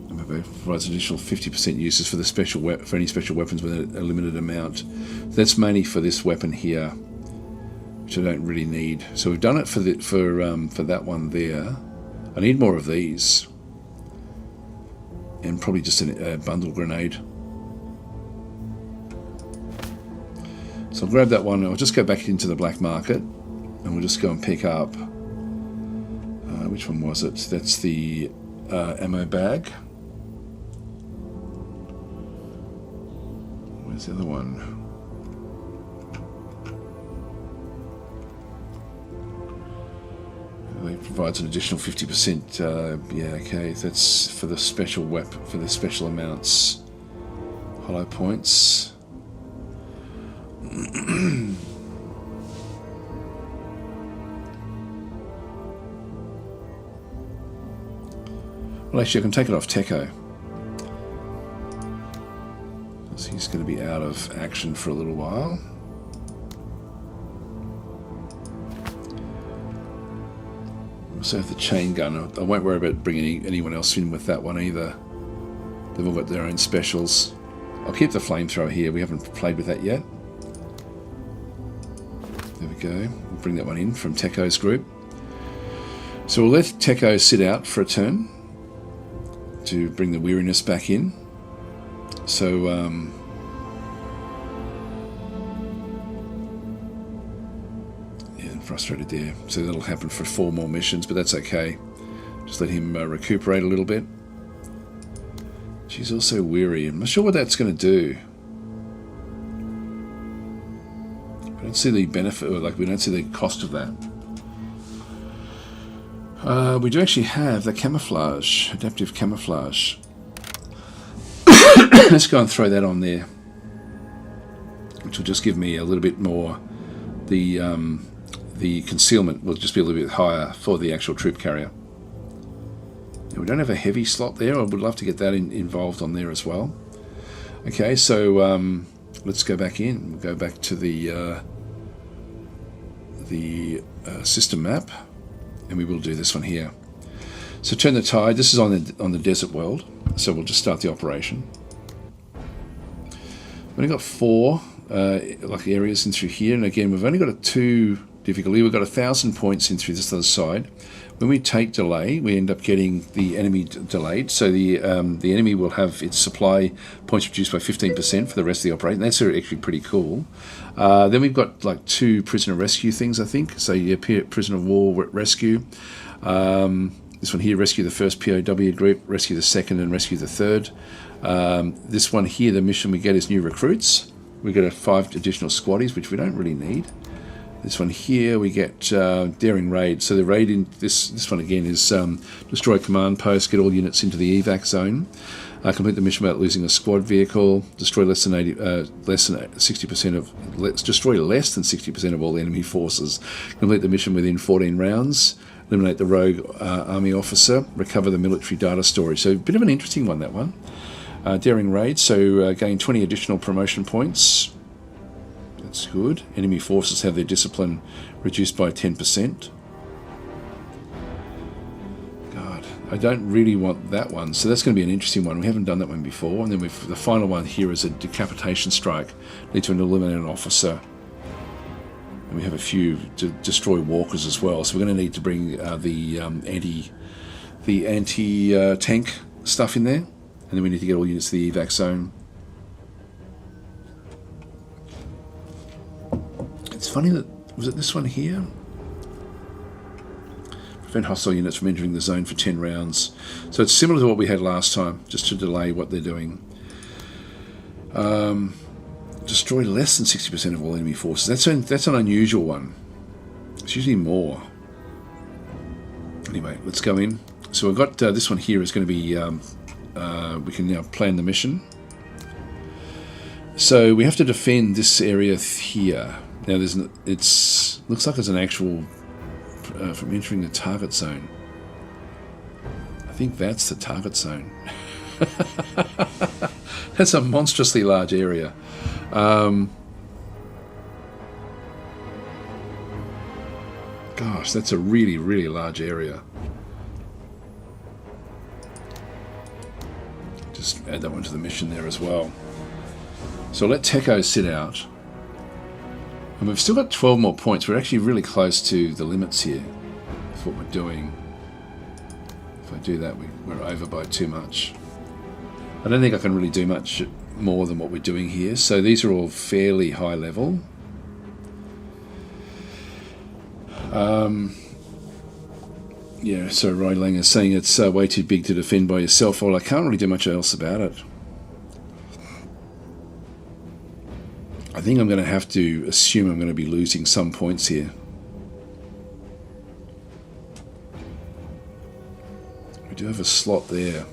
Ammo bag provides additional 50% uses for the for any special weapons with a limited amount. That's mainly for this weapon here, which I don't really need. So we've done it for that one there. I need more of these, and probably just a bundle grenade. So I'll grab that one. I'll just go back into the black market, and we'll just go and pick up. Which one was it? That's the ammo bag. Where's the other one? provides an additional 50%. Yeah, okay, that's for the special for the special amounts. Hollow points. Well, actually, I can take it off Techo. So he's going to be out of action for a little while. Also have the chain gun. I won't worry about bringing anyone else in with that one either. They've all got their own specials. I'll keep the flamethrower here. We haven't played with that yet. There we go. We'll bring that one in from Techo's group. So we'll let Techo sit out for a turn to bring the weariness back in. So, yeah, frustrated there. So that'll happen for 4 more missions, but that's okay. Just let him recuperate a little bit. She's also weary. I'm not sure what that's going to do. I don't see the benefit, or like we don't see the cost of that. We do actually have the camouflage, adaptive camouflage. Let's go and throw that on there, which will just give me a little bit more. The concealment will just be a little bit higher for the actual troop carrier. Now, we don't have a heavy slot there. I would love to get that involved on there as well. Okay, so let's go back in. We'll go back to the system map, and we will do this one here. So turn the tide. This is on the desert world, so we'll just start the operation. We've only got 4 like areas in through here, and again we've only got a 2 difficulty. We've got 1,000 points in through this other side. When we take delay, we end up getting the enemy delayed. So the enemy will have its supply points reduced by 15% for the rest of the operation. That's actually pretty cool. Then we've got like 2 prisoner rescue things, I think. So you prisoner of war rescue. This one here, rescue the first POW group, rescue the second, and rescue the third. This one here, the mission we get is new recruits. We get 5 additional squaddies, which we don't really need. This one here, we get daring raid. So the raid in this one again is destroy command post, get all units into the evac zone, complete the mission without losing a squad vehicle, destroy less than 60% of destroy less than 60% of all enemy forces, complete the mission within 14 rounds, eliminate the rogue army officer, recover the military data storage. So a bit of an interesting one, that one. Daring raid. So gain 20 additional promotion points. That's good. Enemy forces have their discipline reduced by 10%. God, I don't really want that one. So that's going to be an interesting one. We haven't done that one before. And then the final one here is a decapitation strike. Need to eliminate an officer. And we have a few to destroy walkers as well. So we're going to need to bring the anti-tank stuff in there. And then we need to get all units to the evac zone. It's funny that, was it this one here? Prevent hostile units from entering the zone for 10 rounds. So it's similar to what we had last time, just to delay what they're doing. Destroy less than 60% of all enemy forces. That's an unusual one. It's usually more. Anyway, let's go in. So we've got this one here is going to be, we can now plan the mission. So we have to defend this area here. Now looks like there's an actual from entering the target zone. I think that's the target zone. That's a monstrously large area. Gosh, that's a really, really large area. Just add that one to the mission there as well. So let Techo sit out. And we've still got 12 more points. We're actually really close to the limits here with what we're doing. If I do that, we're over by too much. I don't think I can really do much more than what we're doing here. So these are all fairly high level. Yeah, so Rylang is saying it's way too big to defend by yourself. Well, I can't really do much else about it. I think I'm going to have to assume I'm going to be losing some points here. do have a slot there.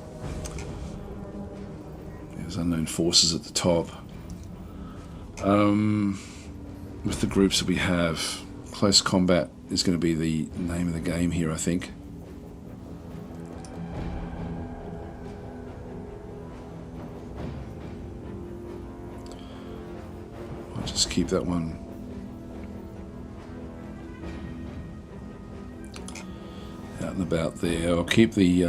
There's unknown forces at the top. With the groups that we have, close combat is going to be the name of the game here, I think. I'll just keep that one. Out and about there. I'll keep the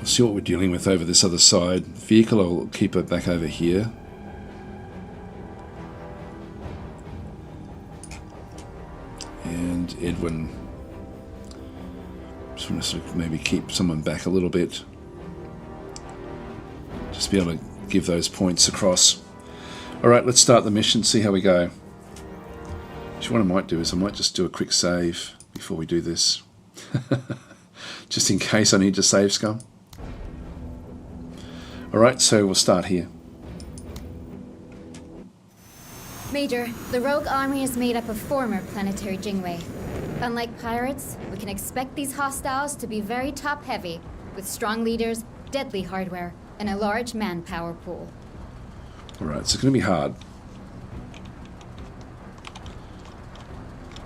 see what we're dealing with over this other side. Vehicle, I'll keep it back over here. And Edwin, just want to sort of maybe keep someone back a little bit. Just be able to give those points across. Alright, let's start the mission, see how we go. Actually, what I might do is I might just do a quick save before we do this. Just in case I need to save scum. Alright, so we'll start here. Major, the rogue army is made up of former planetary Jingwei. Unlike pirates, we can expect these hostiles to be very top-heavy, with strong leaders, deadly hardware, and a large manpower pool. Alright, so it's going to be hard.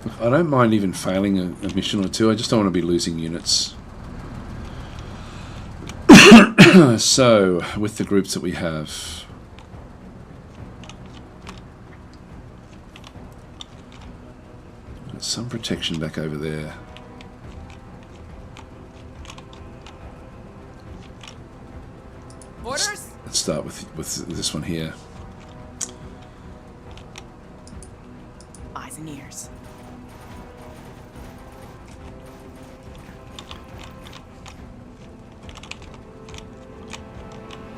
Look, I don't mind even failing a mission or two, I just don't want to be losing units. So, with the groups that we have, got some protection back over there. Orders? Let's start with this one here. Eyes and ears.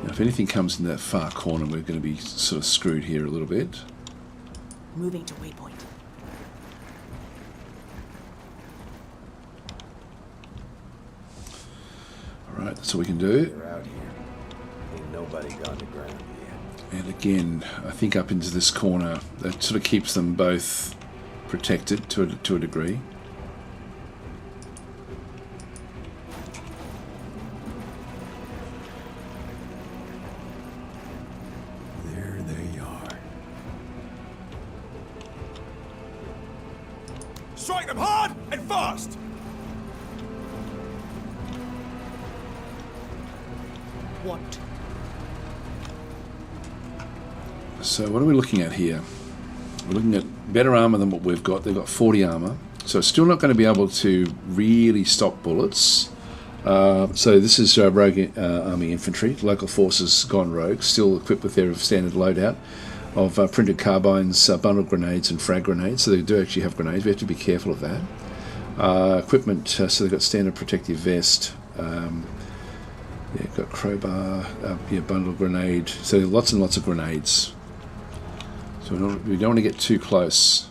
Now, if anything comes in that far corner, we're going to be sort of screwed here a little bit. Moving to waypoint. Alright, that's all we can do. They're out here. Ain't nobody gone to ground yet. And again, I think up into this corner, that sort of keeps them both protected to a degree. There they are. Strike them hard and fast! What? So what are we looking at here? We're looking at better armor than what we've got. They've got 40 armor. So it's still not going to be able to really stop bullets. So this is rogue army infantry. Local forces gone rogue, still equipped with their standard loadout of printed carbines, bundle grenades and frag grenades. So they do actually have grenades. We have to be careful of that. Equipment, so they've got standard protective vest. Yeah, got crowbar, bundle grenade. So lots and lots of grenades. So we don't want to get too close.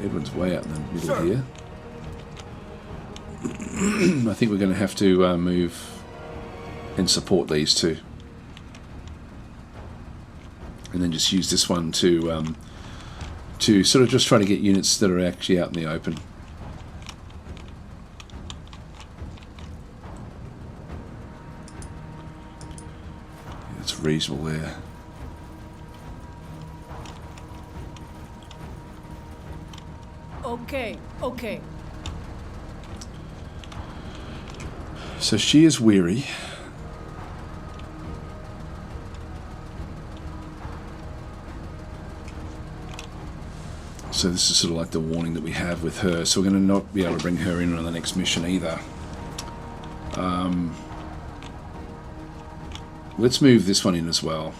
Edward's way out in the middle here. I think we're going to have to move and support these two. And then just use this one to sort of just try to get units that are actually out in the open. It's reasonable there. Okay. So she is weary. So this is sort of like the warning that we have with her. So we're going to not be able to bring her in on the next mission either. Let's move this one in as well.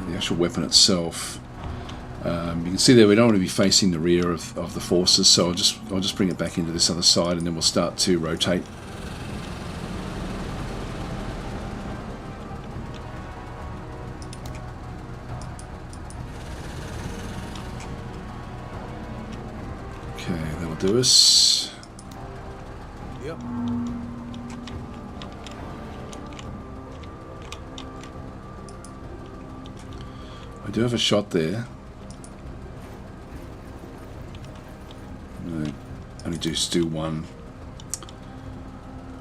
The actual weapon itself. You can see there we don't want to be facing the rear of the forces, so I'll just bring it back into this other side, and then we'll start to rotate. do us. Yep. I do have a shot there. I only do one.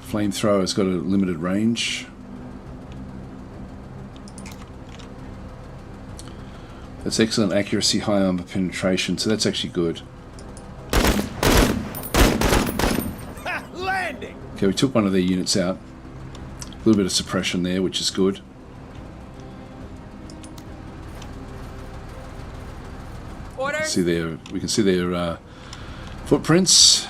Flamethrower's got a limited range. That's excellent accuracy, high armor penetration, so that's actually good. Ha! Landing! Okay, we took one of their units out. A little bit of suppression there, which is good. Orders. See there, we can see their footprints.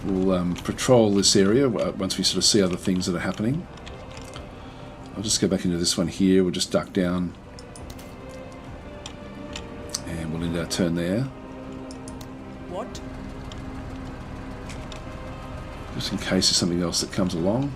We'll patrol this area once we sort of see other things that are happening. I'll just go back into this one here. We'll just duck down. And we'll end our turn there. What? Just in case there's something else that comes along.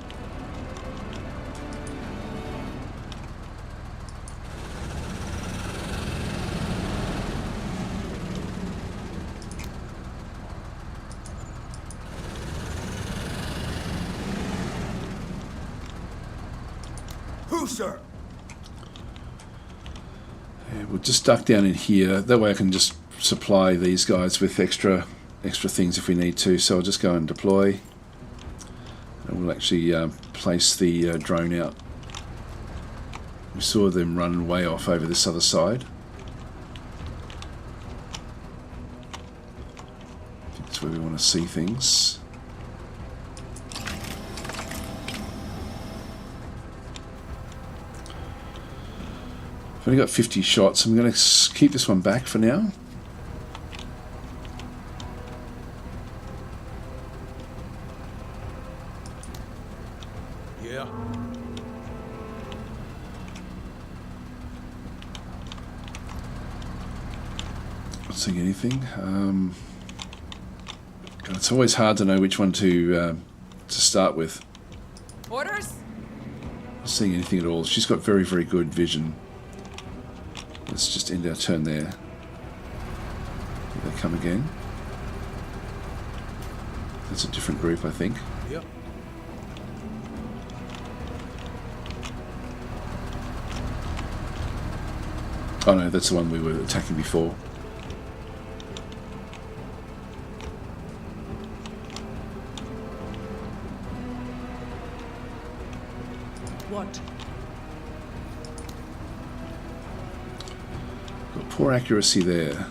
Who, sir? Yeah, we'll just duck down in here. That way I can just supply these guys with extra things if we need to. So I'll just go and deploy. And we'll actually place the drone out. We saw them run way off over this other side. I think that's where we want to see things. I've only got 50 shots. I'm going to keep this one back for now. Yeah. Not seeing anything. God, it's always hard to know which one to start with. Orders. Not seeing anything at all. She's got very, very good vision. Let's just end our turn there. Here they come again. That's a different group, I think. Yep. Oh no, that's the one we were attacking before. What? Got poor accuracy there.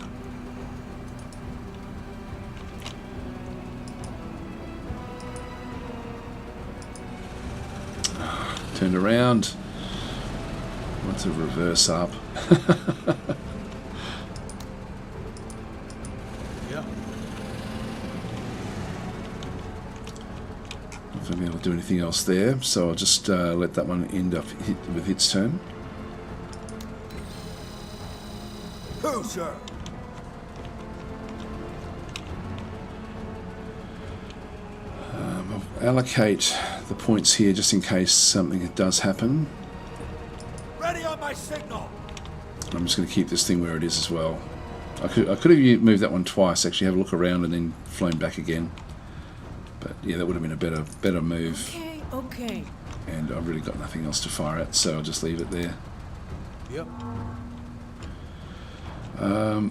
Turned around. What's a reverse up? Yeah. Not going to be able to do anything else there, so I'll just let that one end up with its turn. Who, sir? I'll allocate the points here just in case something does happen. Ready on my signal. I'm just going to keep this thing where it is as well. I could have moved that one twice, actually have a look around and then flown back again. But yeah, that would have been a better move. Okay, okay. And I've really got nothing else to fire at, so I'll just leave it there. Yep.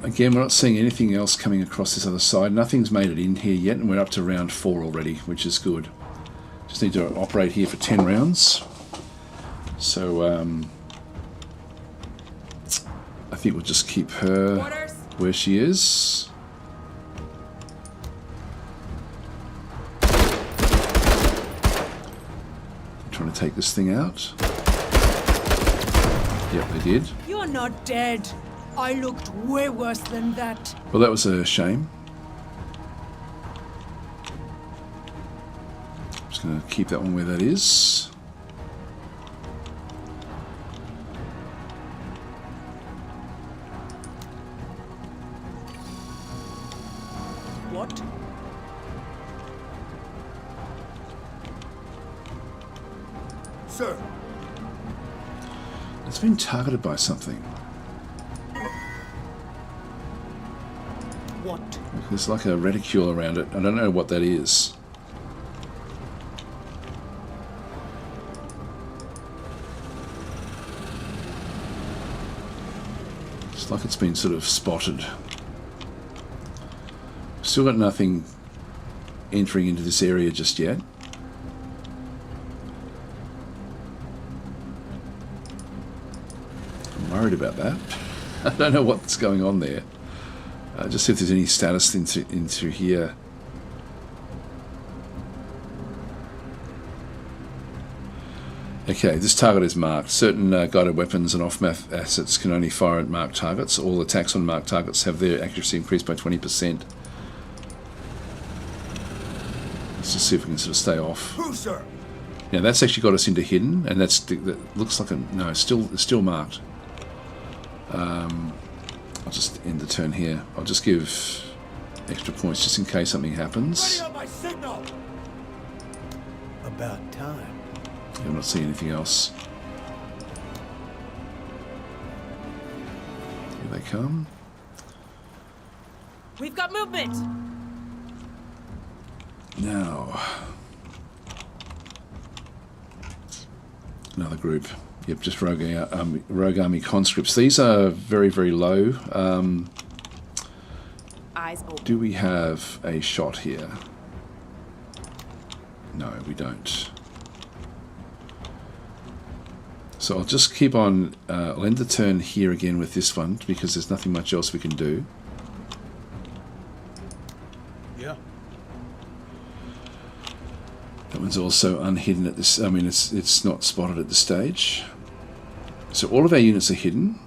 Again, we're not seeing anything else coming across this other side. Nothing's made it in here yet, and we're up to round 4 already, which is good. Just need to operate here for 10 rounds. So I think we'll just keep her Orders. where she is. I'm trying to take this thing out. Yep, they did. You're not dead. I looked way worse than that. Well, that was a shame. Just going to keep that one where that is. What? Sir, It's been targeted by something. What? There's like a reticule around it. I don't know what that is. It's like it's been sort of spotted. Still got nothing entering into this area just yet. I'm worried about that. I don't know what's going on there. Just see if there's any status into here. Okay, this target is marked. Certain guided weapons and off-map assets can only fire at marked targets. All attacks on marked targets have their accuracy increased by 20%. Let's just see if we can sort of stay off. Who, sir? Now that's actually got us into hidden, and that looks like a no. It's still marked. I'll just end the turn here. I'll just give extra points just in case something happens. Ready on my signal! About time. I'm not seeing anything else. Here they come. We've got movement! Now, another group. Yep, just rogue army conscripts. These are very, very low. Eyes open. Do we have a shot here? No, we don't. So I'll just keep on, I'll end the turn here again with this one because there's nothing much else we can do. Yeah. That one's also unhidden at this, I mean it's not spotted at this stage. So all of our units are hidden.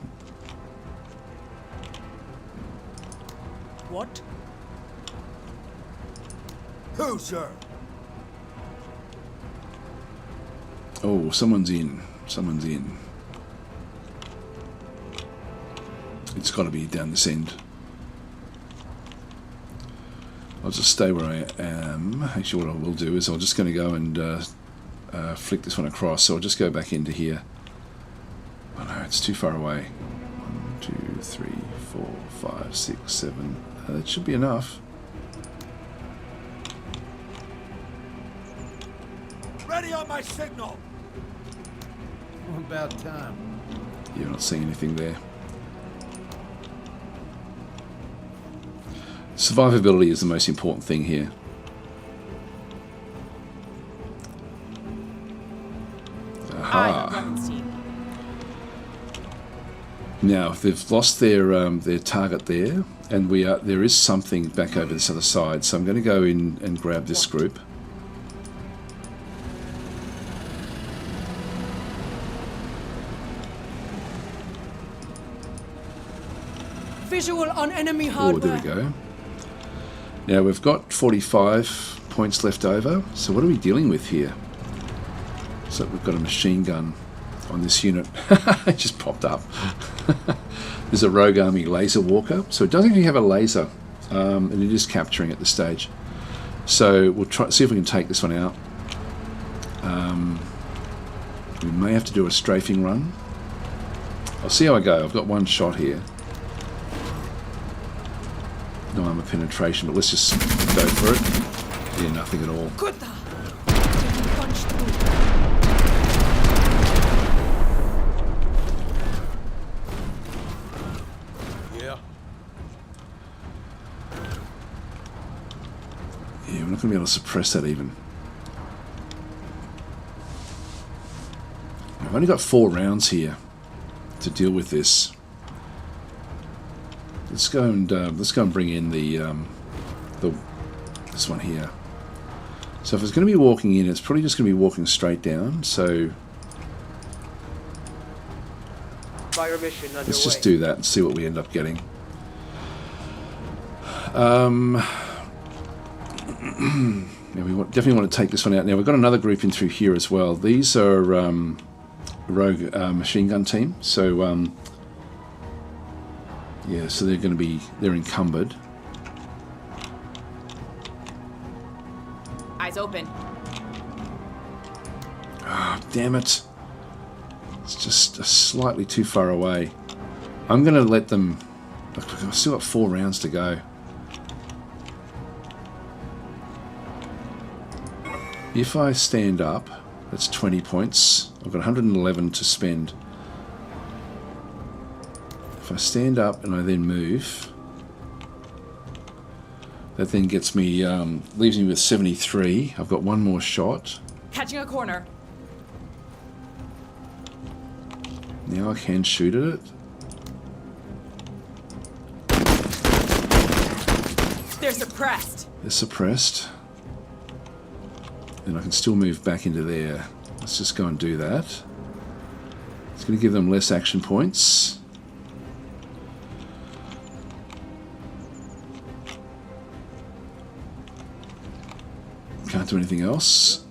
What? Who, sir? Oh, someone's in. Someone's in. It's got to be down this end. I'll just stay where I am. Actually, what I will do is I'm just going to go and flick this one across. So I'll just go back into here. Oh no, it's too far away. 1, 2, 3, 4, 5, 6, 7. That should be enough. Ready on my signal! About time. You're not seeing anything there. Survivability is the most important thing here. Aha. Now, if they've lost their target there, and there is something back over this other side, so I'm going to go in and grab this group. Visual on enemy Oh, hardware. there we go. Now we've got 45 points left over. So what are we dealing with here? So we've got a machine gun on this unit. It just popped up. There's a rogue army laser walker. So it doesn't actually have a laser, and it is capturing at this stage. So we'll try see if we can take this one out. We may have to do a strafing run. I'll see how I go. I've got one shot here. No armor penetration, but let's just go for it. Yeah, nothing at all. Kutta! Punch through. Yeah. Yeah, we're not going to be able to suppress that even. I've only got 4 rounds here to deal with this. Let's go and bring in this one here. So if it's going to be walking in, it's probably just going to be walking straight down. So Fire mission underway. let's just do that and see what we end up getting. Yeah, we definitely want to take this one out. Now we've got another group in through here as well. These are rogue machine gun team. So yeah, so they're encumbered. Eyes open. Ah, damn it. It's just slightly too far away. I'm going to let them... I've still got 4 rounds to go. If I stand up, that's 20 points. I've got 111 to spend. If I stand up and I then move, that then gets me, leaves me with 73. I've got one more shot. Catching a corner. Now I can shoot at it. They're suppressed. They're suppressed. And I can still move back into there. Let's just go and do that. It's going to give them less action points. Can't do anything else.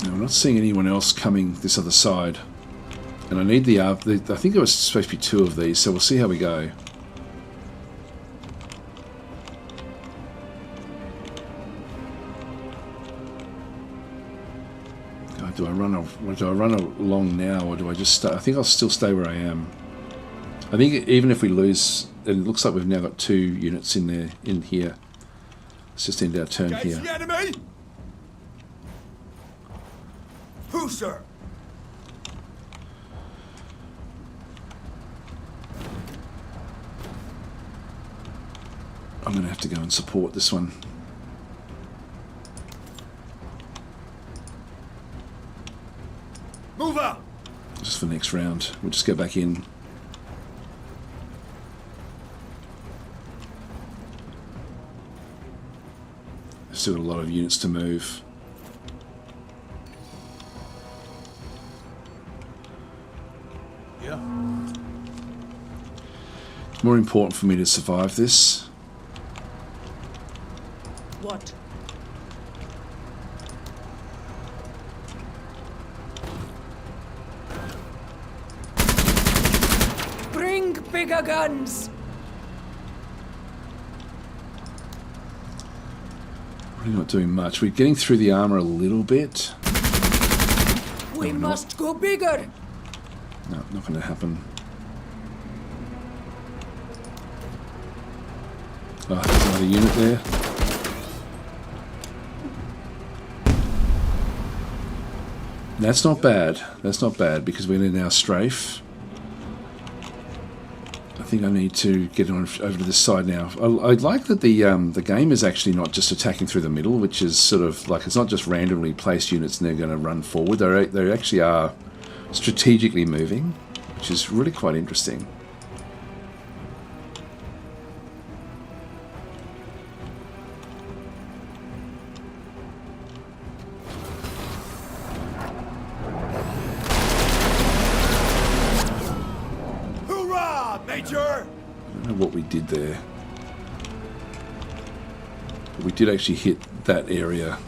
No, I'm not seeing anyone else coming this other side. And I need the I think there was supposed to be 2 of these, so we'll see how we go. Do I run along now, or do I just stay? I think I'll still stay where I am. I think even if we lose, it looks like we've now got 2 units in there, in here. Let's just end our turn Engage here. the enemy! Who, sir? I'm going to have to go and support this one. Move out! Just for the next round. We'll just go back in. Still got a lot of units to move. Yeah. It's more important for me to survive this. What? Bring bigger guns! We're not doing much. We're getting through the armor a little bit. We must go bigger! No, not going to happen. Oh, there's another unit there. That's not bad. That's not bad because we're in our strafe. I think I need to get on over to this side now. I like that the game is actually not just attacking through the middle, which is sort of like it's not just randomly placed units and they're going to run forward. They actually are strategically moving, which is really quite interesting. Major! I don't know what we did there. But we did actually hit that area.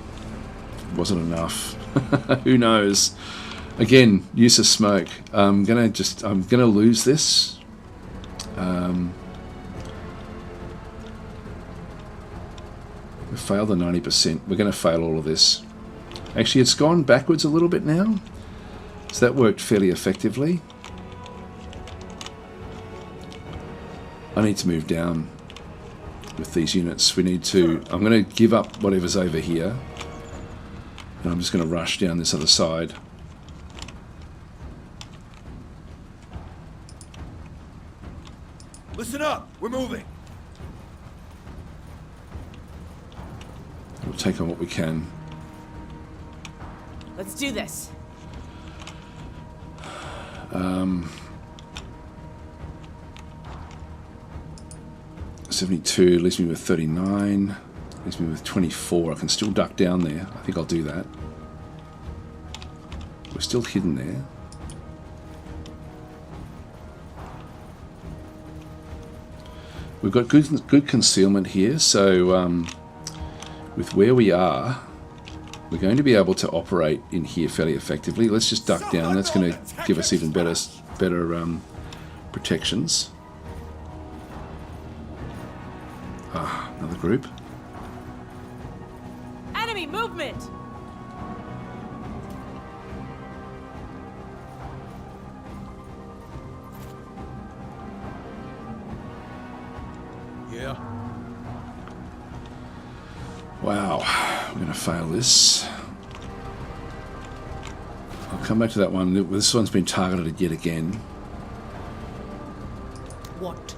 It wasn't enough. Who knows? Again, use of smoke. I'm gonna lose this. We failed the 90%. We're gonna fail all of this. Actually, it's gone backwards a little bit now. So that worked fairly effectively. I need to move down with these units. We need to... I'm going to give up whatever's over here. And I'm just going to rush down this other side. Listen up! We're moving! We'll take on what we can. Let's do this. 72 leaves me with 39. Leaves me with 24. I can still duck down there. I think I'll do that. We're still hidden there. We've got good concealment here, so with where we are, we're going to be able to operate in here fairly effectively. Let's just duck down. That's going to give us even better protections. Ah, another group. Enemy movement! Yeah. Wow, I'm going to fail this. I'll come back to that one. This one's been targeted yet again. What?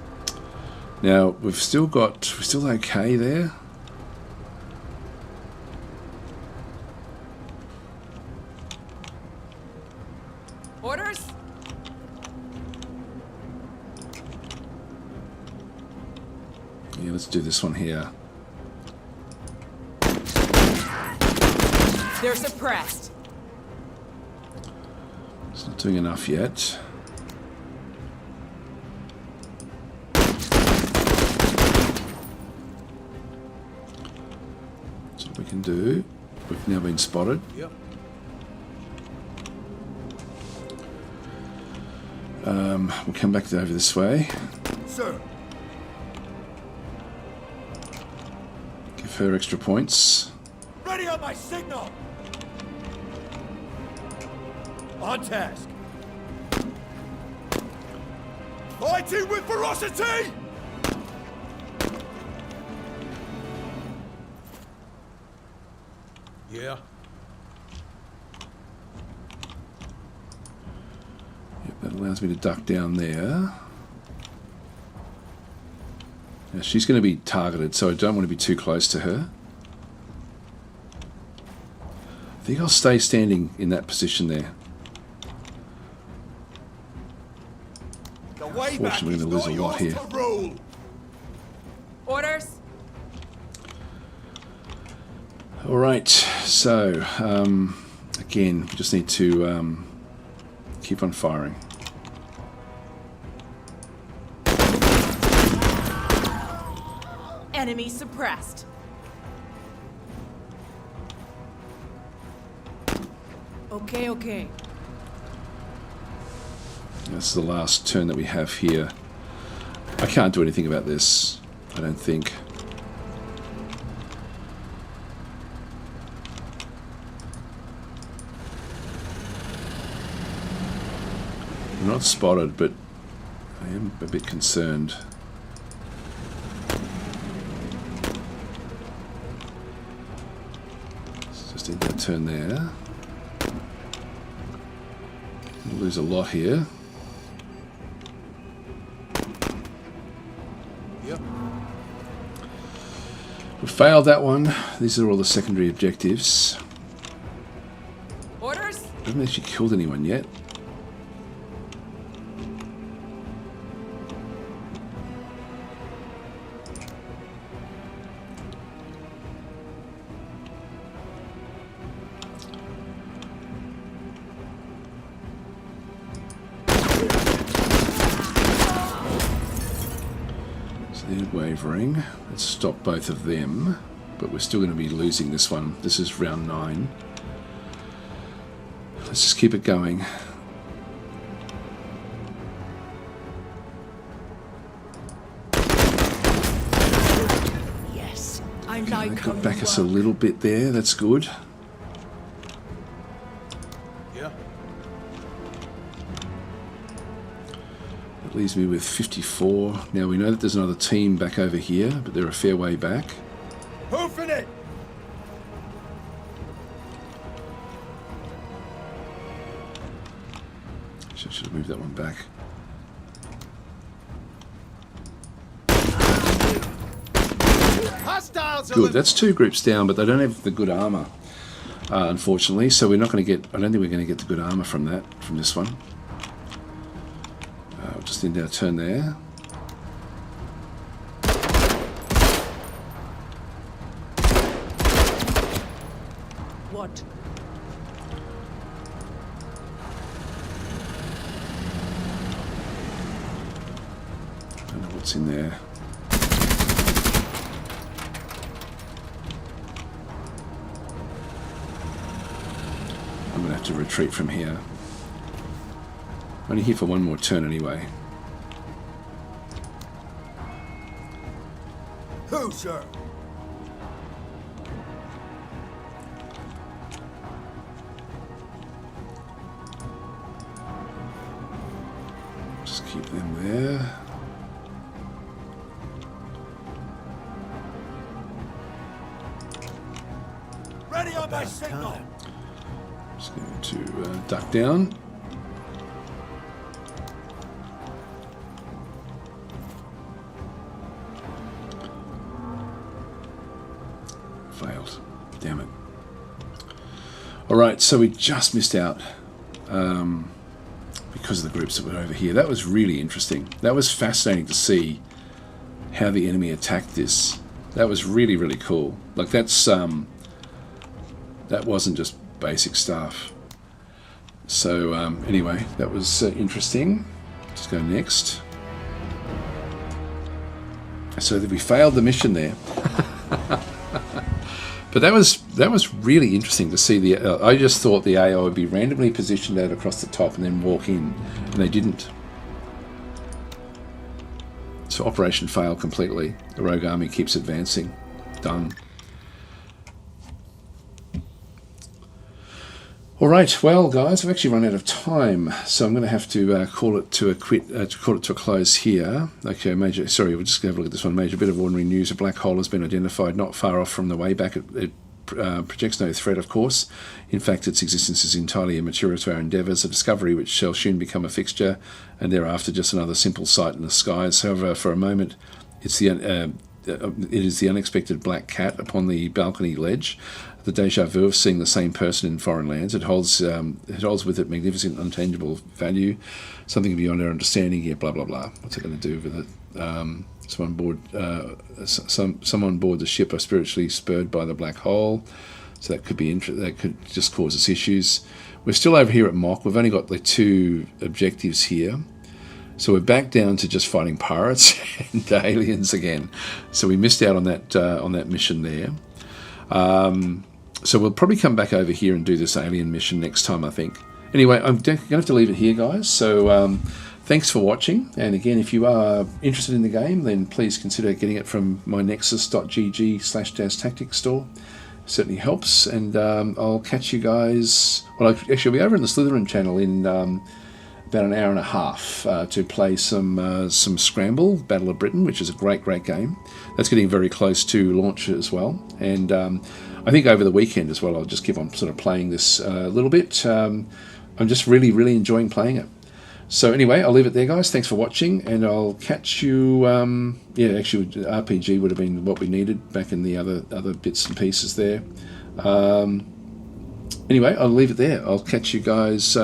Now, we're still okay there. Orders? Yeah, let's do this one here. They're suppressed. It's not doing enough yet. That's what we can do. We've now been spotted. Yep. We'll come back over this way. Sir. Give her extra points. Ready on my signal. On task. Fighting with ferocity! Yeah. Yep, that allows me to duck down there. Now she's going to be targeted, so I don't want to be too close to her. I think I'll stay standing in that position there. The way back Unfortunately, is we're going to lose not a lot yours here. to rule. Orders? All right, so again, we just need to keep on firing. Enemy suppressed. Okay, okay. This is the last turn that we have here. I can't do anything about this, I don't think. I'm not spotted, but I am a bit concerned. Let's just end that turn there. We'll lose a lot here. Yep. We failed that one. These are all the secondary objectives. Orders? I haven't actually killed anyone yet. Wavering. Let's stop both of them, but we're still going to be losing this one. This is round 9. Let's just keep it going. Yes, I Okay, like that how got you back us a work. little bit there. That's good. Yeah. That leaves me with 54. Now we know that there's another team back over here, but they're a fair way back. Hoofing it! Should have moved that one back. Hostiles are Good. That's 2 groups down, but they don't have the good armor, unfortunately. So we're not going to get. I don't think we're going to get the good armor from this one. We'll just end our turn there. What? I don't know what's in there. I'm going to have to retreat from here. I'm only here for one more turn anyway. Who, sir? Just keep them there. Ready on my signal. Just going to duck down. Failed. Damn it. Alright, so we just missed out because of the groups that were over here. That was really interesting. That was fascinating to see how the enemy attacked this. That was really, really cool. Like that's that wasn't just basic stuff. So anyway, that was interesting. Let's go next. So that we failed the mission there. But that was really interesting to see the. I just thought the AI would be randomly positioned out across the top and then walk in, and they didn't. So operation failed completely. The rogue army keeps advancing. Done. All right, well, guys, I've actually run out of time, so I'm going to have to call it to a close here. Okay, Major. Sorry, we'll just have a look at this one. Major bit of ordinary news: a black hole has been identified not far off from the way back. It projects no threat, of course. In fact, its existence is entirely immaterial to our endeavours. A discovery which shall soon become a fixture, and thereafter just another simple sight in the skies. However, for a moment, it is the unexpected black cat upon the balcony ledge. The deja vu of seeing the same person in foreign lands. It holds with it magnificent, untangible value, something beyond our understanding. Yeah, blah blah blah. What's it going to do with it? Some on board the ship are spiritually spurred by the black hole, so that could be that could just cause us issues. We're still over here at Mock. We've only got the 2 objectives here. So we're back down to just fighting pirates and aliens again. So we missed out on that mission there. So we'll probably come back over here and do this alien mission next time, I think. Anyway, I'm going to have to leave it here, guys. So thanks for watching. And again, if you are interested in the game, then please consider getting it from my nexus.gg/DasTactic store. Certainly helps. And I'll catch you guys. Well, actually, I'll be over in the Slytherin channel in about an hour and a half to play some Scramble, Battle of Britain, which is a great game. That's getting very close to launch as well. And I think over the weekend as well, I'll just keep on sort of playing this a little bit. I'm just really enjoying playing it. So anyway, I'll leave it there, guys. Thanks for watching, and I'll catch you. Yeah, actually, RPG would have been what we needed back in the other bits and pieces there. Anyway, I'll leave it there. I'll catch you guys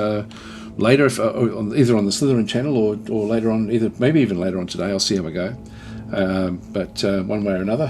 later, either on the Slytherin channel or later on, maybe even later on today. I'll see how I go. But one way or another.